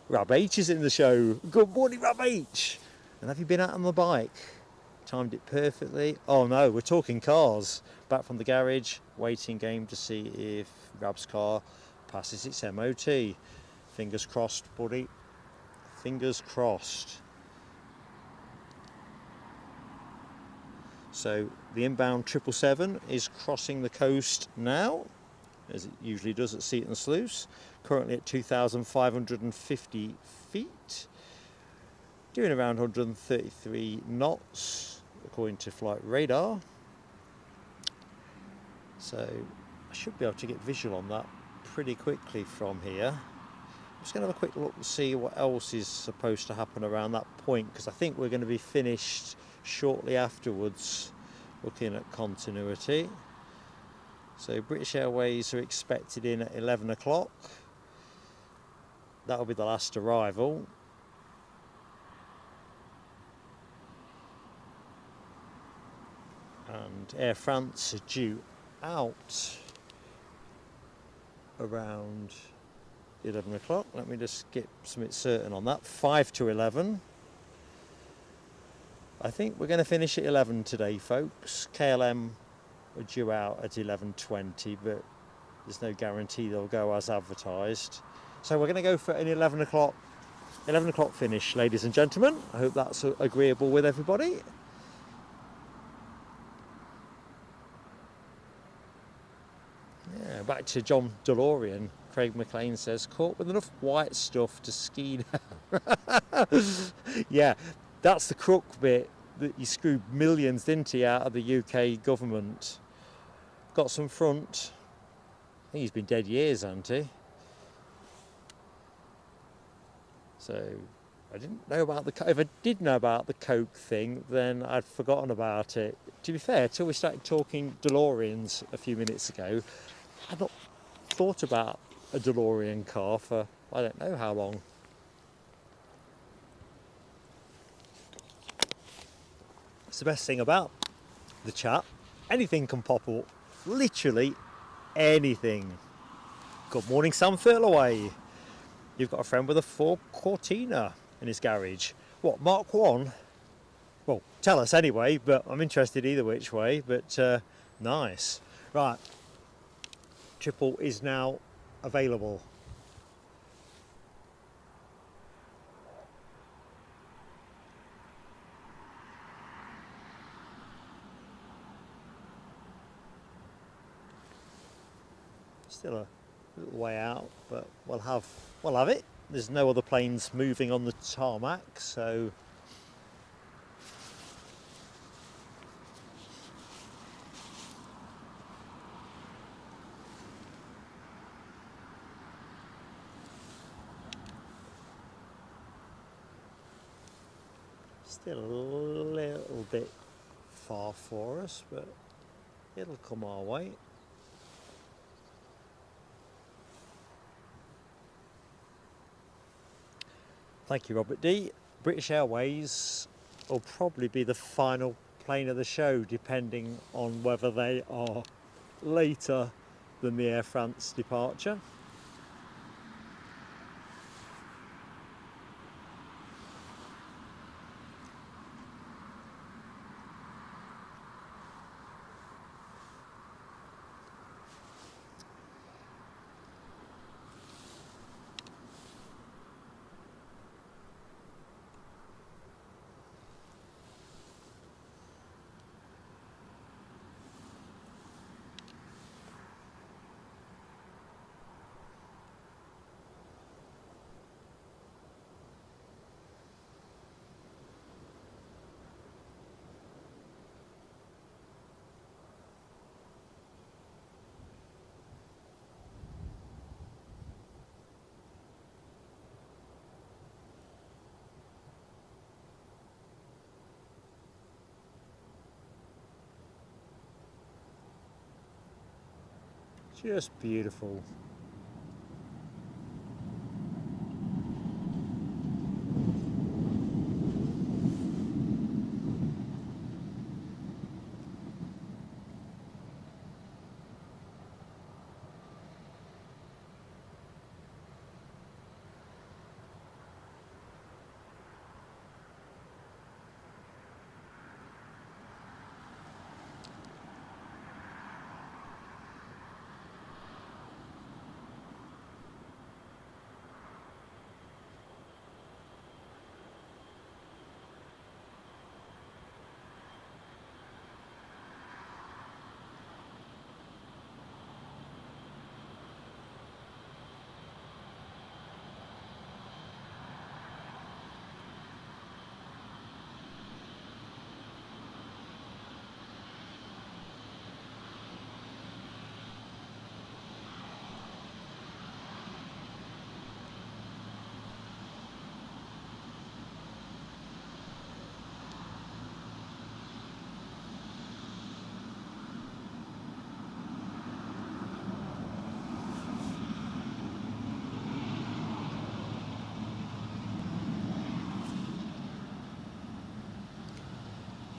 Rab H is in the show. Good morning, Rab H. And have you been out on the bike? Timed it perfectly. Oh no, we're talking cars. Back from the garage, waiting game to see if Rab's car passes its MOT. Fingers crossed, buddy. Fingers crossed. So the inbound 777 is crossing the coast now, as it usually does at Seaton Sluice. Currently at 2,550 feet. Doing around 133 knots, according to flight radar. So I should be able to get visual on that pretty quickly from here. I'm just going to have a quick look and see what else is supposed to happen around that point, because I think we're going to be finished shortly afterwards, looking at continuity. So British Airways are expected in at 11 o'clock. that'll be the last arrival. And Air France are due out around 11 o'clock. Let me just get something certain on that. 5 to 11. I think we're going to finish at 11 today, folks. KLM are due out at 11:20, but there's no guarantee they'll go as advertised. So we're going to go for an 11 o'clock finish, ladies and gentlemen. I hope that's agreeable with everybody. Yeah, back to John DeLorean. Craig McLean says, caught with enough white stuff to ski now. Yeah, that's the crook bit, that you screwed millions, didn't he, out of the UK government. Got some front. I think he's been dead years, hasn't he? So I didn't know about the, if I did know about the Coke thing, then I'd forgotten about it. To be fair, till we started talking DeLoreans a few minutes ago, I'd not thought about a DeLorean car for I don't know how long. It's the best thing about the chat. Anything can pop up. Literally anything. Good morning, Sam Furlaway. You've got a friend with a Ford Cortina in his garage. What, Mark 1? Well, tell us anyway, but I'm interested either which way, but nice. Right, triple is now available. Still a little way out, but we'll have it. There's no other planes moving on the tarmac, so still a little bit far for us, but it'll come our way. Thank you, Robert D. British Airways will probably be the final plane of the show, depending on whether they are later than the Air France departure. Just beautiful.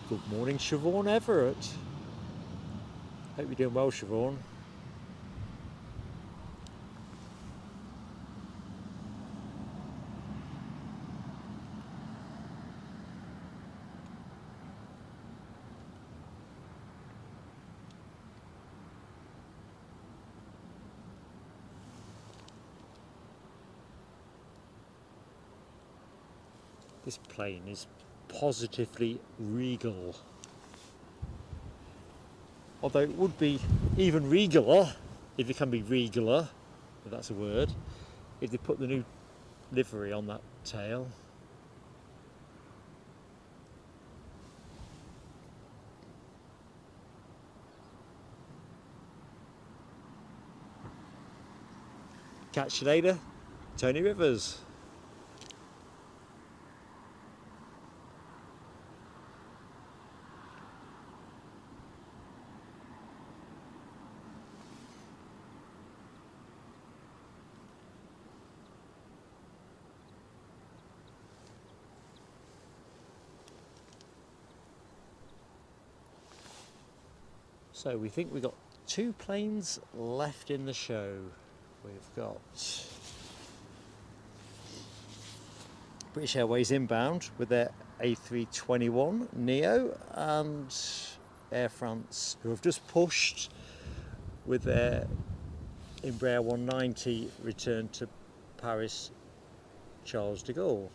Good morning, Siobhan Everett. Hope you're doing well, Siobhan. This plane is positively regal. Although it would be even regaler, if it can be regaler, if that's a word, if they put the new livery on that tail. Catch you later, Tony Rivers. So we think we've got 2 planes left in the show. We've got British Airways inbound with their A321neo and Air France, who have just pushed with their Embraer 190 return to Paris Charles de Gaulle.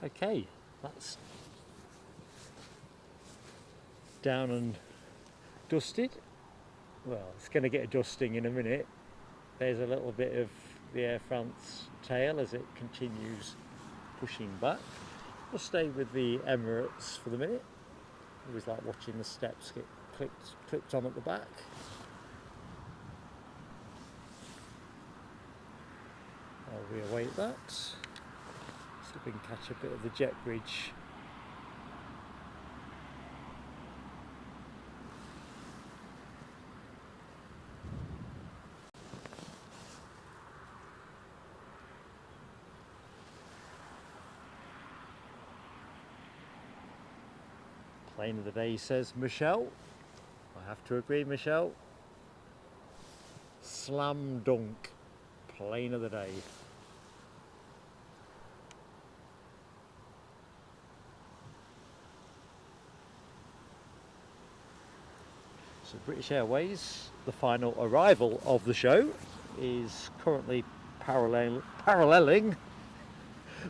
Okay, that's down and dusted. Well, it's going to get a dusting in a minute. There's a little bit of the Air France tail as it continues pushing back. We'll stay with the Emirates for the minute. Always like watching the steps get clipped on at the back. While we await that, see if we can catch a bit of the jet bridge. Plane of the day, says Michelle. I have to agree, Michelle. Slam dunk. Plane of the day. So British Airways, the final arrival of the show, is currently paralleling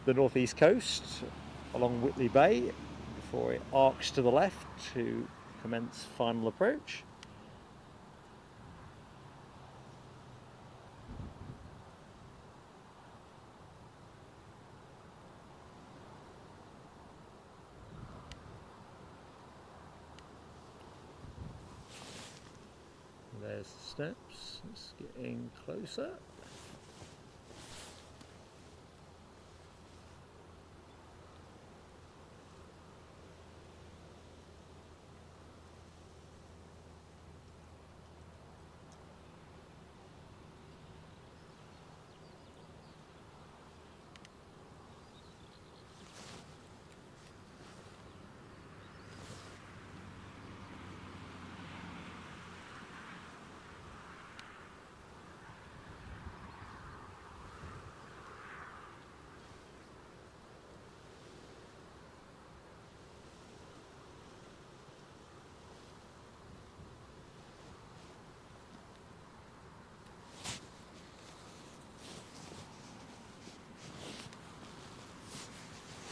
the northeast coast along Whitley Bay before it arcs to the left to commence final approach. There's the steps, it's getting closer.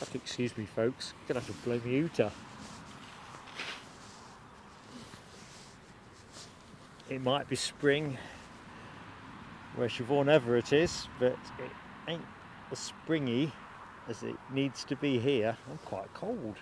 have to excuse me, folks. I'm gonna have to blow muter. It might be spring where Siobhan ever it is, but it ain't as springy as it needs to be here. I'm quite cold.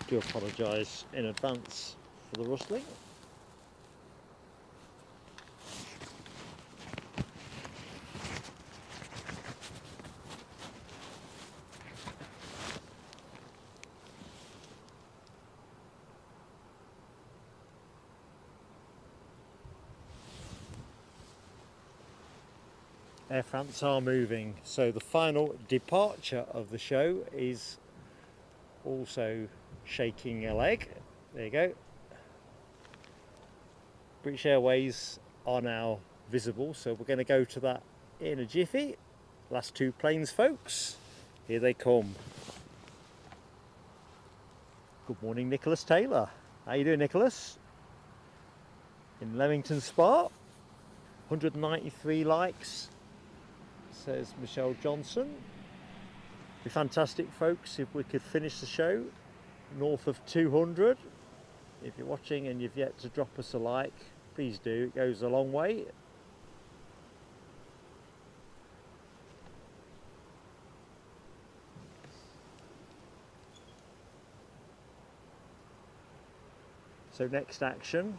I do apologise in advance for the rustling. Air France are moving, so the final departure of the show is also shaking a leg. There you go. British Airways are now visible, so we're going to go to that in a jiffy. Last two planes, folks. Here they come. Good morning, Nicholas Taylor. How you doing, Nicholas? In Leamington Spa. 193 likes, says Michelle Johnson. Be fantastic, folks, if we could finish the show north of 200. If you're watching and you've yet to drop us a like, please do. It goes a long way. So next action,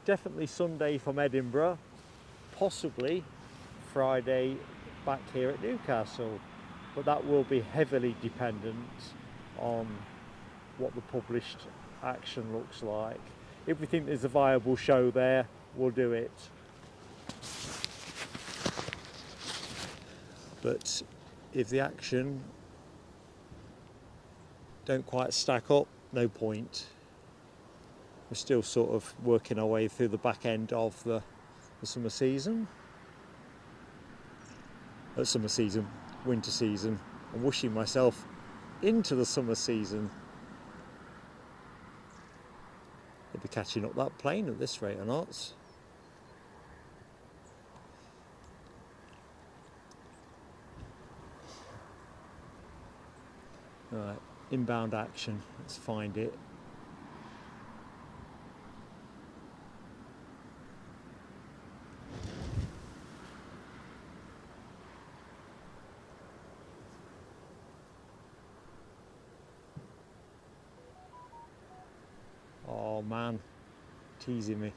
definitely Sunday from Edinburgh, possibly Friday back here at Newcastle, but that will be heavily dependent on what the published action looks like. If we think there's a viable show there, we'll do it. But if the action don't quite stack up, no point. We're still sort of working our way through the back end of the summer season. Summer season, winter season. I'm wishing myself into the summer season. They'll be catching up that plane at this rate or not. Right, inbound action, let's find it. Oh man, teasing me.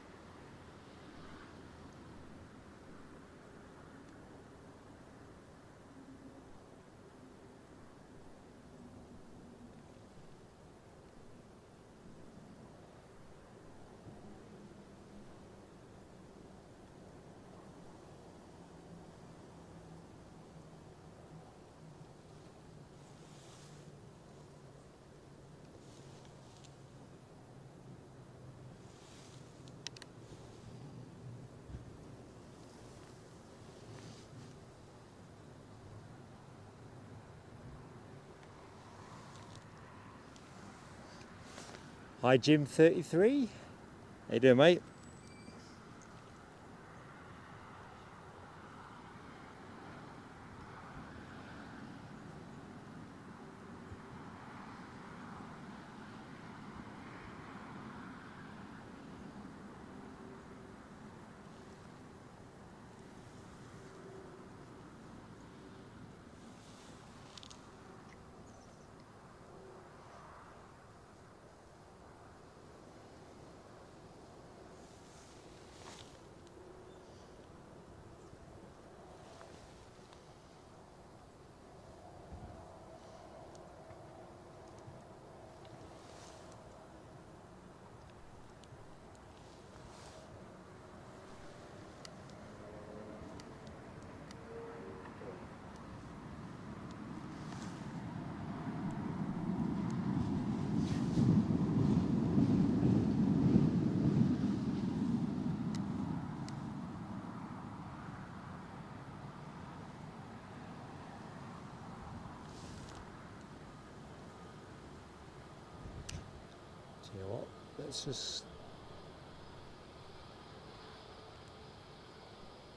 Hi Jim33, how you doing, mate? You know what? Let's just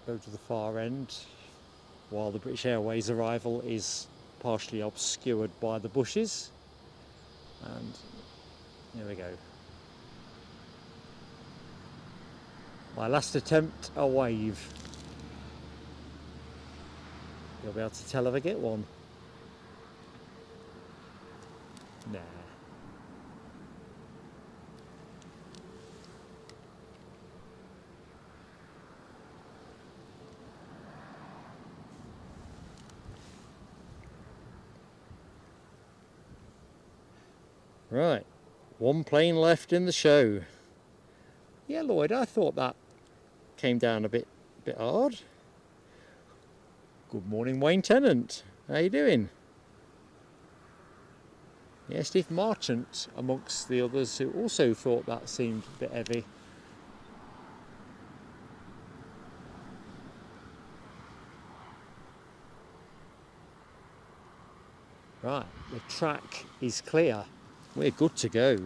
go to the far end while the British Airways arrival is partially obscured by the bushes. And here we go. My last attempt, a wave. You'll be able to tell if I get one. Nah. Right, one plane left in the show. Yeah, Lloyd, I thought that came down a bit hard. Good morning, Wayne Tennant. How you doing? Yeah, Steve Marchant amongst the others who also thought that seemed a bit heavy. Right, the track is clear. We're good to go.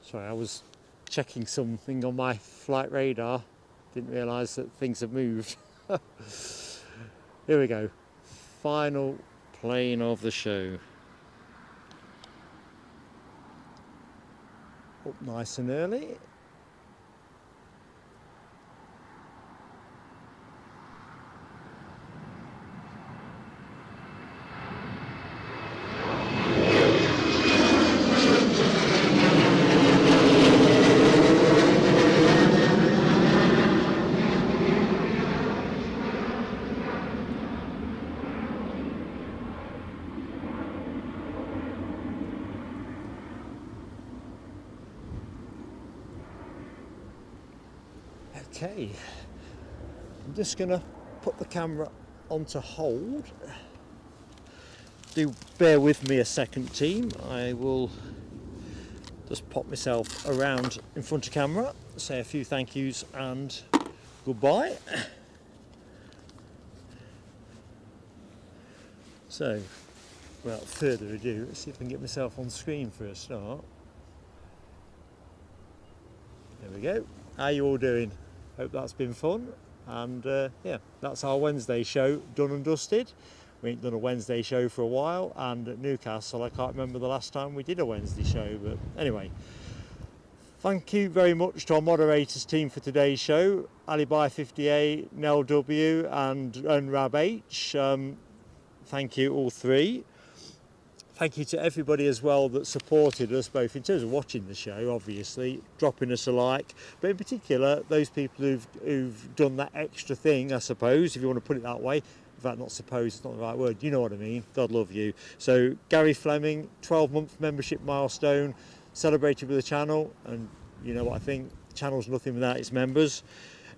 Sorry, I was checking something on my flight radar. Didn't realise that things have moved. Here we go. Final plane of the show. Up nice and early. Okay, I'm just going to put the camera onto hold. Do bear with me a second, team. I will just pop myself around in front of camera, say a few thank yous and goodbye. So, without further ado, let's see if I can get myself on screen for a start. There we go. How you all doing? Hope that's been fun, and yeah, that's our Wednesday show done and dusted. We ain't done a Wednesday show for a while, and at Newcastle I can't remember the last time we did a Wednesday show, but anyway, thank you very much to our moderators team for today's show, Alibi58, Nell W and Rab H. Thank you all three. Thank you to everybody as well that supported us, both in terms of watching the show, obviously, dropping us a like, but in particular, those people who've done that extra thing, I suppose, if you want to put it that way. In fact, not suppose, it's not the right word, you know what I mean, God love you. So, Gary Fleming, 12-month membership milestone, celebrated with the channel, and you know what I think, the channel's nothing without its members.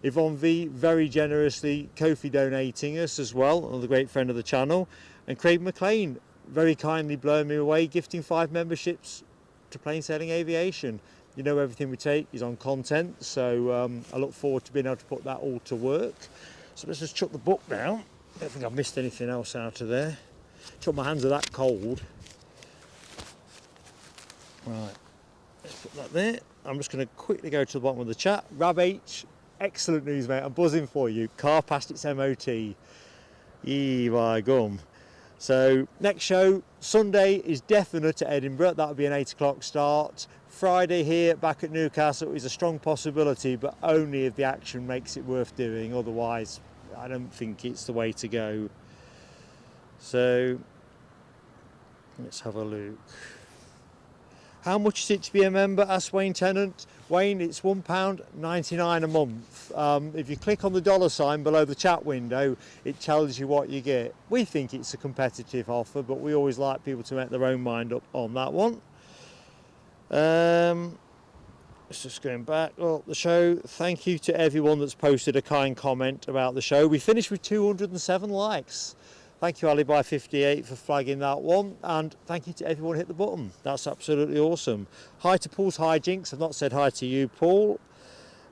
Yvonne V, very generously, Kofi donating us as well, another great friend of the channel, and Craig McLean, very kindly blowing me away, gifting 5 memberships to Plain Sailing Aviation. You know, everything we take is on content, so I look forward to being able to put that all to work. So let's just chuck the book down. I don't think I've missed anything else out of there. Chuck, my hands are that cold. Right, let's put that there. I'm just going to quickly go to the bottom of the chat. Rab H, excellent news, mate. I'm buzzing for you. Car passed its MOT. Yee, my gum. So next show Sunday is definite at Edinburgh. That'll be an 8 o'clock start. Friday here back at Newcastle is a strong possibility, but only if the action makes it worth doing. Otherwise, I don't think it's the way to go. So let's have a look. How much is it to be a member? Asked Wayne Tennant. Wayne, it's £1.99 a month. If you click on the $ below the chat window, it tells you what you get. We think it's a competitive offer, but we always like people to make their own mind up on that one. Let's just going back. Well, the show. Thank you to everyone that's posted a kind comment about the show. We finished with 207 likes. Thank you Alibi58 for flagging that one, and thank you to everyone who hit the button. That's absolutely awesome. Hi to Paul's Hijinks. I've not said hi to you, Paul.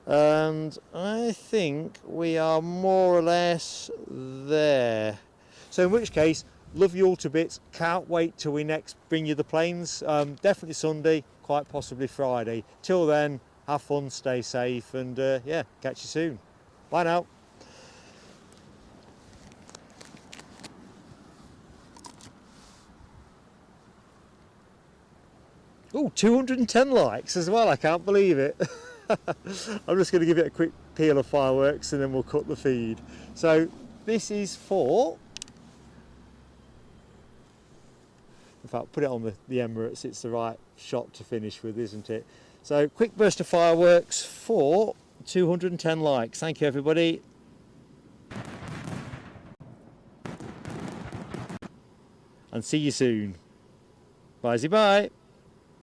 And I think we are more or less there. So in which case, love you all to bits. Can't wait till we next bring you the planes. Definitely Sunday, quite possibly Friday. Till then, have fun, stay safe, and yeah, catch you soon. Bye now. Oh, 210 likes as well, I can't believe it. I'm just going to give it a quick peal of fireworks and then we'll cut the feed. So this is for, in fact, put it on the Emirates, it's the right shot to finish with, isn't it? So quick burst of fireworks for 210 likes. Thank you everybody. And see you soon. Bye-bye.